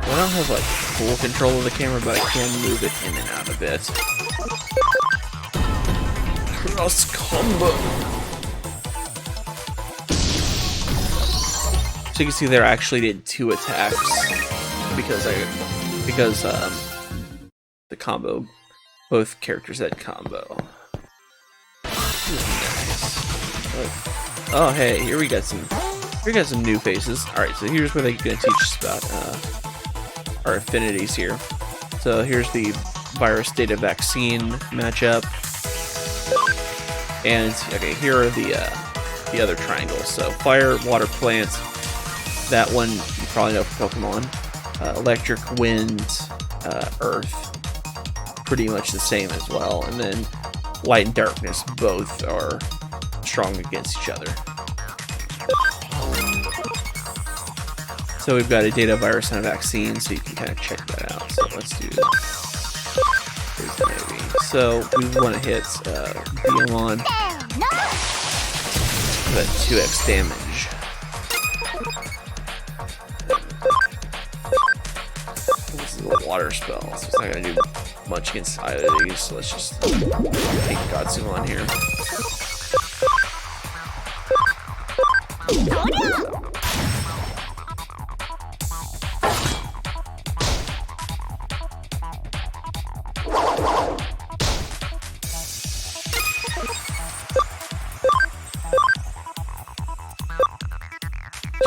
I don't have like full control of the camera, but I can move it in and out a bit. Cross combo! So you can see there I actually did 2 attacks because the combo, both characters had combo. Nice. Oh hey, here we got some new faces. Alright, so here's where they're gonna teach us about our affinities here. So here's the virus data vaccine matchup. And okay, here are the other triangles. So fire, water, plant. That one you probably know from Pokemon. Electric, wind, earth. Pretty much the same as well. And then light and darkness both are strong against each other. So we've got a data virus and a vaccine, so you can kind of check that out. So let's do this. Maybe. So we want to hit Digimon with 2x damage. This is a water spell, so it's not going to do much against either of these. So let's just take Godsumon here.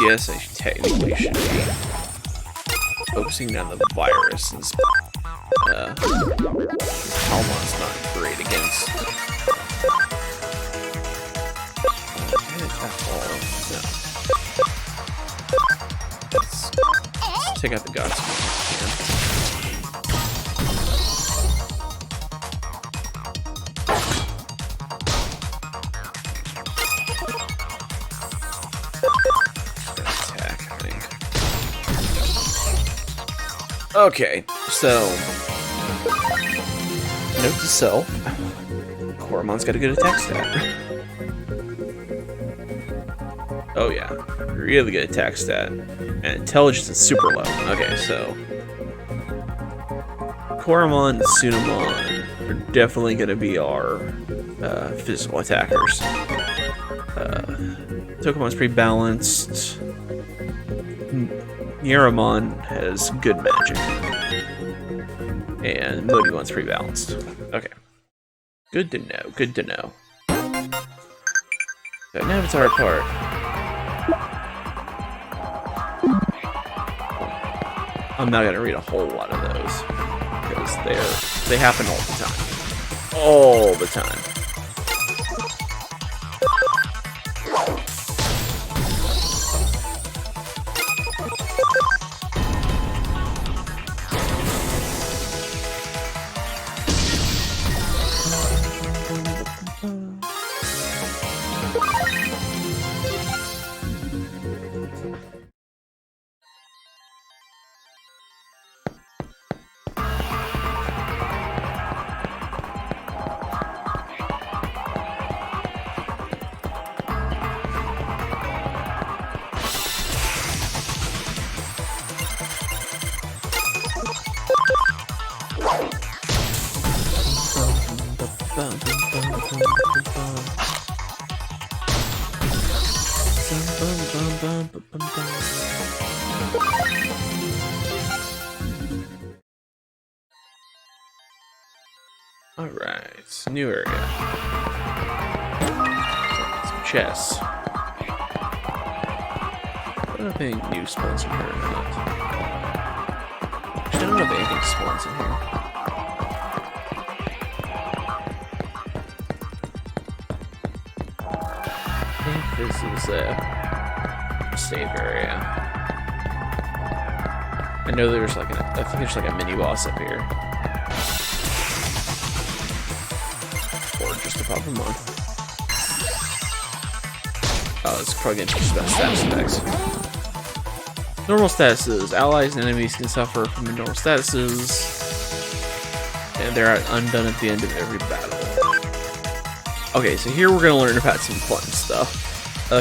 Yes, I technically should be focusing on the virus since Palmon's not great against. Let's take out the gods. Okay, so note to self, Coramon's got a good attack stat. Oh yeah, really good attack stat. And intelligence is super low. Okay, so Coramon and Tsunamon are definitely going to be our physical attackers. Tokemon's pretty balanced. Nieramon has good magic. And Modimon's pretty balanced. Okay. Good to know, good to know. So now it's our part. I'm not gonna read a whole lot of those. Because they happen all the time. All the time. Alright, new area. Some chests. I don't know if anything new spawns in here or not. Actually, I don't know if anything spawns in here. I think this is a save area. I know there's like I think there's like a mini boss up here. Just above a month. Oh, it's probably gonna teach about status effects. Normal statuses. Allies and enemies can suffer from the normal statuses. and they're undone at the end of every battle. Okay, so here we're gonna learn about some fun stuff.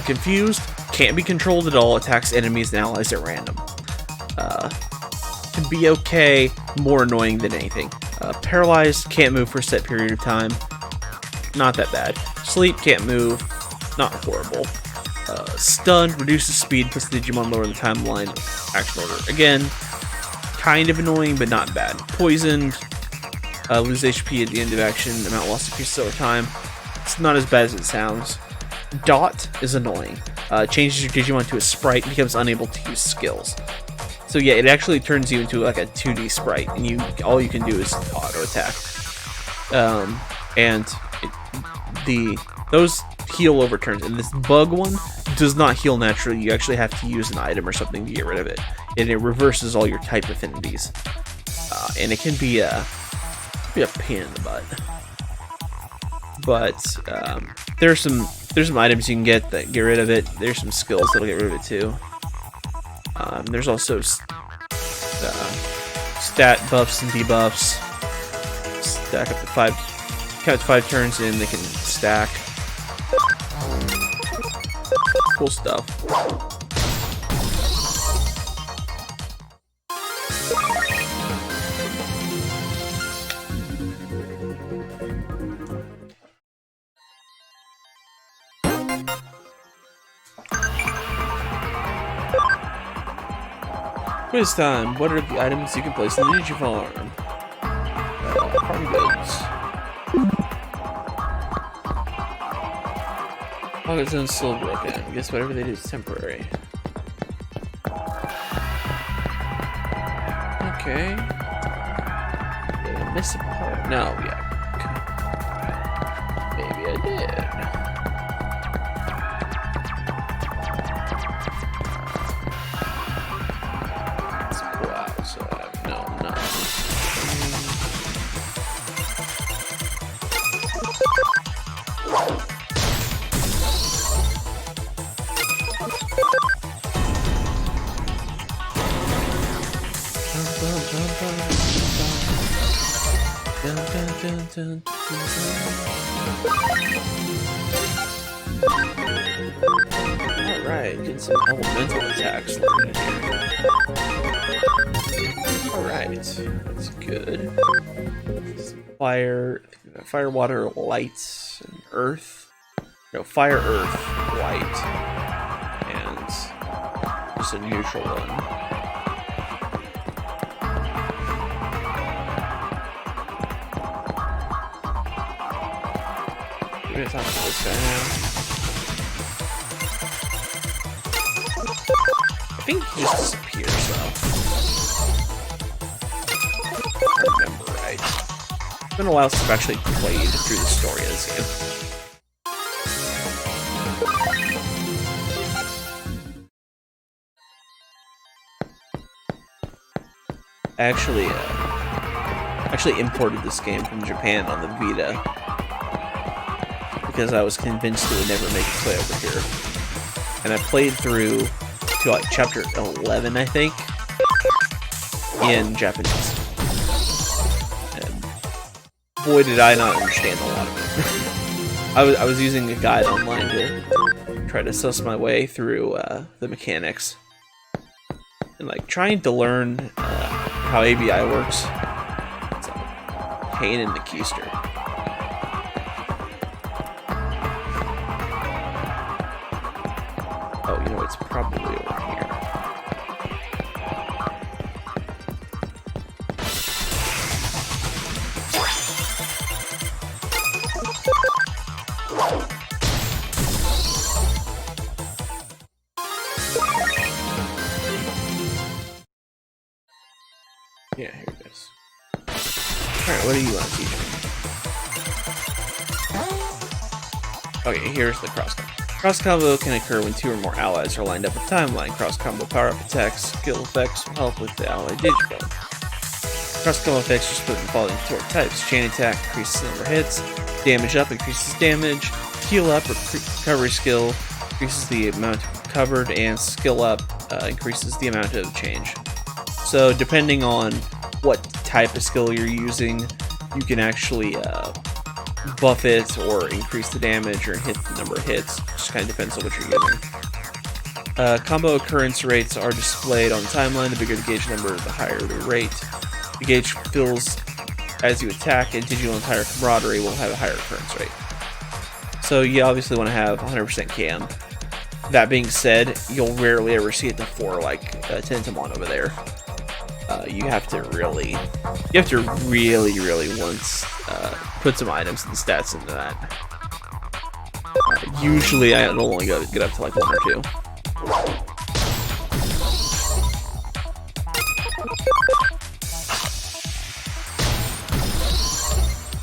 Confused, can't be controlled at all, attacks enemies and allies at random. Can be okay, more annoying than anything. Paralyzed, can't move for a set period of time. Not that bad. Sleep, can't move. Not horrible. Stunned, reduces speed, puts the Digimon lower in the timeline action order. Again, kind of annoying, but not bad. Poisoned, lose HP at the end of action, amount lost increases over time. It's not as bad as it sounds. Dot is annoying. Changes your Digimon to a sprite and becomes unable to use skills. So yeah, it actually turns you into like a 2D sprite, and all you can do is auto attack. Those heal over turns, and this bug one does not heal naturally. You actually have to use an item or something to get rid of it, and it reverses all your type affinities. And it can be a pain in the butt. But there's some items you can get that get rid of it. There's some skills that'll get rid of it too. There's also stat buffs and debuffs. Stack up to 5. Count to 5 turns in, they can stack. Cool stuff. Quiz time. What are the items you can place in the Digifarm? Farm goods. Pockets and silver. Okay, I guess whatever they do is temporary. Okay. Did I miss a part? No, yeah. Okay. Maybe I did. Alright, get some elemental attacks learned here. Alright, that's good. Fire, water, light, and earth. No, fire, earth, light, and just a neutral one. I'm gonna talk to this guy now. I think he just disappears though. If I remember right. It's been a while since I've actually played through the story of this game. I actually imported this game from Japan on the Vita because I was convinced it would never make its way over here. And I played through to like chapter 11, I think, in Japanese. And boy, did I not understand a lot of it. I was using a guide online to try to suss my way through the mechanics. And like trying to learn how ABI works. It's a pain in the keister. Oh, you know, it's probably over here. Yeah, here it is. Alright, what do you want to teach me? Okay, here's the cross combo. Cross combo can occur when 2 or more allies are lined up with timeline. Cross combo power-up attacks, skill effects will help with the ally Digimon. Cross combo effects are split in the following 4 types. Chain attack increases the number of hits, damage up increases damage, heal up or recovery skill increases the amount covered, and skill up increases the amount of change. So depending on what type of skill you're using, you can actually buff it or increase the damage or hit the number of hits. Just kind of depends on what you're using. Combo occurrence rates are displayed on the timeline. The bigger the gauge number, the higher the rate. The gauge fills as you attack, and Digimon higher camaraderie will have a higher occurrence rate. So you obviously want to have 100% cam. That being said, you'll rarely ever see it before like Tentamon over there. You have to really once put some items and stats into that. Usually I only get up to like 1 or 2.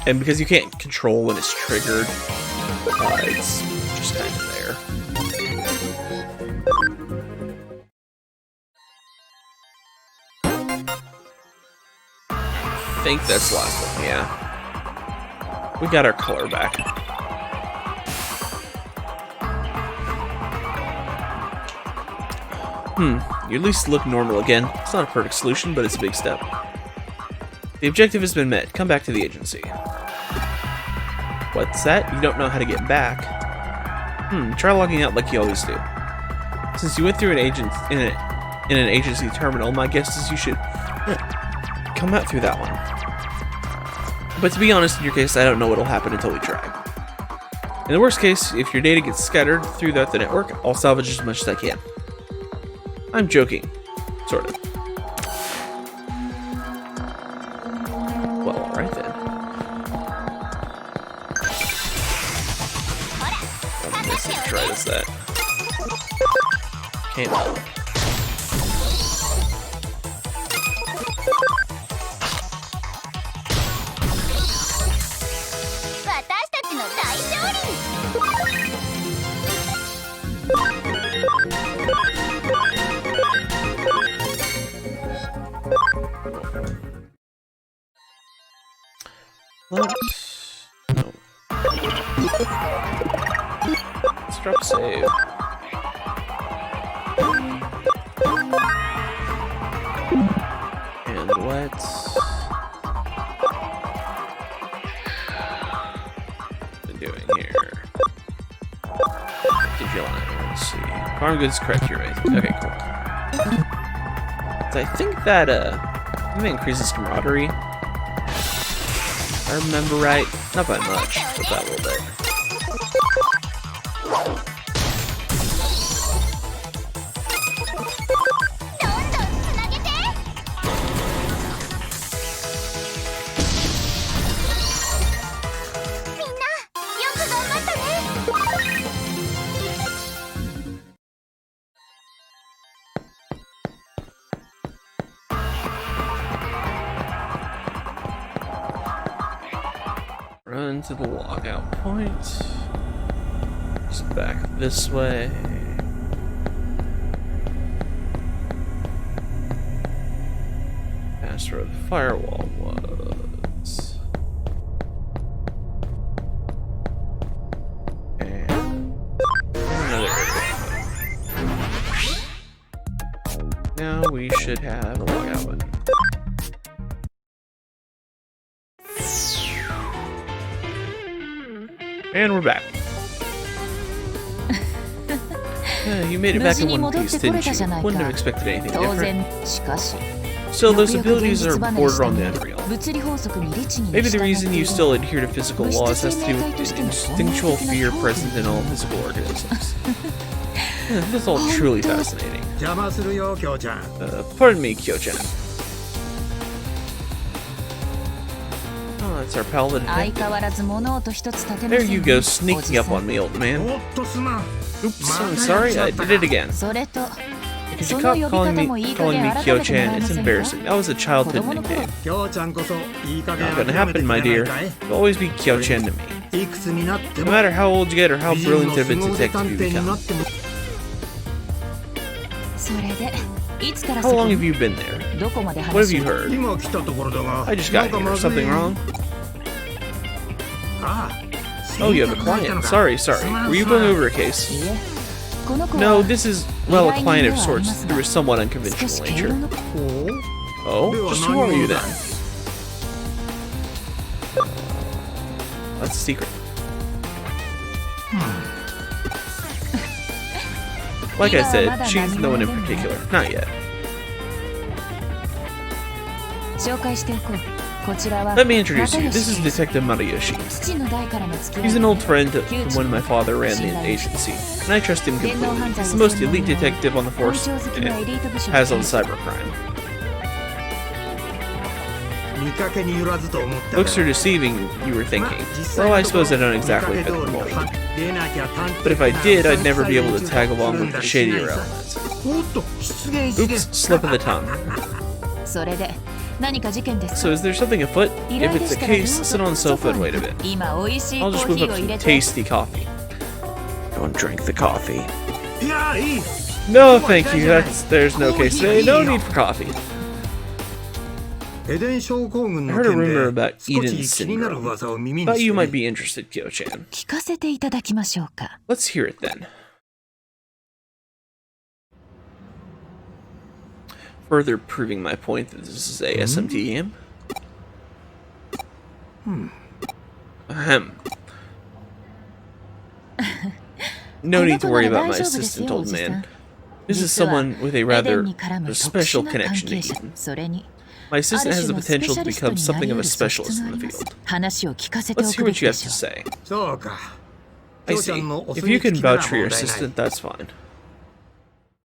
And because you can't control when it's triggered, it's just kind of there. I think that's the last one, yeah. We got our color back. You at least look normal again. It's not a perfect solution, but it's a big step. The objective has been met. Come back to the agency. What's that? You don't know how to get back? Try logging out like you always do. Since you went through an agency terminal, my guess is you should come out through that one. But to be honest, in your case, I don't know what'll happen until we try. In the worst case, if your data gets scattered throughout the network, I'll salvage as much as I can. I'm joking. Sort of. Well, alright then. I'm missing try this that. Came up. No. Let's drop save. And let's... What's it doing here? Digimon, let's see. Farm goods correct, you're right. Okay, cool. So I think that, increases camaraderie. If I remember right. Not by much, but that little bit. Run to the logout point. Just back this way. Past where the firewall was. And another area. Now we should have a logout button. And we're back. You made it back in one piece, didn't you? Wouldn't have expected anything different. So those abilities are border on the unreal. Maybe the reason you still adhere to physical laws has to do with the instinctual fear present in all physical organisms. That's all truly fascinating. Pardon me, Kyo-chan. Oh, that's our pal the detective. There you go, sneaking up on me, old man. Oops, I'm sorry, I did it again. Because you kept calling me Kyo-chan, it's embarrassing. That was a childhood nickname. Not gonna happen, my dear. You'll always be Kyo-chan to me. No matter how old you get or how brilliant of a detective you become. How long have you been there? What have you heard? I just got here. Something wrong? Oh, you have a client. Sorry. Were you going over a case? No, this is, well, a client of sorts through a somewhat unconventional nature. Oh? Just who are you then? That's a secret. Like I said, she's no one in particular. Not yet. Let me introduce you. This is Detective Marayoshi. He's an old friend from when my father ran the agency, and I trust him completely. He's the most elite detective on the force and has on cybercrime. Looks are deceiving, you were thinking. Well, I suppose I don't exactly fit the mold. But if I did, I'd never be able to tag along with the shadier elements. Oops, slip of the tongue. So is there something afoot? If it's the case, sit on the sofa and wait a bit. I'll just whip up some tasty coffee. Don't drink the coffee. No, thank you. There's no case today. No need for coffee. I heard a rumor about Eden syndrome. Thought you might be interested, Kyo-chan. Let's hear it then. Further proving my point that this is a SMT game. Ahem. No need to worry about my assistant, old man. This is someone with a rather special connection to Eden. My assistant has the potential to become something of a specialist in the field. Let's hear what you have to say. I see. If you can vouch for your assistant, that's fine.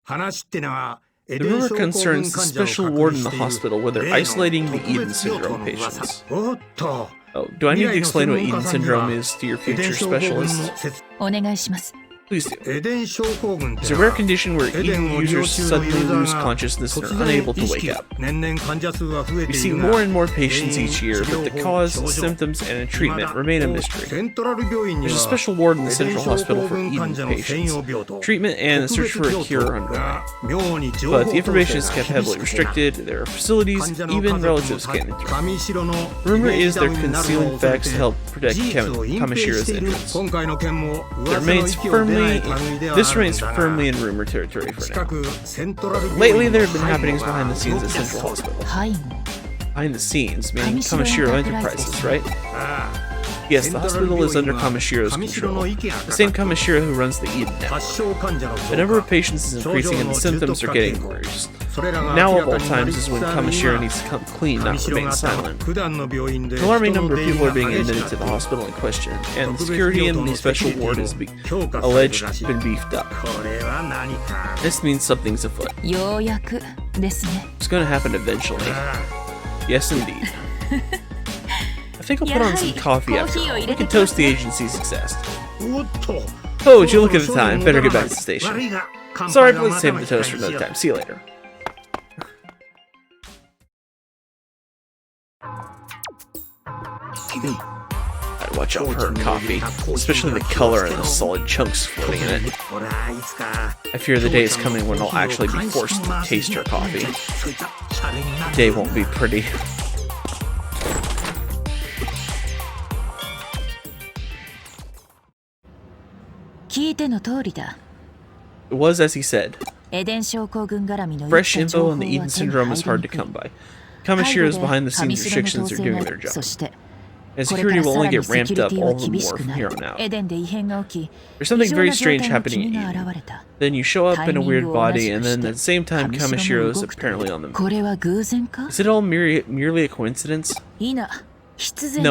The rumor concerns the special ward in the hospital where they're isolating the Eden syndrome patients. Oh, do I need to explain what Eden syndrome is to your future specialist? Please do. It's a rare condition where Eden users suddenly lose consciousness and are unable to wake up. We see more and more patients each year, but the cause, symptoms, and treatment remain a mystery. There's a special ward in the Central Hospital for Eden patients. Treatment and a search for a cure are underway. But the information is kept heavily restricted, there are facilities, even relatives can't enter. Rumor is they're concealing facts to help protect Kamoshiro's entrance. This remains firmly in rumor territory for now. Lately, there have been happenings behind the scenes at Central Hospital. Behind the scenes, meaning Kamoshiro Enterprises, right? Yes, the hospital is under Kamoshiro's control. The same Kamoshiro who runs the Eden network. The number of patients is increasing and the symptoms are getting worse. Now of all times is when Kamoshiro needs to come clean, not remain silent. An alarming number of people are being admitted to the hospital in question, and the security in the special ward is alleged been beefed up. This means something's afoot. It's gonna happen eventually. Yes, indeed. I think I'll put on some coffee after all. We can toast the agency's success. Oh, would you look at the time? Better get back to the station. Sorry, but let's save the toast for another time. See you later. I'd watch out for her coffee, especially the color and the solid chunks floating in it. I fear the day is coming when I'll actually be forced to taste her coffee. The day won't be pretty. It was as he said. Fresh info on the Eden syndrome is hard to come by. Kamoshiro's behind-the-scenes restrictions are doing their job. And security will only get ramped up all the more from here on out. There's something very strange happening at Eden. Then you show up in a weird body, and then at the same time Kamoshiro is apparently on the move. Is it all merely a coincidence? No,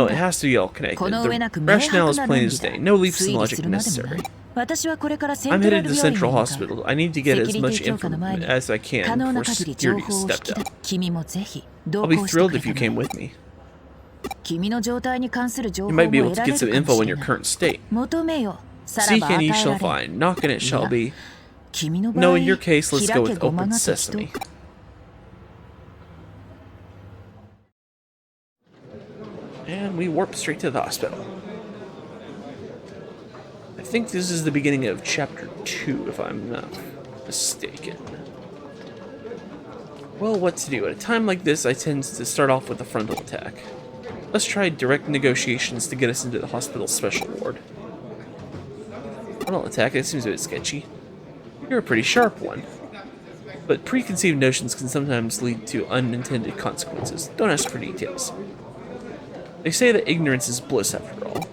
it has to be all connected. The rationale is plain as day. No leaps in logic necessary. I'm headed to Central Hospital. I need to get as much info as I can before security is stepped up. I'll be thrilled if you came with me. You might be able to get some info on your current state. Seek and ye shall find. Knock and it shall be. No, in your case, let's go with open sesame. And we warp straight to the hospital. I think this is the beginning of Chapter 2, if I'm not mistaken. Well, what to do? At a time like this, I tend to start off with a frontal attack. Let's try direct negotiations to get us into the hospital's special ward. Frontal attack, it seems a bit sketchy. You're a pretty sharp one. But preconceived notions can sometimes lead to unintended consequences. Don't ask for details. They say that ignorance is bliss, after all.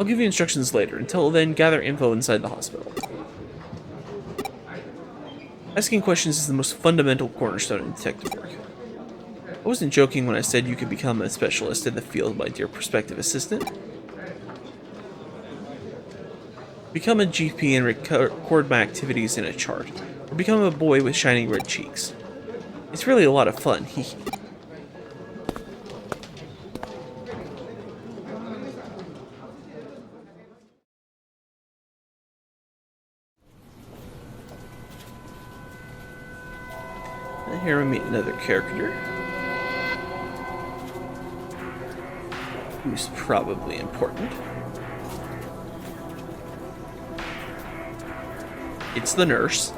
I'll give you instructions later. Until then, gather info inside the hospital. Asking questions is the most fundamental cornerstone in detective work. I wasn't joking when I said you could become a specialist in the field, my dear prospective assistant. Become a GP and record my activities in a chart. Or become a boy with shining red cheeks. It's really a lot of fun, hee hee. And here we meet another character. Who's probably important. It's the nurse.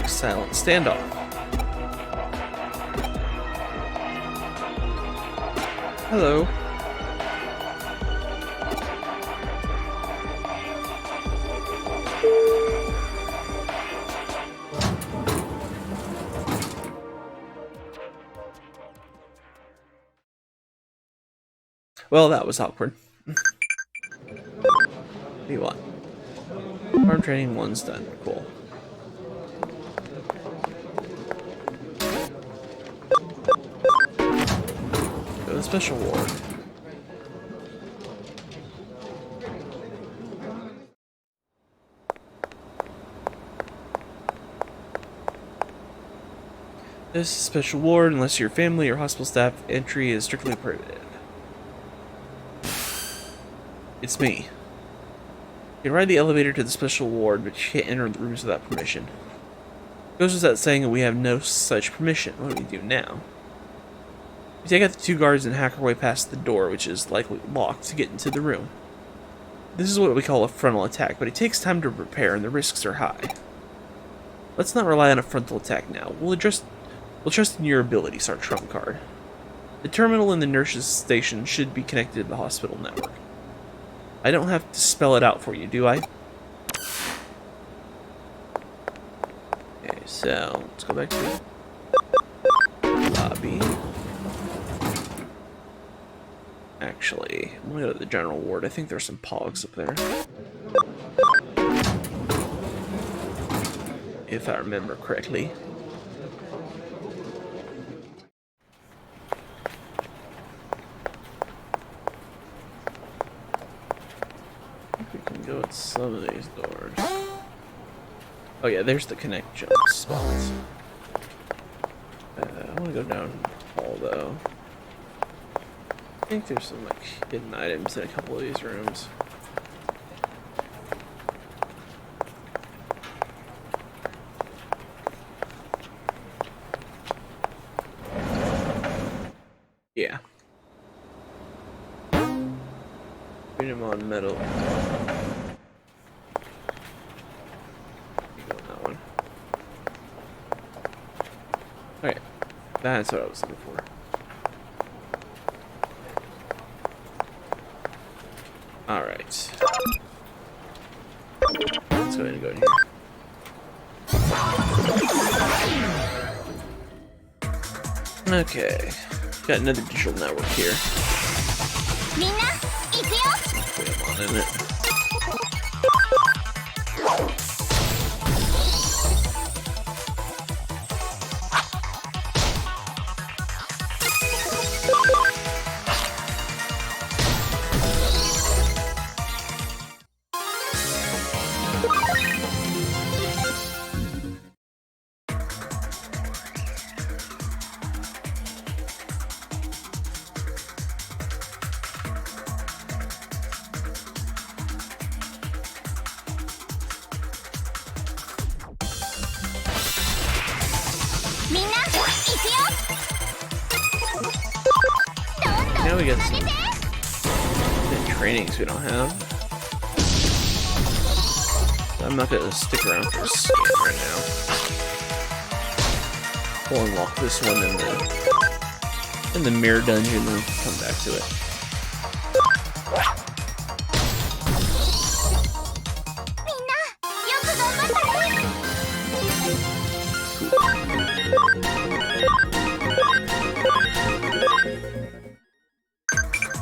Silent standoff. Hello. Well, that was awkward. What do you want? Arm training 1's done. Cool. Go to the special ward. This is a special ward. Unless your family or hospital staff, entry is strictly prohibited. It's me. You can ride the elevator to the special ward, but you can't enter the rooms without permission. It goes without saying that we have no such permission. What do we do now? We take out the 2 guards and hack our way past the door, which is likely locked, to get into the room. This is what we call a frontal attack, but it takes time to prepare and the risks are high. Let's not rely on a frontal attack now. We'll trust in your abilities, our trump card. The terminal in the nurse's station should be connected to the hospital network. I don't have to spell it out for you, do I? Okay, so let's go back to the lobby. Actually, I'm gonna go to the general ward. I think there's some pogs up there. If I remember correctly. Go at some of these doors. Oh yeah, there's the connect jump spots. I want to go down the hall though. I think there's some like hidden items in a couple of these rooms. Yeah. Digimon metal. Okay, that's what I was looking for. Alright. Let's go ahead and go in here. Okay. Got another digital network here. Put them on in it. Now we got some trainings we don't have. I'm not gonna stick around for a scan right now. We'll unlock this one in the mirror dungeon and we'll come back to it.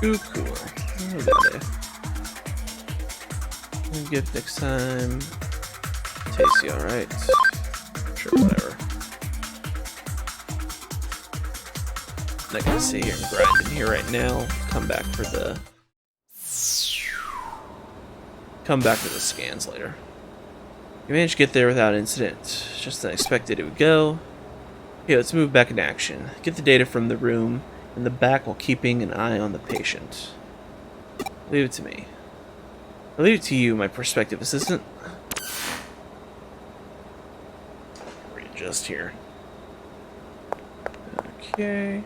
Ooh, cool. Oh, got it. Gift next time. Tasty, alright. Sure, whatever. Not gonna sit here and grind in here right now. Come back for the scans later. You managed to get there without incident. Just as I expected it would go. Okay, let's move back into action. Get the data from the room in the back while keeping an eye on the patient. Leave it to me. I'll leave it to you, my prospective assistant. Readjust here. Okay.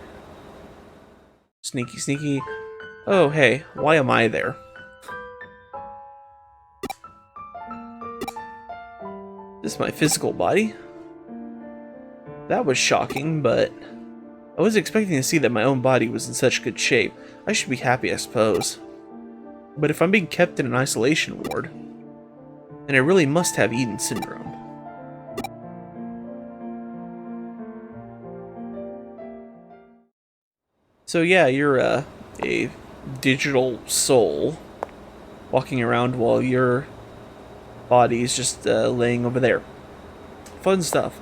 Sneaky, sneaky. Oh, hey, why am I there? This is my physical body? That was shocking, but I wasn't expecting to see that my own body was in such good shape. I should be happy, I suppose. But if I'm being kept in an isolation ward, then I really must have Eden syndrome. So yeah, you're a digital soul walking around while your body's just laying over there. Fun stuff.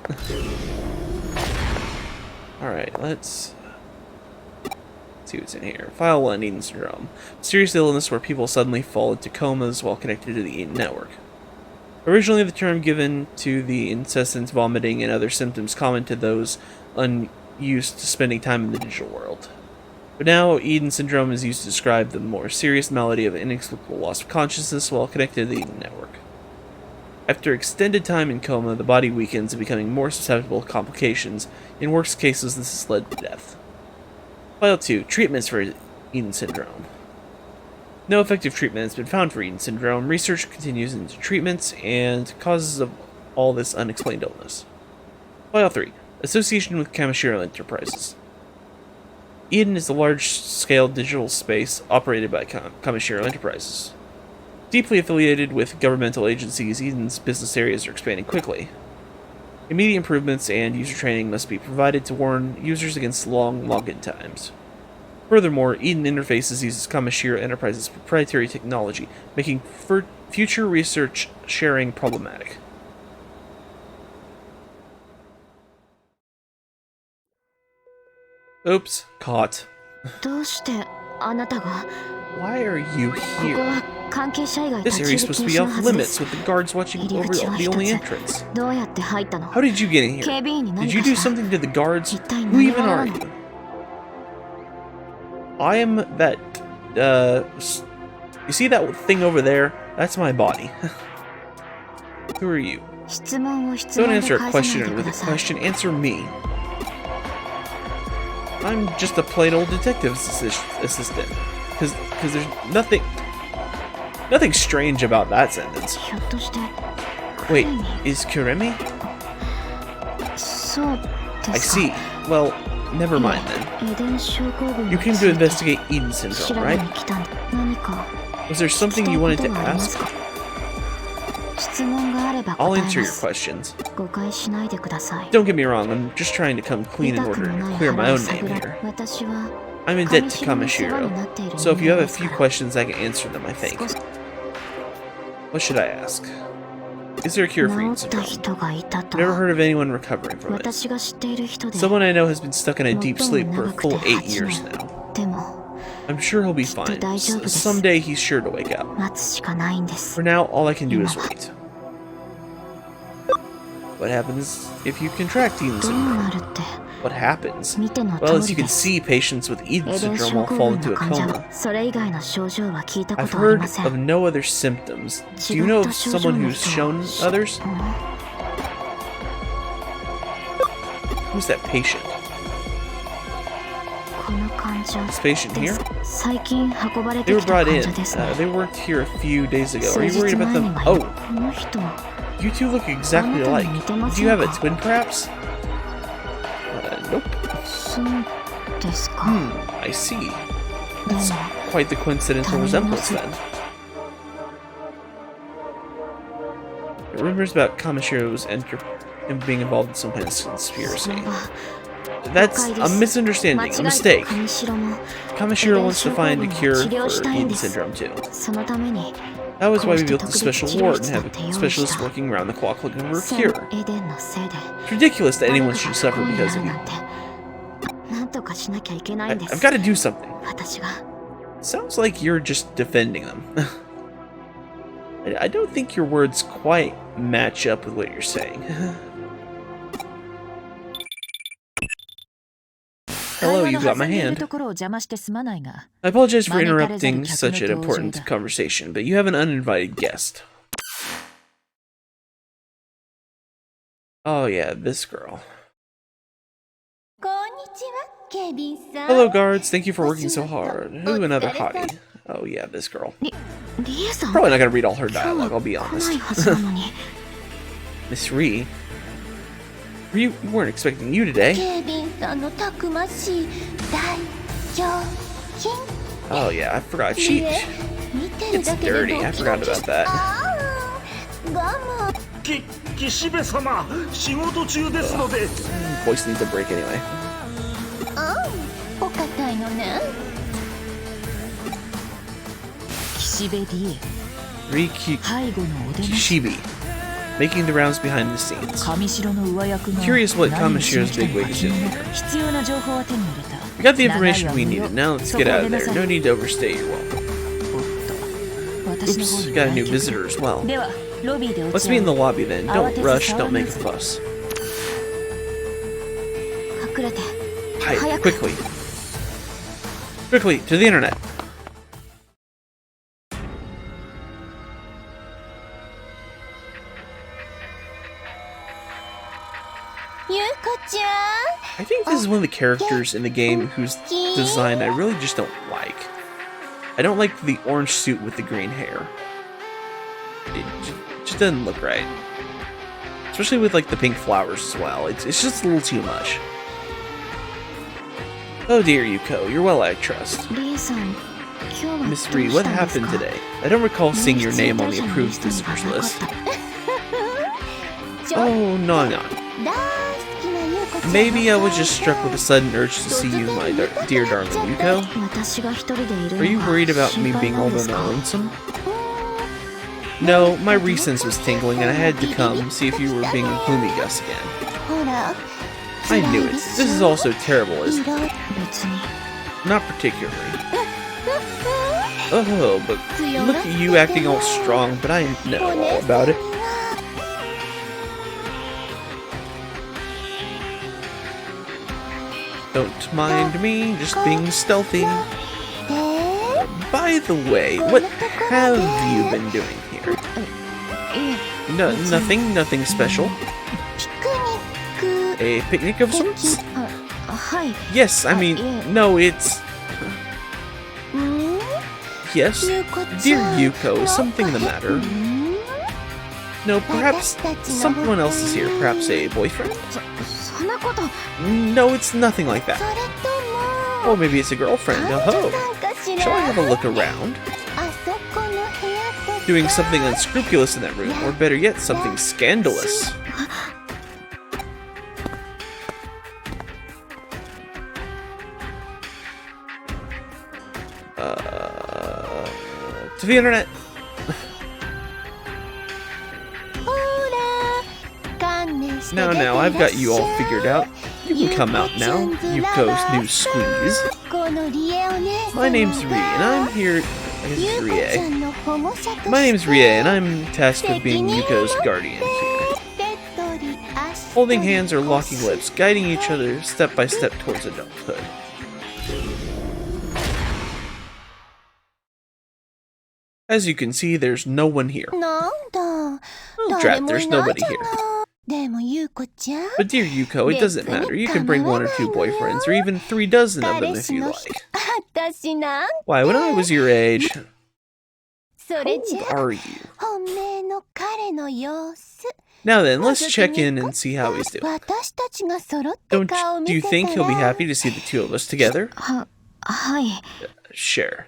Alright, let's see what's in here. File 1, Eden syndrome. Serious illness where people suddenly fall into comas while connected to the Eden network. Originally the term given to the incessant vomiting and other symptoms common to those unused to spending time in the digital world. But now Eden syndrome is used to describe the more serious malady of inexplicable loss of consciousness while connected to the Eden network. After extended time in coma, the body weakens and becoming more susceptible to complications. In worst cases, this has led to death. File 2. Treatments for Eden syndrome. No effective treatment has been found for Eden syndrome. Research continues into treatments and causes of all this unexplained illness. File 3. Association with Kamishiro Enterprises. Eden is a large-scale digital space operated by Kamishiro Enterprises. Deeply affiliated with governmental agencies, Eden's business areas are expanding quickly. Immediate improvements and user training must be provided to warn users against long login times. Furthermore, Eden Interfaces uses Kamishiro Enterprises' proprietary technology, making future research sharing problematic. Oops, caught. Why are you here? This area is supposed to be off limits with the guards watching over the only entrance. How did you get in here? Did you do something to the guards? Who even are you? I am that, you see that thing over there? That's my body. Who are you? Don't answer a question with a question, answer me. I'm just a plain old detective assistant. Because there's nothing strange about that sentence. Wait, is Kuremi? I see. Well, never mind then. You came to investigate Eden syndrome, right? Was there something you wanted to ask? I'll answer your questions. Don't get me wrong, I'm just trying to come clean in order and clear my own name here. I'm in debt to Kamishiro, so if you have a few questions, I can answer them, I think. What should I ask? Is there a cure for Eden syndrome? Never heard of anyone recovering from it. Someone I know has been stuck in a deep sleep for a full 8 years now. I'm sure he'll be fine. Someday he's sure to wake up. For now, all I can do is wait. What happens if you contract Eden syndrome? What happens? Well, as you can see, patients with Eden syndrome all fall into a coma. I've heard of no other symptoms. Do you know of someone who's shown others? Who's that patient? This patient here? They were brought in. They worked here a few days ago. Are you worried about them? Oh! You two look exactly alike. Do you have a twin, perhaps? I see. That's quite the coincidental resemblance then. The rumors about Kamashiro's and being involved in some kind of conspiracy. That's a misunderstanding, a mistake. Kamashiro wants to find a cure for Eden Syndrome too. That was why we built the special ward and have a specialist working around the clock looking for a cure. It's ridiculous that anyone should suffer because of you. I've got to do something. Sounds like you're just defending them. I don't think your words quite match up with what you're saying. Hello, you got my hand. I apologize for interrupting such an important conversation, but you have an uninvited guest. Oh yeah, this girl. Hello guards, thank you for working so hard. Ooh, another hottie. Oh yeah, this girl. Probably not gonna read all her dialogue, I'll be honest. Miss Rie? We weren't expecting you today. Oh yeah, I forgot. It's dirty. I forgot about that. Voice needs a break anyway. Kishibe. Making the rounds behind the scenes. Curious what Kamashiro's big wig is doing here. We got the information we needed, now let's get out of there. No need to overstay your welcome. Oops, got a new visitor as well. Let's meet in the lobby then. Don't rush, don't make a fuss. Hide, quickly. Quickly, to the internet. I think this is one of the characters in the game whose design I really just don't like. I don't like the orange suit with the green hair. It just doesn't look right. Especially with like the pink flowers as well. It's just a little too much. Oh dear, Yuko, you're well I trust. Miss Rie, what happened today? I don't recall seeing your name on the approved visitors list. Oh, no. Maybe I was just struck with a sudden urge to see you, my dear darling Yuko. Are you worried about me being all alone and lonesome? No, my resense was tingling and I had to come see if you were being a gloomy Gus again. I knew it. This is all so terrible, isn't it? Not particularly. Oh, but look at you acting all strong, but I know all about it. Don't mind me, just being stealthy. By the way, what have you been doing here? No, nothing special. A picnic of sorts? Yes, I mean, no, it's... Yes? Dear Yuko, is something the matter? No, perhaps someone else is here. Perhaps a boyfriend? No, it's nothing like that. Or maybe it's a girlfriend. Oh, shall I have a look around? Doing something unscrupulous in that room, or better yet, something scandalous. To the internet. Now, I've got you all figured out. You can come out now, Yuko's new squeeze. My name's Rie, and I'm here... My name's Rie, and I'm tasked with being Yuko's guardian here. Holding hands or locking lips, guiding each other step by step towards adulthood. As you can see, there's no one here. Oh, drat, there's nobody here. But dear Yuko, it doesn't matter. You can bring 1 or 2 boyfriends, or even 3 dozen of them if you like. Why, when I was your age... How old are you? Now then, let's check in and see how he's doing. 私たちが揃って顔を Do 見 you せ think た he'll be ら happy to see the two of us together? はい。 Sure.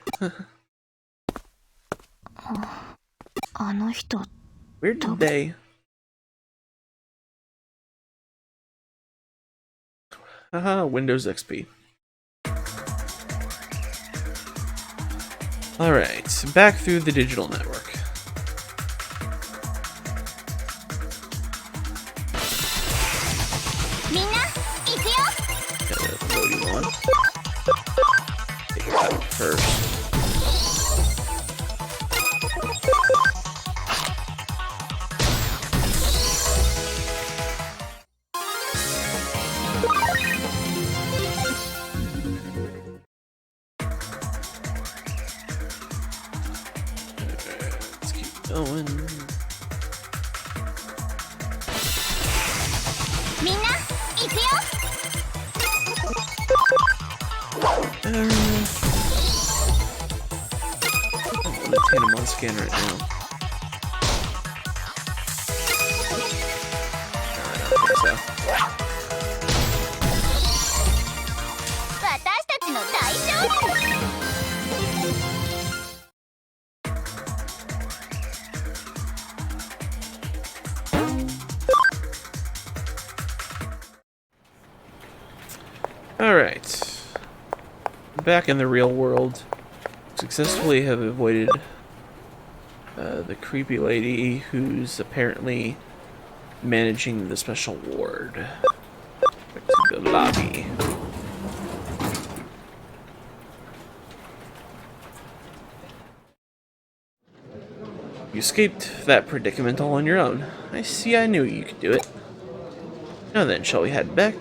あの人 Where did they? Haha, Windows XP. Alright, back through the digital network. Loading on. Take it out first. Let's keep going. I'm gonna him on scan right now. No, I don't think so. Alright. Back in the real world. Successfully have avoided the creepy lady who's apparently managing the special ward. Back to the lobby. You escaped that predicament all on your own. I see, I knew you could do it. Now then, shall we head back?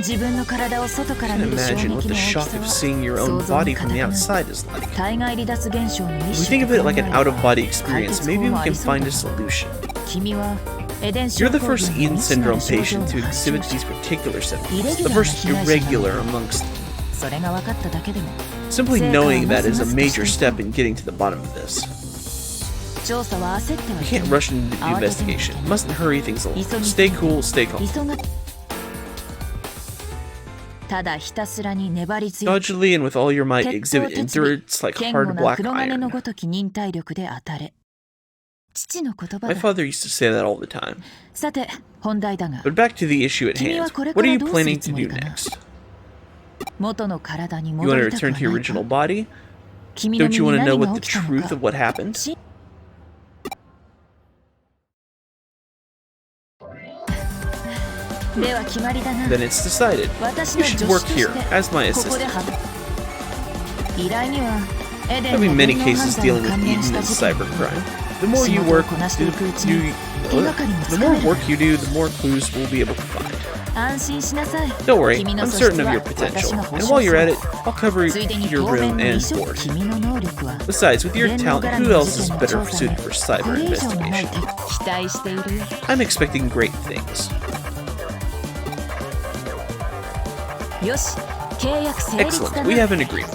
Imagine what the shock of seeing your own body from the outside is like. If we think of it like an out-of-body experience, maybe we can find a solution. You're the first Eden syndrome patient to exhibit these particular symptoms, the first irregular amongst them. Simply knowing that is a major step in getting to the bottom of this. We can't rush into the investigation. Mustn't hurry things along. Stay cool, stay calm. Doggedly and with all your might, exhibit endurance like hard black iron. My father used to say that all the time. But back to the issue at hand. What are you planning to do next? You want to return to your original body? Don't you want to know what the truth of what happened? Then it's decided. You should work here, as my assistant. There'll be many cases dealing with Eden and cybercrime. The more you work, the more work you do, the more clues we'll be able to find. Don't worry, I'm certain of your potential, and while you're at it, I'll cover your room and board. Besides, with your talent, who else is better suited for cyber investigation? I'm expecting great things. Excellent, we have an agreement.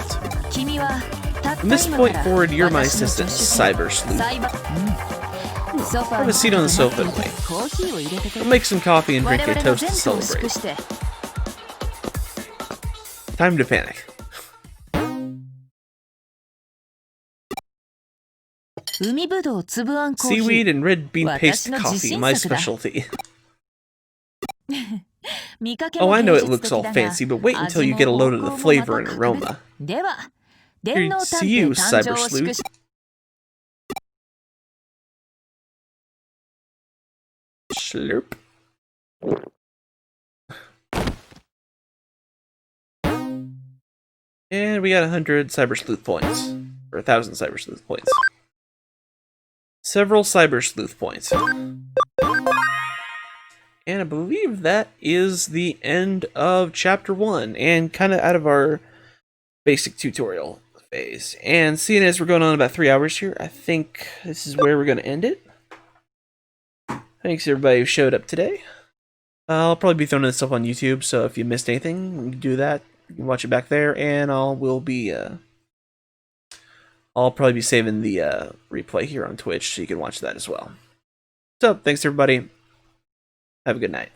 From this point forward, you're my assistant, Cyber Sleuth. Have a seat on the sofa and wait. We'll make some coffee and drink a toast to celebrate. Time to panic. Seaweed and red bean paste coffee, my specialty. Oh, I know it looks all fancy, but wait until you get a load of the flavor and aroma. Here's to you, Cyber Sleuth. Slurp. And we got 100 Cyber Sleuth points. Or 1,000 Cyber Sleuth points. Several Cyber Sleuth points. And I believe that is the end of Chapter 1, and kind of out of our basic tutorial phase. And seeing as we're going on about 3 hours here, I think this is where we're going to end it. Thanks everybody who showed up today. I'll probably be throwing this stuff on YouTube, so if you missed anything, you can do that You can watch it back there, and I'll probably be saving the replay here on Twitch, so you can watch that as well. So, thanks everybody. Have a good night.